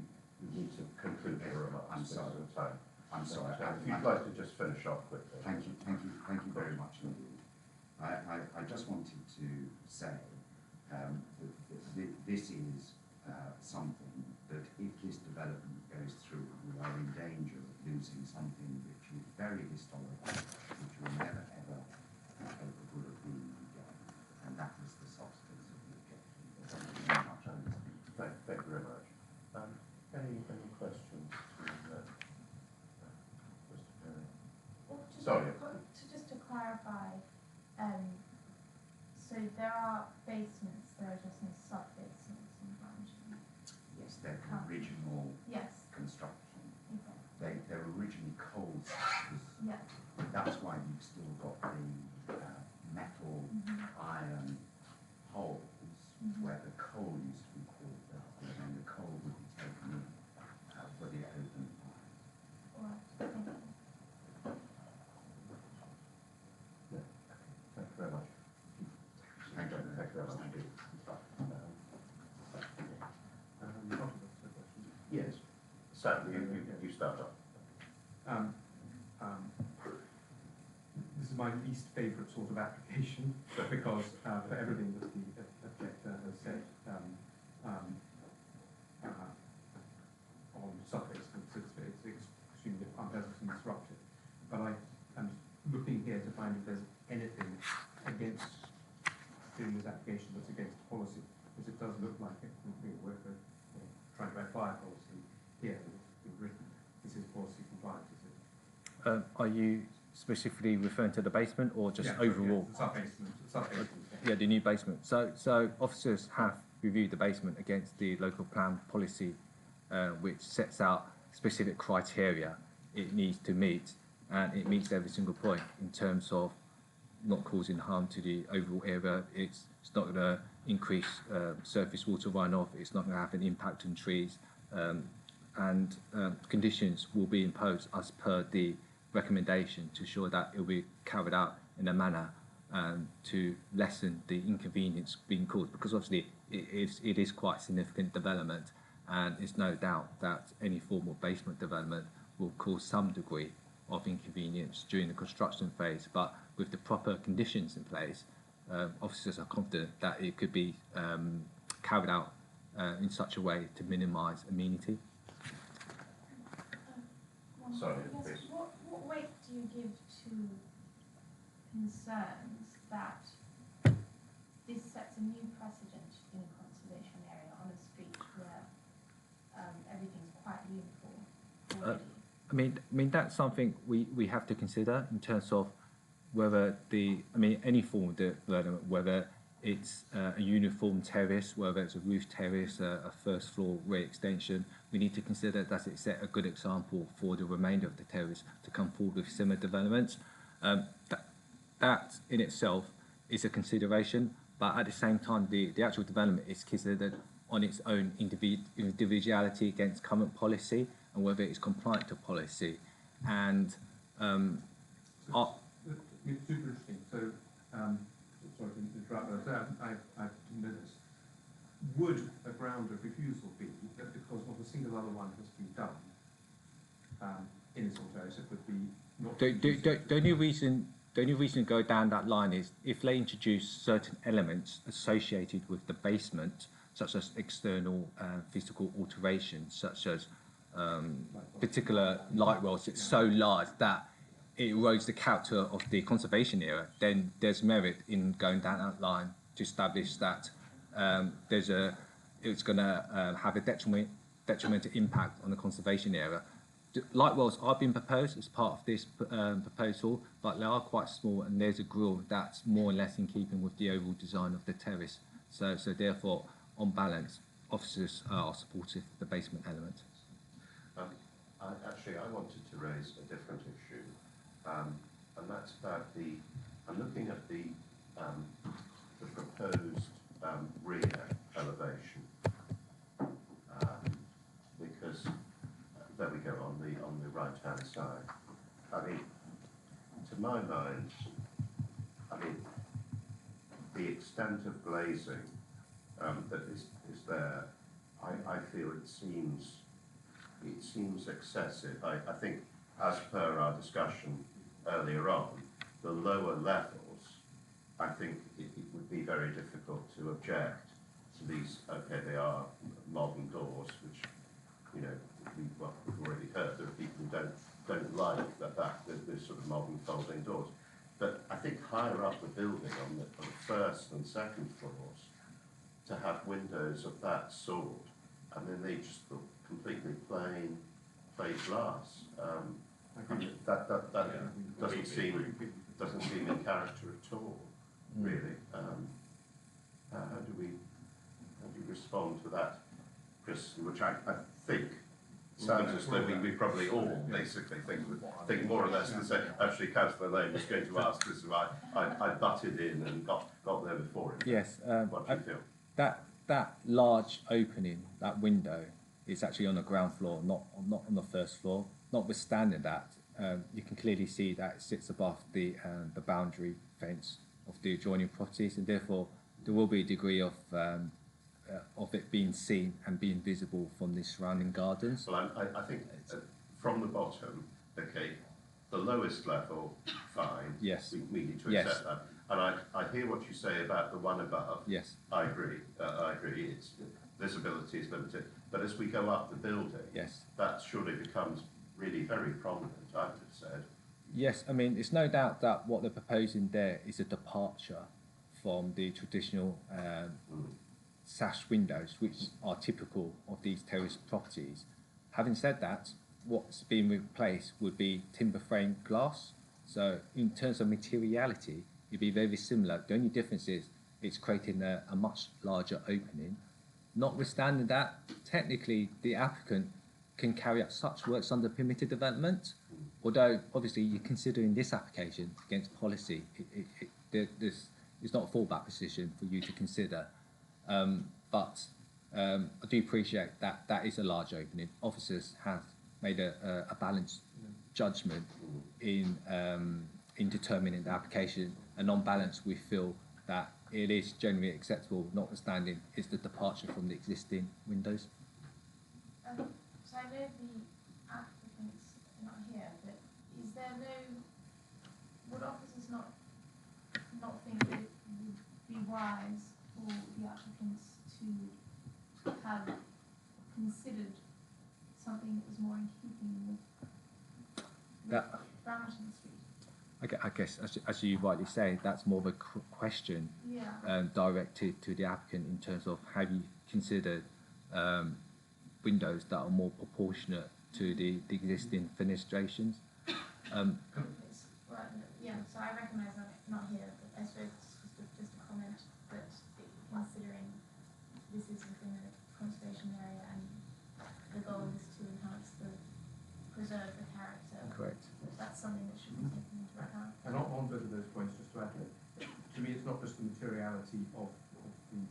need to conclude your remarks. I'm because sorry. of time. I'm sorry. If you'd like to just finish off quickly. Thank you very much indeed. I just wanted to say that this is something that if this development goes through, we are in danger of losing something which is very historical, which will never ever would have been regained. And that is the substance of the objection. Thank you very much. Thank you very much. Any questions to Mr. Perry? Well, Sorry. Just to clarify, so there are basements, there are just no sub-basements in Branching. Yes, they're original Yes. construction. Exactly. They're originally coal structures. Yeah. That's why you've still got the metal, iron holes where the coal used to be called up, and then the coal would be taken in for the open fire. All right. Thank you. Thank you very much. Thank you very much. indeed. Yes, certainly, you start off. This is my least favourite sort of application because for everything that the objector has said on sub-basements, it's extremely unpleasant and disruptive. But I am looking here to find if there's anything against doing this application that's against policy, because it does look like it. We're trying to apply policy here, it's been written. This is policy compliant, is it? Are you specifically referring to the basement or just overall? Yeah, the sub-basement. Yeah, the new basement. So officers have reviewed the basement against the local plan policy, which sets out specific criteria it needs to meet, and it meets every single point in terms of not causing harm to the overall area. It's not going to increase surface water runoff. It's not going to have an impact on trees, and conditions will be imposed as per the recommendation to ensure that it will be carried out in a manner to lessen the inconvenience being caused, because obviously it is quite significant development, and it's no doubt that any form of basement development will cause some degree of inconvenience during the construction phase, but with the proper conditions in place, officers are confident that it could be carried out in such a way to minimise amenity. Sorry, Yes, please. what weight do you give to concerns that this sets a new precedent in a conservation area on a street where everything's quite uniform already? I mean that's something we have to consider in terms of whether any form of development, whether it's a uniform terrace, whether it's a roof terrace, a first floor rear extension, we need to consider does it set a good example for the remainder of the terrace to come forward with similar developments. That in itself is a consideration, but at the same time the actual development is considered on its own individuality against current policy and whether it's compliant to policy. And it's super interesting. So, sorry to interrupt, but I didn't know this. Would a ground of refusal be that because not a single other one has been done in this area, so it would be not... The only reason to go down that line is if they introduce certain elements associated with the basement, such as external physical alterations, such as particular light wells, it's so large that it erodes the character of the conservation area, then there's merit in going down that line to establish that it's going to have a detrimental impact on the conservation area. Light wells are being proposed as part of this proposal, but they are quite small, and there's a grille that's more or less in keeping with the overall design of the terrace. So therefore, on balance, officers are supportive of the basement element. I wanted to raise a different issue, and that's about I'm looking at the proposed rear elevation, because there we go on the right-hand side. I mean, to my mind, the extent of glazing that is there, I feel it seems excessive. I think, as per our discussion earlier on, the lower levels, I think it would be very difficult to object to these. Okay, they are modern doors, which, you know, we've already heard. There are people who don't like this sort of modern folding doors. But I think higher up the building, on the first and second floors, to have windows of that sort, and then they just look completely plain glass. I mean, that doesn't seem in character at all, really. How do we respond to that, Chris? Which I think sounds as though we probably all basically think more or less the same. Actually, Councillor Lane was going to ask this if I butted in and got there before him. Yes. What do you feel? That large opening, that window, is actually on the ground floor, not on the first floor. Notwithstanding that, you can clearly see that it sits above the boundary fence of the adjoining properties, and therefore there will be a degree of it being seen and being visible from the surrounding gardens. Well, I think from the bottom, okay, the lowest level, fine. Yes. We need to accept that. And I hear what you say about the one above. Yes. I agree. It's visibility is limited. But as we go up the building, yes, that surely becomes really very prominent, I would have said. Yes, I mean, it's no doubt that what they're proposing there is a departure from the traditional sash windows, which are typical of these terrace properties. Having said that, what's being replaced would be timber frame glass. So in terms of materiality, it'd be very similar. The only difference is it's creating a much larger opening. Notwithstanding that, technically the applicant can carry out such works under permitted development, although obviously you're considering this application against policy. This is not a fallback position for you to consider. But I do appreciate that is a large opening. Officers have made a balanced judgment in determining the application, and on balance we feel that it is generally acceptable, notwithstanding it's the departure from the existing windows. So I know the applicants are not here, but is there would officers not think that it would be wise for the applicants to have considered something that was more in keeping with Bramerton Street? I guess, as you rightly say, that's more of a question directed to the applicant in terms of have you considered windows that are more proportionate to the existing fenestrations. So I recognise I'm not here, but I suppose just a comment that considering this is within a conservation area and the goal is to preserve the character. Correct. That's something that should be taken into account. And on both of those points, just to add, to me, it's not just the materiality of the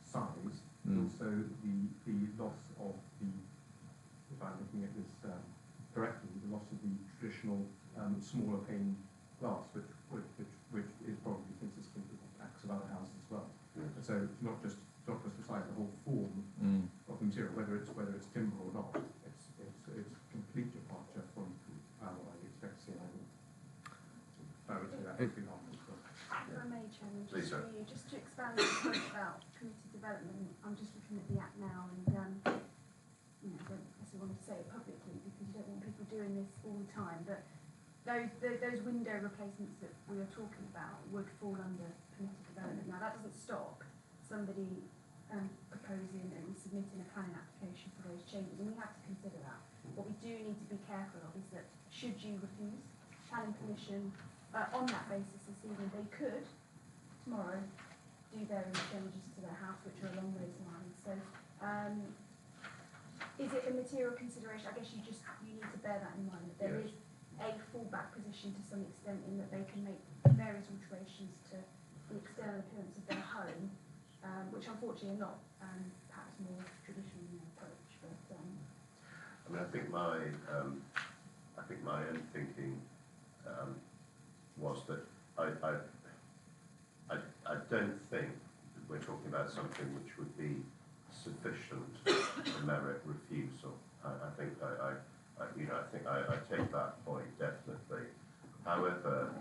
size, but also the loss of the, if I'm looking at this correctly, the loss of the traditional smaller pane glass, which is probably consistent with the facts of other houses as well. So it's not just the size, the whole form of the material, whether it's timber or not. It's complete departure from what I'd expect to see. I would say that would be harmful. If I may, Chairman, Please, sir. just to expand on the point about community development, I'm just looking at the Act now and, you know, I don't necessarily want to say it publicly because you don't want people doing this all the time, but those window replacements that we are talking about would fall under permitted development. Now, that doesn't stop somebody proposing and submitting a planning application for those changes, and we have to consider that. What we do need to be careful of is that should you refuse planning permission on that basis this evening, they could tomorrow do their changes to their house which are along those lines. So is it a material consideration? I guess you need to bear that in mind, that there is a fallback position to some extent in that they can make various alterations to the external appearance of their home, which unfortunately are not perhaps more traditional in their approach. But I mean, I think my own thinking was that I don't think we're talking about something which would be sufficient to merit refusal. I think I take that point definitely. However,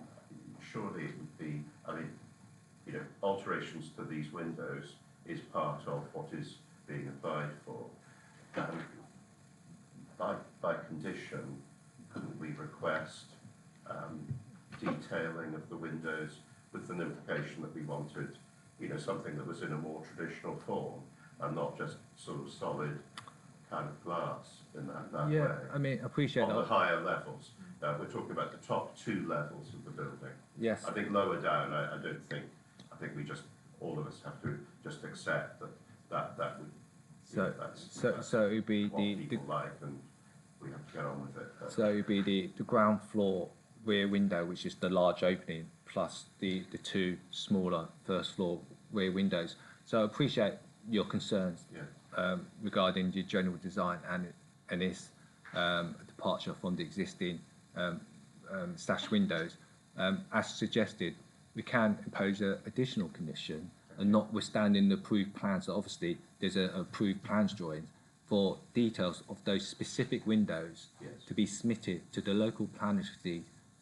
surely it would be, alterations to these windows is part of what is being applied for. By condition, couldn't we request detailing of the windows with the notification that we wanted, something that was in a more traditional form and not just sort of solid kind of glass in that Yeah, way? I mean, I appreciate On that. the higher levels. We're talking about the top 2 levels of the building. Yes. I think lower down, I think we just, all of us have to just accept that would, So it would be what people like, and we have to get on with it. So it would be the ground floor rear window, which is the large opening, plus the 2 smaller first floor rear windows. So I appreciate your concerns regarding your general design and its departure from the existing sash windows. As suggested, we can impose an additional condition, and notwithstanding the approved plans, so obviously there's an approved plans drawing for details of those specific windows to be submitted to the local planning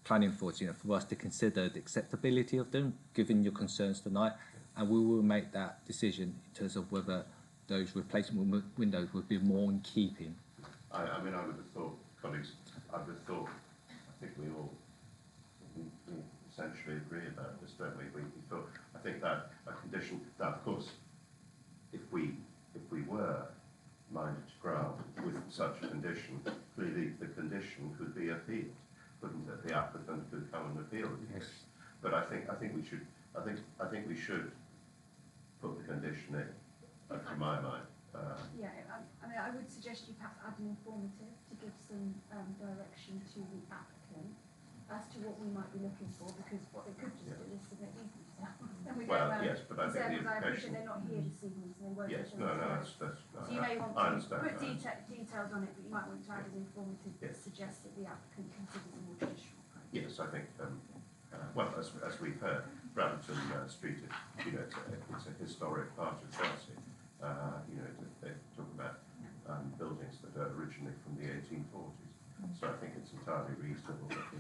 authority, for us to consider the acceptability of them, given your concerns tonight, and we will make that decision in terms of whether those replacement windows would be more in keeping. I would have thought, colleagues, I think we all we essentially agree about this, don't we? I think that a condition, that of course, if we were minded to grant with such a condition, clearly the condition could be appealed, couldn't it? The applicant could come and appeal the condition. But I think we should put the condition in, to my mind. I would suggest you perhaps add an informative to give some direction to the applicant as to what we might be looking for, because what they could just do is submit these details. Yes, but I think the I appreciate implication. they're not here this evening, so they won't. Yes, get no, those that's So you may want I to understand put that. details on it, but you might want to add an informative that suggests that the applicant considers a more traditional approach. Yes, I think, as we've heard, Brampton Street, it's a historic part of Chelsea. They talk about buildings that are originally from the 1840s. So I think it's entirely reasonable that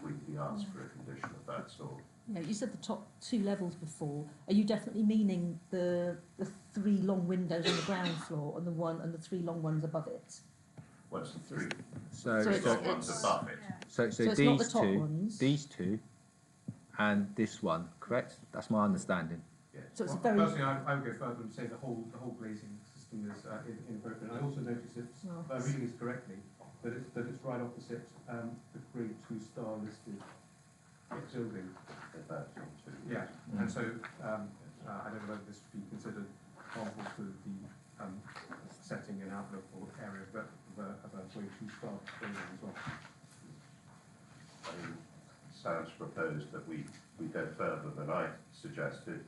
we ask for a condition of that sort. Yeah, you said the top 2 levels before. Are you definitely meaning the 3 long windows on the ground floor and the 3 long ones above it? What's the 3? So it's ones above it. So it's these not the top 2, ones. these 2, and this one, correct? That's my understanding. So it's Well, very. Personally, I would go further and say the whole glazing system is inappropriate. I also notice, if reading this correctly, that it's right opposite the grade 2 star listed building. Yeah, and so I don't know whether this would be considered harmful to the setting and outlook or area of a grade 2 star building as well. Sounds proposed that we go further than I suggested.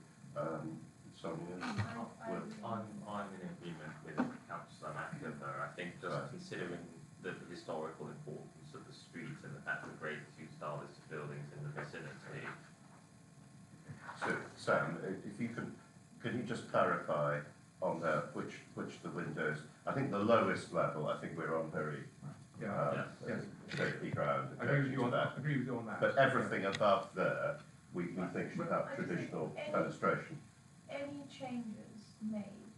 Sonia? I'm in agreement with Councillor McIver. I think just considering the historical importance of the street and at the grade 2 star listed buildings in the vicinity. So, Sam, if you can you just clarify on which the windows? I think the lowest level, I think we're on very shaky ground. Agree with you on that. But everything above there, we think should have traditional fenestration. Any changes made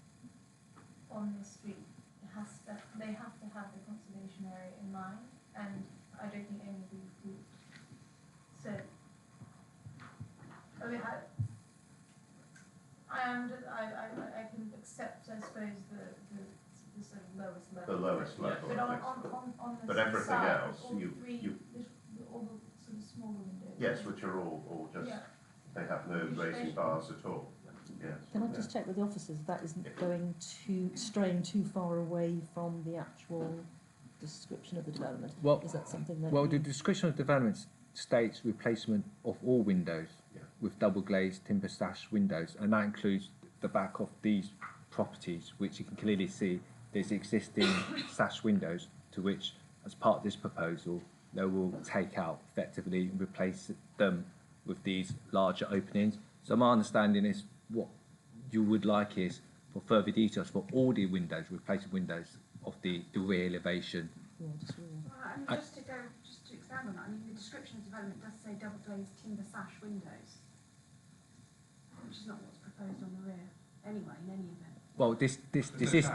on the street they have to have the conservation area in mind, and I don't think any of these do. So, I mean, I can accept, I suppose, the sort of lowest level. The lowest level. But on the but everything side, else, all the sort of smaller windows. Yes, which are all just they have no glazing bars at all. Yes. Can I just check with the officers that isn't going straying too far away from the actual description of the development? Is that something that? Well, the description of development states replacement of all windows with double glazed timber sash windows, and that includes the back of these properties, which you can clearly see there's existing sash windows to which, as part of this proposal, they will take out effectively and replace them with these larger openings. So my understanding is what you would like is for further details for all the windows, replacement windows of the rear elevation. Yeah, just really. Well, just to expand on that, I mean, the description of development does say double glazed timber sash windows, which is not what's proposed on the rear, anyway, in any event. Well, this is.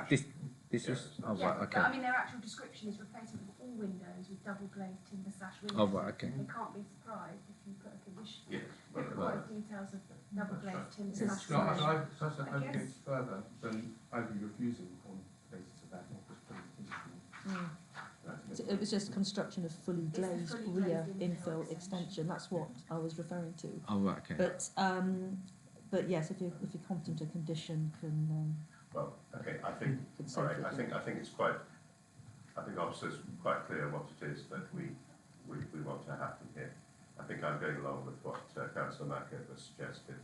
Oh right, okay. But I mean, their actual description is replacement of all windows with double glazed timber sash windows. Oh right, okay. They can't be surprised if you put a condition. Yes, that requires details of the double glazed timber sash No, windows. I think it's further than I'd be refusing on the basis of that, not just putting conditional. So it was just construction of fully It's the glazed fully rear glazed infill infill extension. That's what I was referring to. Oh right, okay. But yes, if you're competent, a condition can. Well, okay, I think, all right, I think it's quite, I think officers quite clear what it is that we want to happen here. I think I'm going along with what Councillor Macker has suggested.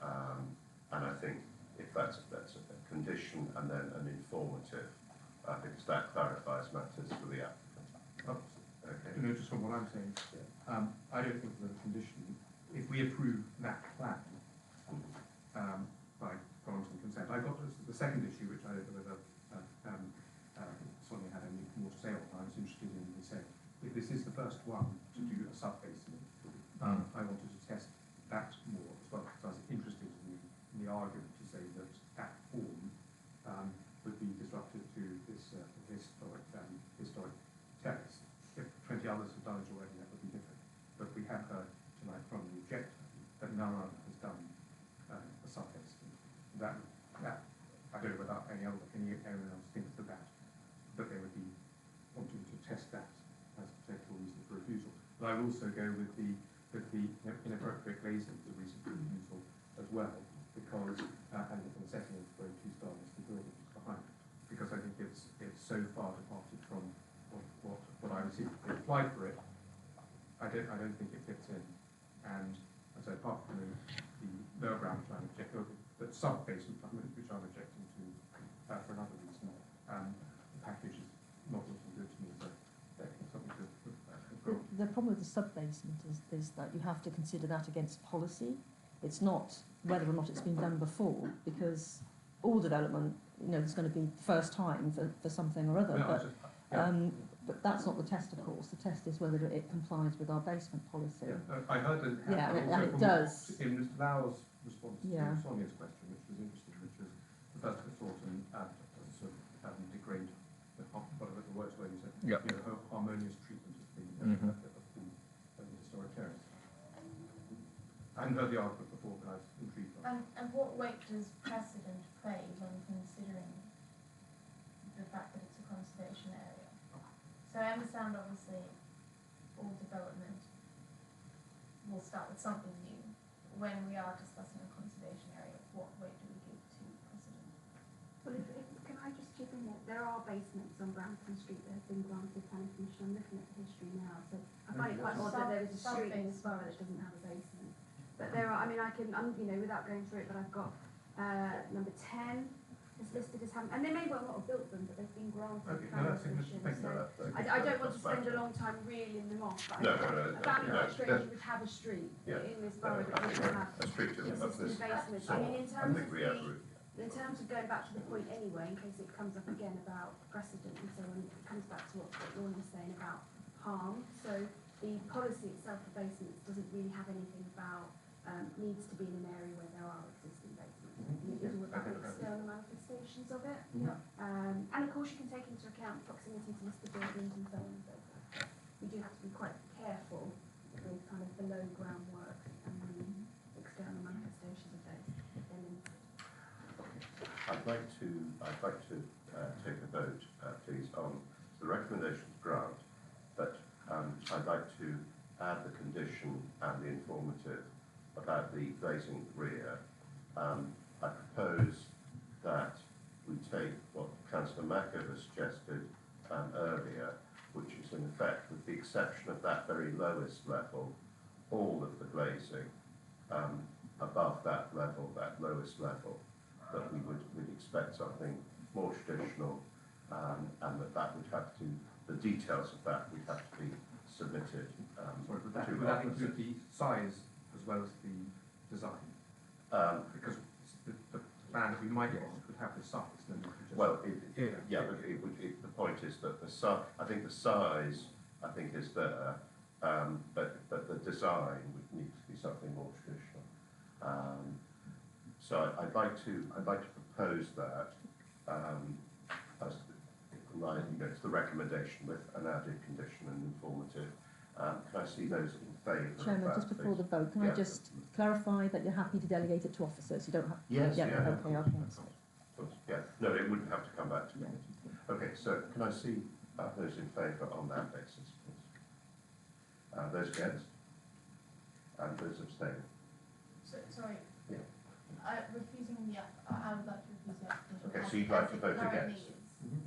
And I think if that's a condition and then an informative, I think that clarifies matters for the applicant. Okay. You know, just from what I'm saying, I don't think that a condition, if we approve that plan, by granting consent, I got the second issue, which I don't know whether Sonia had any more to say on. I was interested in saying, if this is the first one to do a sub-basin, I wanted to test that more as well, because I was interested in the argument to say that that form would be disruptive to this historic terrace. If 20 others have done it already, that would be different. But we have heard tonight from the objector that none other has done a sub-basin. That I don't know whether anyone else thinks that they would be wanting to test that as a potential reason for refusal. But I would also go with the inappropriate glazing as a reason for refusal as well, because and the setting of where two stars the building behind it, because I think it's so far departed from what I would see. They applied for it. I don't think it fits in, and as I apart from the lower ground plan objective, but sub-basin plan, which I'm objecting to for another reason, the package is not looking good to me, so that's something to The problem with the sub-basement is that you have to consider that against policy. It's not whether or not it's been done before, because all development, there's going to be first time for something or other. No, but that's not the test, of course. The test is whether it complies with our basement policy. Yeah, I heard that. And it does. In Mr. Lau's response Yeah. to Sonia's question, which was interesting, which was the first thought and sort of degrade whatever the words were. You said, harmonious treatment of the historic terrace. I hadn't heard the argument before, but I was intrigued. And what weight does precedent play when considering the fact that it's a conservation area? So I understand, obviously, all development will start with something new. When we are discussing a conservation area, what weight do we give to precedent? Well, can I just chip in there? There are basements on Brampton Street that have been granted planning permission. I'm looking at the history now, so I find it quite odd that there is a street in this borough that doesn't have a basement. But there are, I mean, without going through it, but I've got number 10 is listed as having, and they may well not have built them, but they've been granted planning permission. So I don't want to spend a long time reeling them off, but I found it quite strange you would have a street in this borough that doesn't have existing basements. I mean, in terms of going back to the point anyway, in case it comes up again about precedent and so on, it comes back to what Lorna was saying about harm. So the policy itself for basements doesn't really have anything about needs to be in an area where there are existing basements. It is all about the external manifestations of it. And of course you can take into account proximity to listed buildings and so on and so forth. We do have to be quite careful with kind of below ground work and the external manifestations of those. I'd like to take a vote, please, on the recommendation to grant, but I'd like to add the condition and the informative about the glazing rear. I propose that we take what Councillor Macker has suggested earlier, which is in effect, with the exception of that very lowest level, all of the glazing above that level, that lowest level, that we'd expect something more traditional, and that would have to, the details of that would have to be submitted would that include the size as well as the design? Because the plan that we might get would have this size, then we could just... Well, the point is that I think the size, I think, is there, but the design would need to be something more traditional. So I'd like to propose that, as it's the recommendation with an added condition and informative. Can I see those in favour of Chairman, that, just before please? the vote, can I just clarify that you're happy to delegate it to officers? You don't have... Yes, Yeah, yeah. okay, okay. Of course, yeah. No, it wouldn't have to come back to committee. Okay, so can I see those in favour on that basis, please? Those against? And those abstaining? Sorry. Yeah. Refusing the, I would like to refuse the application. Okay, so you'd like to vote against?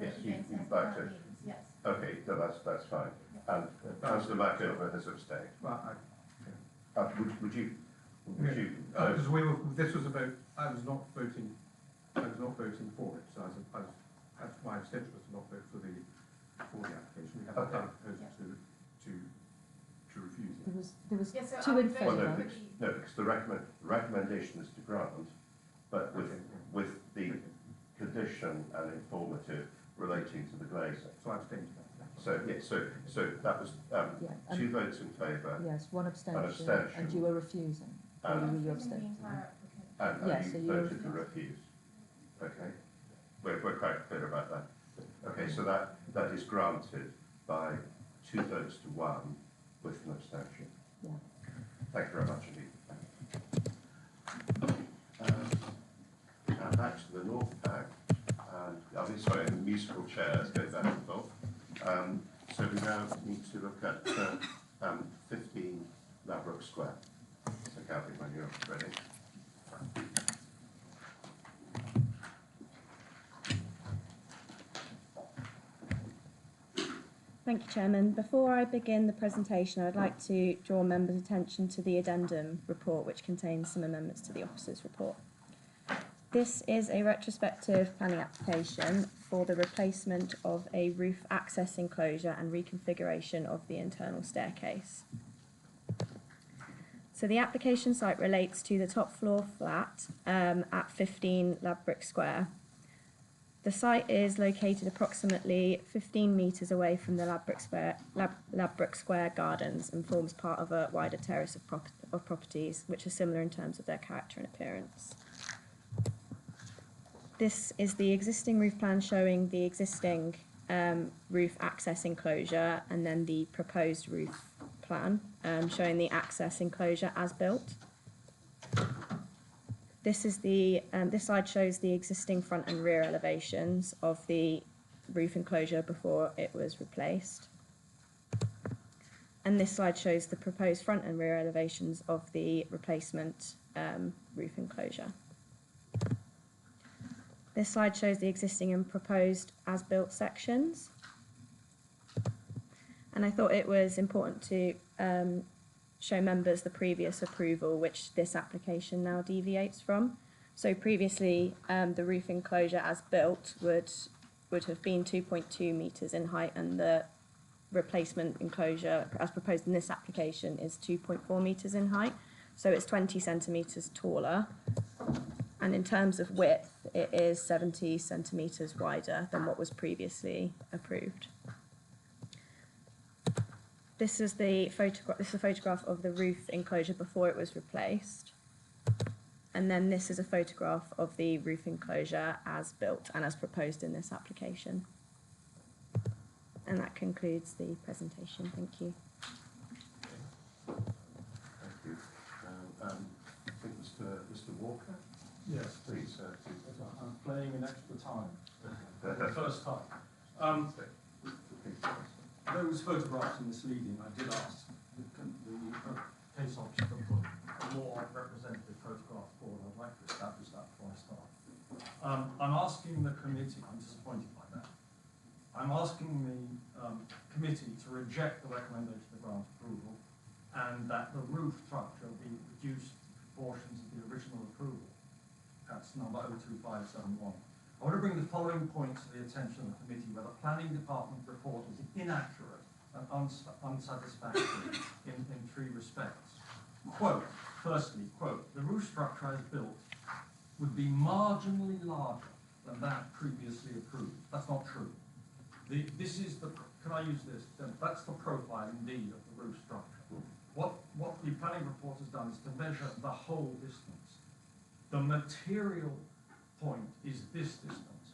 Yes, you'd like to. Yes. Okay, no, that's fine. And Councillor McOver has abstained. Well, Would you? Because this was a vote, I was not voting for it, so that's my abstention was to not vote for the application. We have a proposal to refuse it. There was Yes, so two in Well, favour. no, because the recommendation is to grant, but with the condition and informative relating to the glazing. So I abstained to that. So, yes, so that was two votes in favour. Yes, one abstention. An abstention. And you were refusing. Or And- you abstained? And Yes, so you you voted to refuse. Okay, we're quite clear about that. Okay, so that is granted by 2 votes to 1 with an abstention. Yeah. Thank you very much indeed. Now back to the North Pack. Sorry, the musical chairs go back and forth. So we now need to look at 15 Ladbroke Square. So Kathy, when you're ready. Thank you, Chairman. Before I begin the presentation, I'd like to draw members' attention to the addendum report, which contains some amendments to the officer's report. This is a retrospective planning application for the replacement of a roof access enclosure and reconfiguration of the internal staircase. So the application site relates to the top floor flat at 15 Ladbroke Square. The site is located approximately 15 metres away from the Ladbroke Square gardens and forms part of a wider terrace of properties which are similar in terms of their character and appearance. This is the existing roof plan showing the existing roof access enclosure, and then the proposed roof plan showing the access enclosure as built. This slide shows the existing front and rear elevations of the roof enclosure before it was replaced. And this slide shows the proposed front and rear elevations of the replacement roof enclosure. This slide shows the existing and proposed as-built sections. And I thought it was important to show members the previous approval, which this application now deviates from. So previously, the roof enclosure as built would have been 2.2 metres in height, and the replacement enclosure as proposed in this application is 2.4 metres in height. So it's 20 centimetres taller. And in terms of width, it is 70 centimetres wider than what was previously approved. This is a photograph of the roof enclosure before it was replaced. And then this is a photograph of the roof enclosure as built and as proposed in this application. And that concludes the presentation. Thank you. Thank you. I think Mr. Walker? Yes, please. I'm playing in extra time. For the first time. Those photographs are misleading. I did ask the case officer to put a more representative photograph forward. I'd like to establish that before I start. I'm asking the committee, I'm disappointed by that. I'm asking the committee to reject the recommendation of grant approval and that the roof structure be reduced to proportions of the original approval. That's number 02571. I want to bring the following points to the attention of the committee where the planning department report is inaccurate and unsatisfactory in 3 respects. Quote, firstly, quote, the roof structure as built would be marginally larger than that previously approved. That's not true. This is the, can I use this? That's the profile indeed of the roof structure. What the planning report has done is to measure the whole distance. The material point is this distance.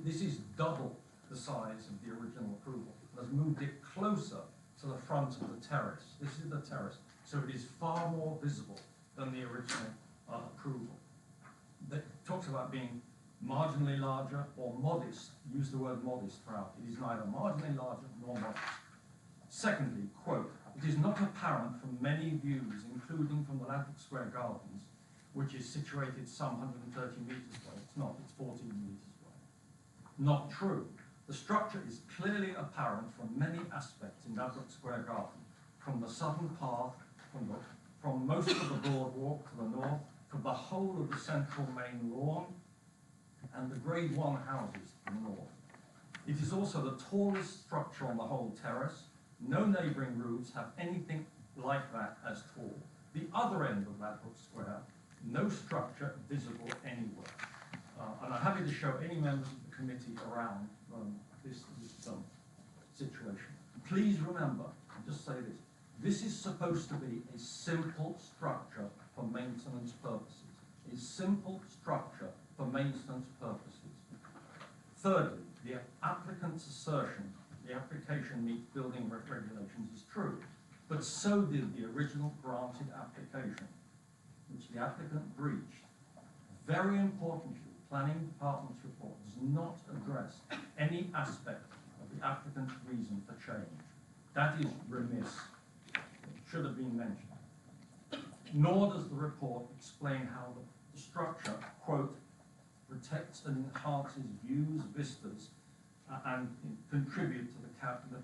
This is double the size of the original approval. It has moved it closer to the front of the terrace. This is the terrace, so it is far more visible than the original approval. That talks about being marginally larger or modest. Use the word modest throughout. It is neither marginally larger nor modest. Secondly, quote, it is not apparent from many views, including from the Ladbroke Square Gardens, which is situated some 130 metres away. It's not, it's 14 metres away. Not true. The structure is clearly apparent from many aspects in Ladbroke Square Garden, from the southern path, from most of the boardwalk to the north, from the whole of the central main lawn, and the Grade 1 houses to the north. It is also the tallest structure on the whole terrace. No neighbouring roofs have anything like that as tall. The other end of Ladbroke Square, no structure visible anywhere. And I'm happy to show any members of the committee around this situation. Please remember, I'll just say this, this is supposed to be a simple structure for maintenance purposes. A simple structure for maintenance purposes. Thirdly, the applicant's assertion the application meets building regulations is true, but so did the original granted application, which the applicant breached. Very importantly, the planning department's report does not address any aspect of the applicant's reason for change. That is remiss. It should have been mentioned. Nor does the report explain how the structure, quote, protects and enhances views, vistas, and contribute to the character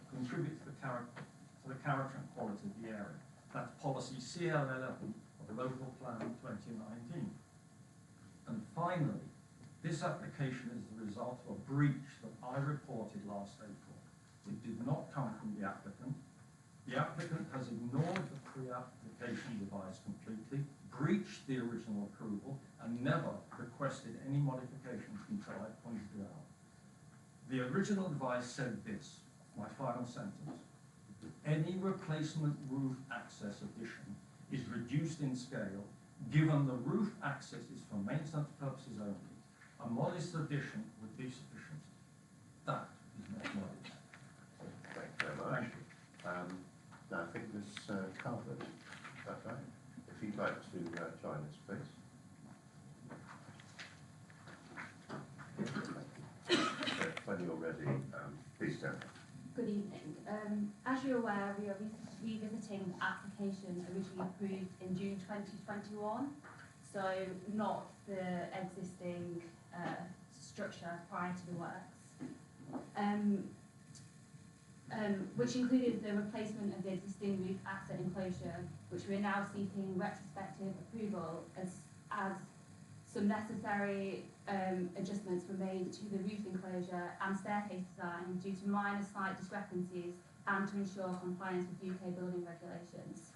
and quality of the area. That's policy CL11 of the local plan 2019. And finally, this application is the result of a breach that I reported last April. It did not come from the applicant. The applicant has ignored the pre-application device completely, breached the original approval, and never requested any modifications until I pointed it out. The original advice said this, my final sentence, any replacement roof access addition is reduced in scale given the roof access is for maintenance purposes only. A modest addition would be sufficient. That is not modest. Thank you very much. Now I think this covered. Okay. If you'd like to join us, please. When you're ready, please stand. Good evening. As you're aware, we are revisiting the application originally approved in June 2021, so not the existing structure prior to the works, which included the replacement of the existing roof access enclosure, which we are now seeking retrospective approval as some necessary adjustments were made to the roof enclosure and staircase design due to minor slight discrepancies and to ensure compliance with UK building regulations.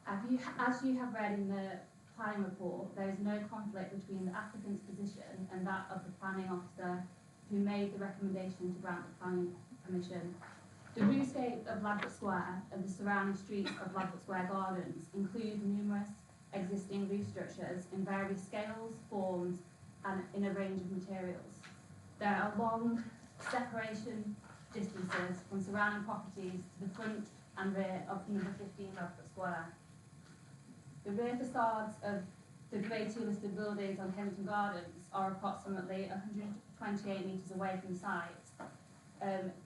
As you have read in the planning report, there is no conflict between the applicant's position and that of the planning officer who made the recommendation to grant the planning permission. The roofscape of Ladbroke Square and the surrounding streets of Ladbroke Square Gardens include numerous existing roof structures in various scales, forms, and in a range of materials. There are long separation distances from surrounding properties to the front and rear of number 15 Ladbroke Square. The rear facades of the Grade 2 listed buildings on Kensington Gardens are approximately 128 metres away from the site.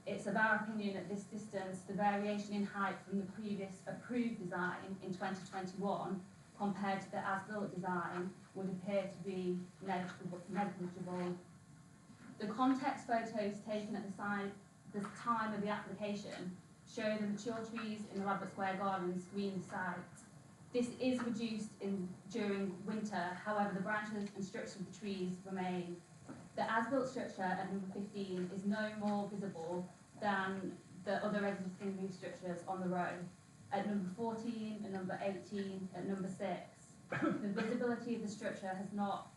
It's of our opinion at this distance, the variation in height from the previous approved design in 2021 compared to the as-built design would appear to be negligible. The context photos taken at the time of the application show the mature trees in the Ladbroke Square Gardens screen the site. This is reduced during winter, however the branches and structures of the trees remain. The as-built structure at number 15 is no more visible than the other existing roof structures on the row. At number 14, at number 18, at number 6, the visibility of the structure has not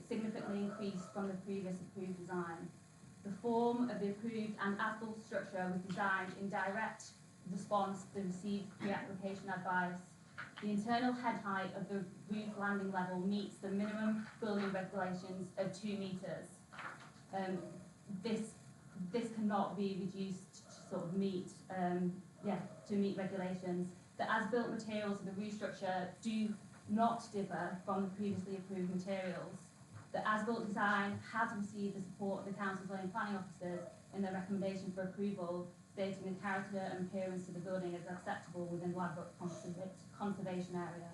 significantly increased from the previous approved design. The form of the approved and as-built structure was designed in direct response to the received pre-application advice. The internal head height of the roof landing level meets the minimum building regulations of 2 metres. This cannot be reduced to sort of meet regulations. The as-built materials of the roof structure do not differ from the previously approved materials. The as-built design has received the support of the Council's own planning officers in their recommendation for approval, stating the character and appearance of the building is acceptable within Ladbroke Conservation Area.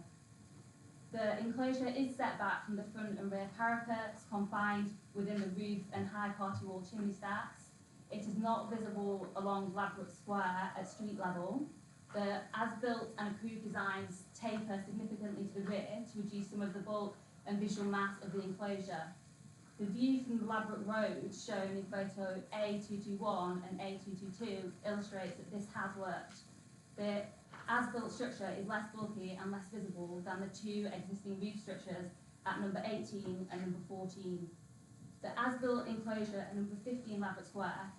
The enclosure is set back from the front and rear parapets, confined within the roof and high party wall chimney stacks. It is not visible along Ladbroke Square at street level. The as-built and approved designs taper significantly to the rear to reduce some of the bulk and visual mass of the enclosure. The view from the Ladbroke Road shown in photo A221 and A222 illustrates that this has worked. The as-built structure is less bulky and less visible than the 2 existing roof structures at number 18 and number 14. The as-built enclosure at number 15 Ladbroke Square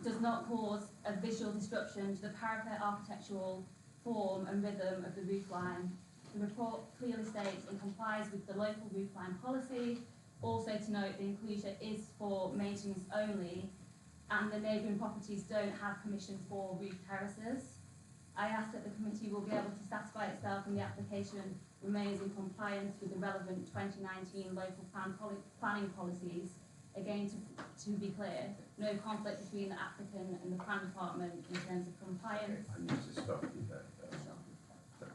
does not cause a visual disruption to the parapet architectural form and rhythm of the roofline. The report clearly states it complies with the local roofline policy. Also to note, the enclosure is for maintenance only, and the neighbouring properties don't have permission for roof terraces. I ask that the committee will be able to satisfy itself and the application remains in compliance with the relevant 2019 local planning policies. Again, to be clear, no conflict between the applicant and the plan department in terms of compliance. I need to stop you there.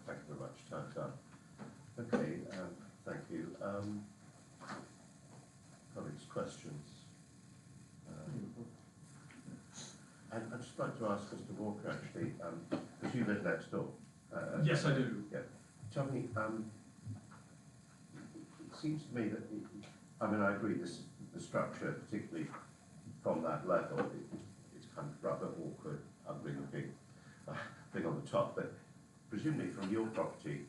Thank you very much. Time's up. Okay, thank you. Colleagues, questions? I'd just like to ask Mr. Walker, actually, because you live next door. Yes, I do. Yeah. Tell me, it seems to me that, I agree, the structure, particularly from that level, it's kind of rather awkward, other than the big on the top, but presumably from your property,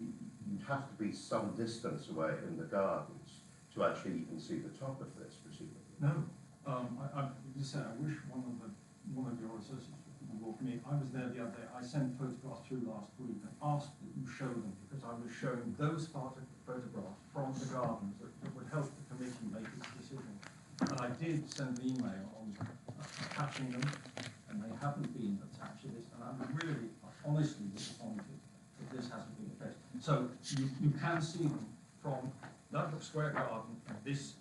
you'd have to be some distance away in the gardens to actually even see the top of this, presumably. No, I just said, I wish one of your associates would walk me. I was there the other day. I sent photographs through last week and asked that you show them because I was showing those photographs from the gardens that would help the committee make its decision. And I did send an email on attaching them, and they haven't been attached to this. And I'm really, honestly disappointed that this hasn't been the case. So you can see them from Ladbroke Square Garden. These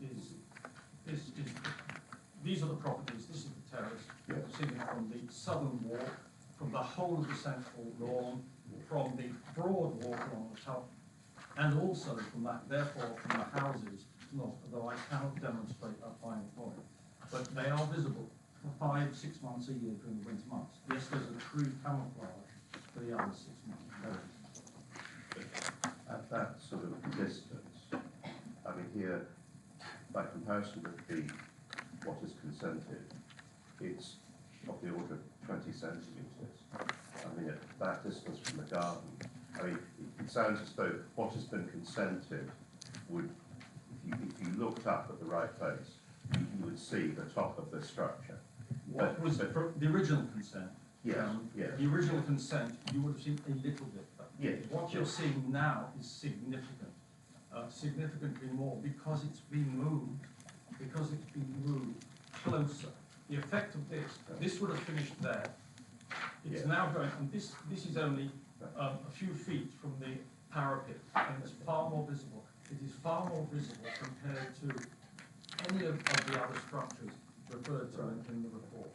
are the properties. This is the terrace. Yes. Seen it from the southern walk, from the whole of the central lawn, from the broad walk along the top, and also from that, therefore, from the houses north, although I cannot demonstrate that final point. But they are visible for 5-6 months a year during the winter months. Yes, there's a tree camouflage for the other 6 months. At that sort of distance, here, by comparison with what is consented, it's of the order of 20 centimetres. At that distance from the garden, it sounds as though what has been consented would, if you looked up at the right place, you would see the top of the structure. What was the original consent? Yes, yes. The original consent, you would have seen a little bit. Yes. What you're seeing now is significant, significantly more, because it's been moved, closer. The effect of this would have finished there. It's now going, and this is only a few feet from the parapet, and it's far more visible. It is far more visible compared to any of the other structures referred to in the report.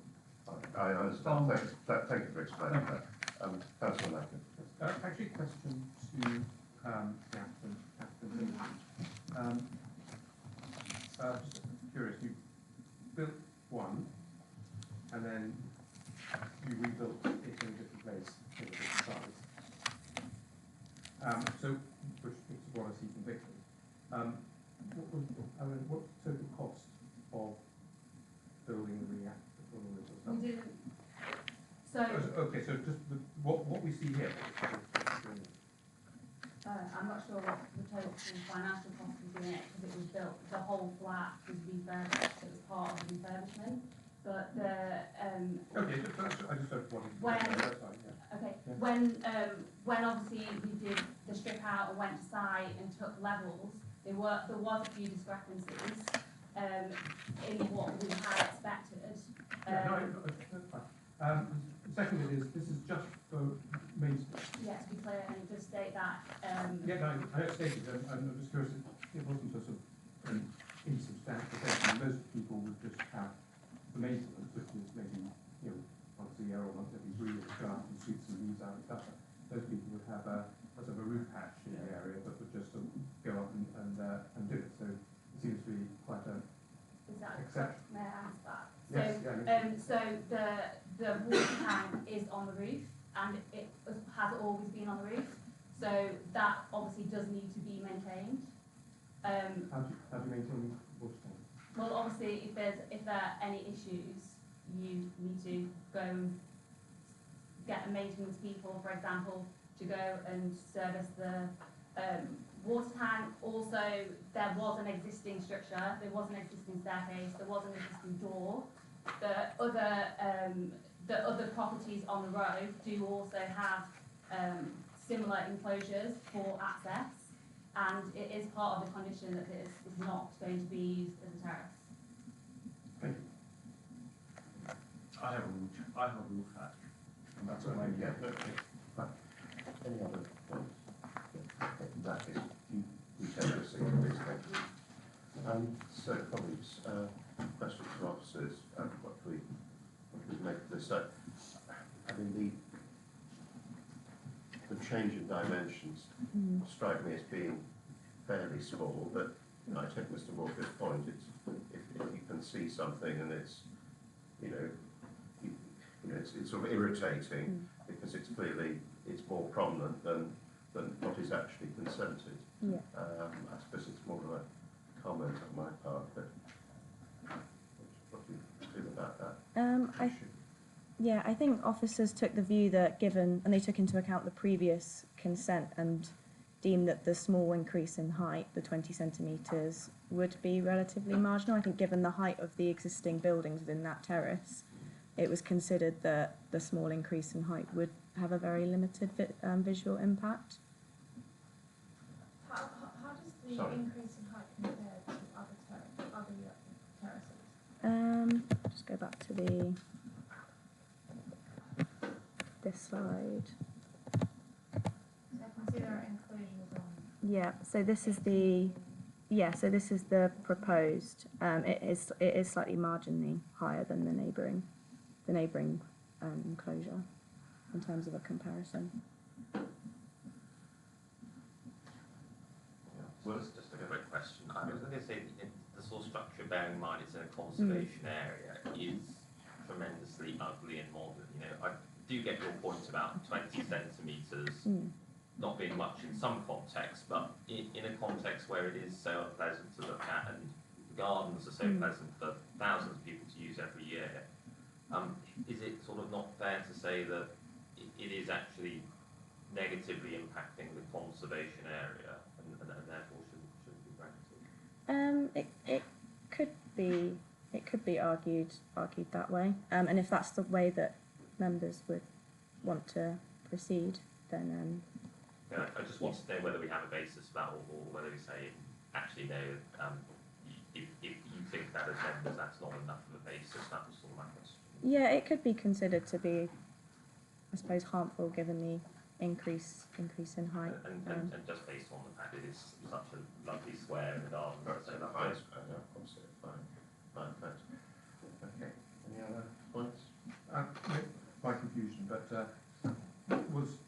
I understand. Thank you for explaining that. Councillor Lakin. Actually, a question to Catherine. Just curious, you built one, and then you rebuilt it in a different place in a different size. Which is what I see convicted. What's the total cost of building the reactor? We didn't. So. Okay, so just what we see here. I'm not sure what the total financial cost was in it, because it was built, the whole flat was refurbished, it was part of the refurbishment. But the, Okay, I just don't want to. When- That's fine, yeah. okay, Yeah. when obviously we did the strip out and went to site and took levels, there was a few discrepancies, in what we had expected. Yeah, no, that's fine. The second bit is, this is just for maintenance. Yeah, to be clear, and just state that, Yeah, no, I don't state it, I'm just curious, it wasn't a sort of insubstantial thing. Most people would just have the maintenance, which is maybe, you know, once a year or once every 3 years, go out and shoot some leaves out and stuff. Those people would have a sort of a roof patch in the area that would just sort of go up and do it. So it seems to be quite a is that, exception. may I answer that? Yes, So, yeah, so the water tank is on the roof, and it has always been on the roof, so that obviously does need to be maintained. How do you maintain water tank? Well, obviously, if there are any issues, you need to go and get a maintenance people, for example, to go and service the water tank. Also, there was an existing structure, there was an existing staircase, there was an existing door. The other properties on the road do also have similar enclosures for access, and it is part of the condition that this is not going to be used as a terrace. Thank you. I have a roof hatch, and that's all I Yeah, get. okay, fine. Any other points? In that case, you take your seat, please, thank you. So colleagues, questions to officers, what we make of this? So, I mean, the change in dimensions strike me as being fairly small, but I take Mr. Walker's point. It's if you can see something and it's, you know, it's sort of irritating because it's clearly more prominent than what is actually consented. Yeah. I suppose it's more of a comment on my part, but what do you feel about that? I think officers took the view that and they took into account the previous consent and deemed that the small increase in height, the 20 centimetres, would be relatively marginal. I think given the height of the existing buildings within that terrace, it was considered that the small increase in height would have a very limited visual impact. How does the Sorry. increase in height compare to other terraces? Just go back to this slide. So I can see there are enclosures on. Yeah, so this is the proposed. It is slightly marginally higher than the neighbouring enclosure in terms of a comparison. Well, it's just a quick question. I was going to say the sort of structure, bearing in mind it's in a conservation area, is tremendously ugly and modern. You know, I do get your point about 20 centimetres not being much in some contexts, but in a context where it is so unpleasant to look at and the gardens are so pleasant for thousands of people to use every year, is it sort of not fair to say that it is actually negatively impacting the conservation area and therefore shouldn't be granted? It could be argued that way, and if that's the way that members would want to proceed, then. Yeah, I just want to know whether we have a basis for that, or whether we say actually no. If you think that as members that's not enough of a basis, that was sort of my question. Yeah, it could be considered to be, I suppose, harmful given the increase in height. And just based on the fact that it's such a lovely square in the garden. So the height, obviously, fine, thanks. Okay, any other points? My confusion, but was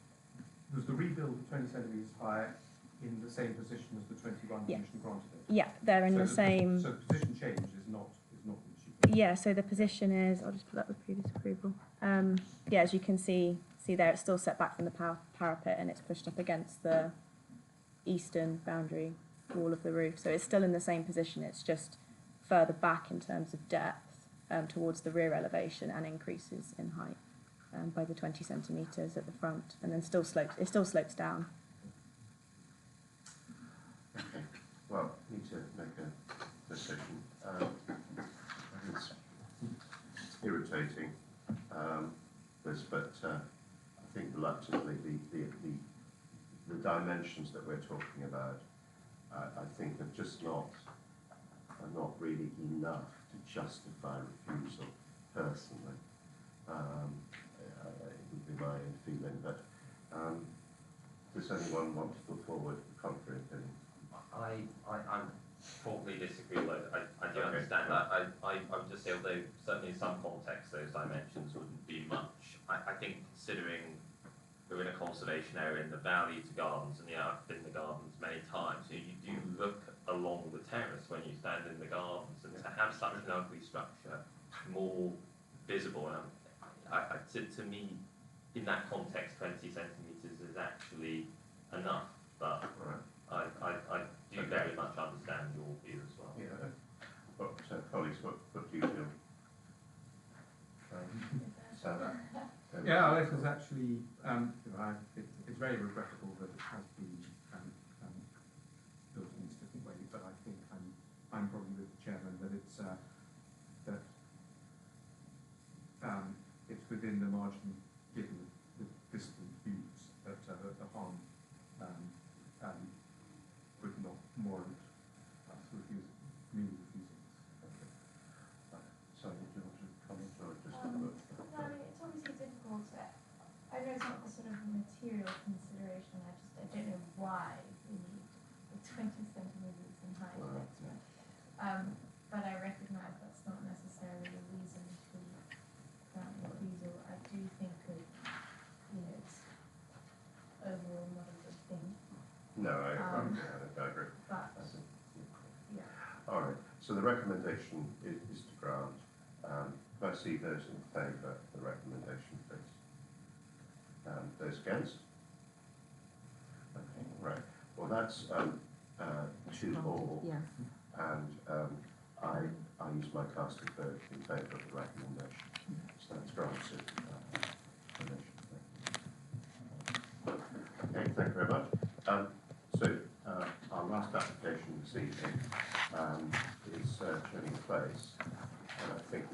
the rebuild of 20 centimetres higher in the same position as the 21 Yeah. Commission granted it? Yeah, they're in the same. So the position change is not an issue. Yeah, so the position is, I'll just pull up the previous approval. Yeah, as you can see there, it's still set back from the parapet and it's pushed up against the eastern boundary wall of the roof. So it's still in the same position, it's just further back in terms of depth towards the rear elevation and increases in height by the 20 centimetres at the front, and then it still slopes down. well, need to make a decision. It's irritating, but I think reluctantly the dimensions that we're talking about, I think are just not really enough to justify refusal personally. It would be my own feeling, but does anyone want to put forward a contrary opinion? I formally disagree, though. I do understand that. I would just say, although certainly in some contexts those dimensions wouldn't be much, I think considering we're in a conservation area in the valley to gardens, and yeah, I've been in the gardens many times, so you do look along the terrace when you stand in the gardens, and to have such an ugly structure more visible, to me, in that context, 20 centimetres is actually enough, but I do very much understand your view as well. Yeah. But colleagues, what do you feel? Sarah? Yeah, this is actually, it's very regrettable that it has been built in this different way, but I think I'm probably with the chairman that it's it's within the margin, given the distant views, that the harm would not warrant us refusing. Sorry, do you want to comment or just No, I mean, it's obviously difficult. I know it's not the sort of material consideration. I don't know why we need the 20 centimetres in height extra. But I recognise that's not necessarily a reason to grant refusal. I do think that, it's overall not a good thing. No, I agree. But, yeah. All right, so the recommendation is to grant. Can I see those in favour of the recommendation, please? Those against? Okay, right. Well, that's 2-2, Yeah. and I use my casting vote in favour of the recommendation. So that's granted. Okay, thank you very much. So our last application this evening is Turning Place, and I think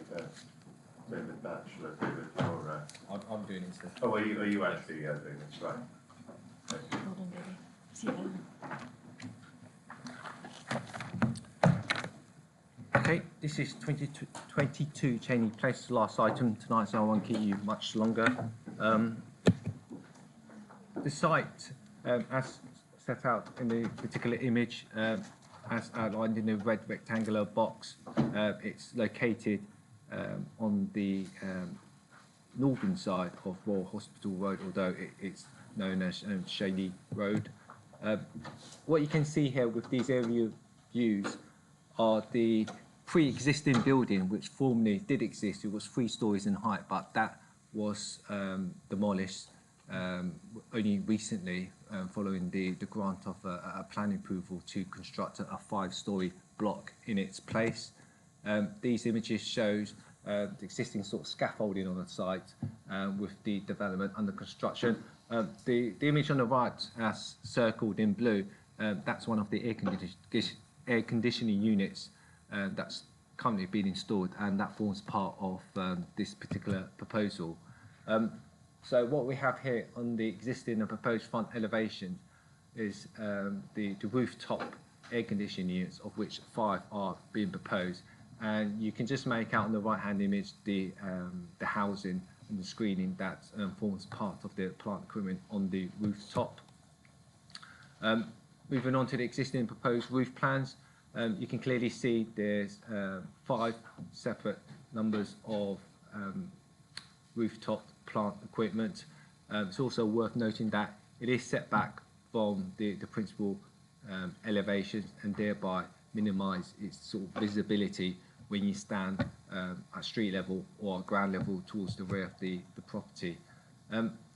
David Batchelor, David, you're... I'm doing it instead. Oh, are you actually doing this? Right. Okay. Well done, David. See you later. Okay, this is 22 Cheney Place, the last item tonight, so I won't keep you much longer. The site, as set out in the particular image, as outlined in the red rectangular box, it's located on the northern side of Royal Hospital Road, although it's known as Shaley Road. What you can see here with these aerial views are the pre-existing building, which formerly did exist. It was 3 stories in height, but that was demolished only recently, following the grant of a planning approval to construct a 5-story block in its place. These images shows the existing sort of scaffolding on the site with the development under construction. The image on the right, as circled in blue, that's one of the air conditioning units that's currently being installed, and that forms part of this particular proposal. So what we have here on the existing and proposed front elevation is the rooftop air conditioning units, of which 5 are being proposed. And you can just make out on the right-hand image the housing and the screening that forms part of the plant equipment on the rooftop. Moving on to the existing proposed roof plans, you can clearly see there's 5 separate numbers of rooftop plant equipment. It's also worth noting that it is set back from the principal elevations, and thereby minimise its sort of visibility when you stand at street level or ground level towards the rear of the property.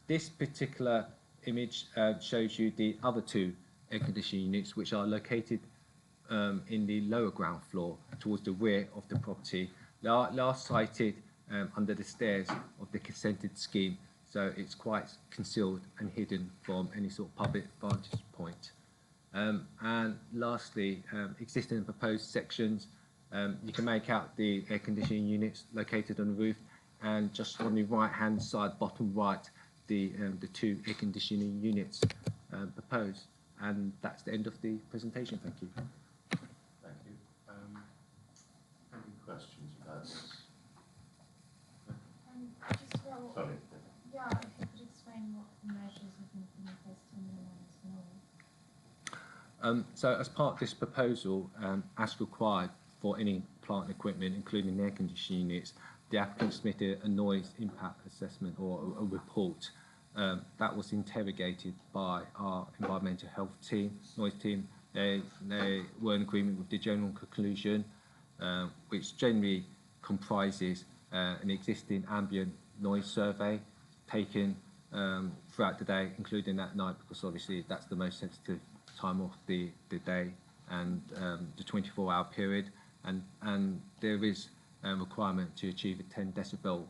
This particular image shows you the other 2 air conditioning units, which are located in the lower ground floor towards the rear of the property. They are last sighted under the stairs of the consented scheme, so it's quite concealed and hidden from any sort of public vantage point. And lastly, existing and proposed sections, you can make out the air conditioning units located on the roof, and just on the right hand side, bottom right, the 2 air conditioning units proposed. And that's the end of the presentation. Thank you. Thank you. Any questions about this? Just well, Sorry. yeah, if you could explain what measures have been put in place to minimise noise. So as part of this proposal, as required for any plant and equipment, including air conditioning units, the applicant submitted a noise impact assessment or a report that was interrogated by our environmental health team, noise team. They were in agreement with the general conclusion, which generally comprises an existing ambient noise survey taken throughout the day, including at night, because obviously that's the most sensitive time of the day, and the 24-hour period, and there is a requirement to achieve a 10 decibel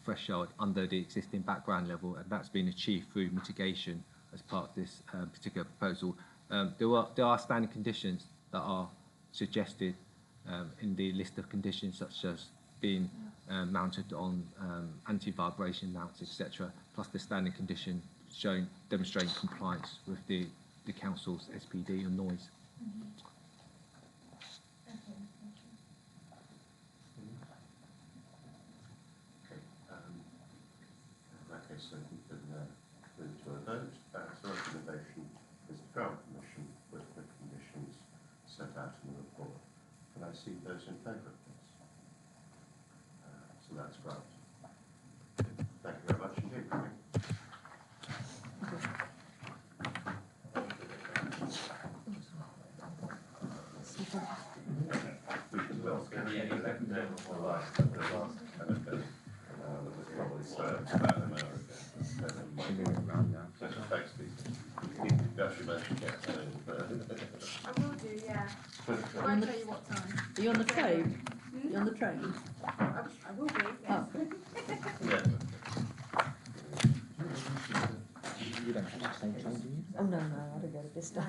threshold under the existing background level, and that's been achieved through mitigation as part of this particular proposal. There are standing conditions that are suggested in the list of conditions, such as being mounted on anti-vibration mounts, etc., plus the standing condition demonstrating compliance with the council's SPD on noise. So we can move to a vote. So recommendation is to grant permission with the conditions set out in the report. Can I see those in favour, please? So that's granted. Thank you very much indeed. I will do, yeah. I won't tell you what time. Are you on the train? You're on the train? I will be, yes. You don't have the same train, do you? Oh, no, I don't go to this time.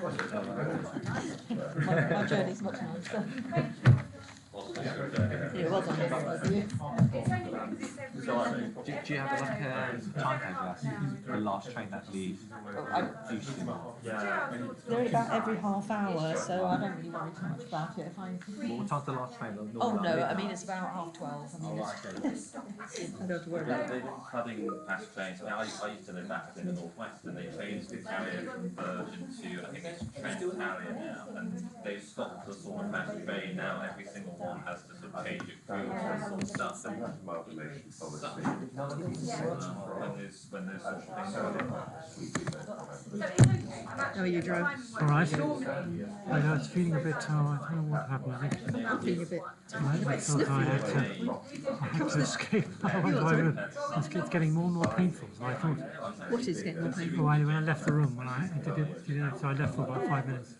my journey's much nicer. It was on this, wasn't it? Do you have like a timetable as the last train that leaves? They're about every half hour, so I don't really worry too much about it. If I... What time's the last train? Oh no, I mean it's about 12:30. I mean, I don't have to worry about it. They've been flooding past trains. I used to live back in the northwest, and they changed the carrier from Virgin to, I think it's Trent Carrier now, and they've stopped the sort of massive train now. Every single one has to sort of change it through all that sort of stuff. And amalgamation policy. when there's sort of How are you, Joe? All right. I know it's feeling a bit, I don't know what happened. I think Feeling a bit. I thought I had to escape. It's getting more and more painful. So I thought. What is getting more painful? When I left the room, when I left for about 5 minutes.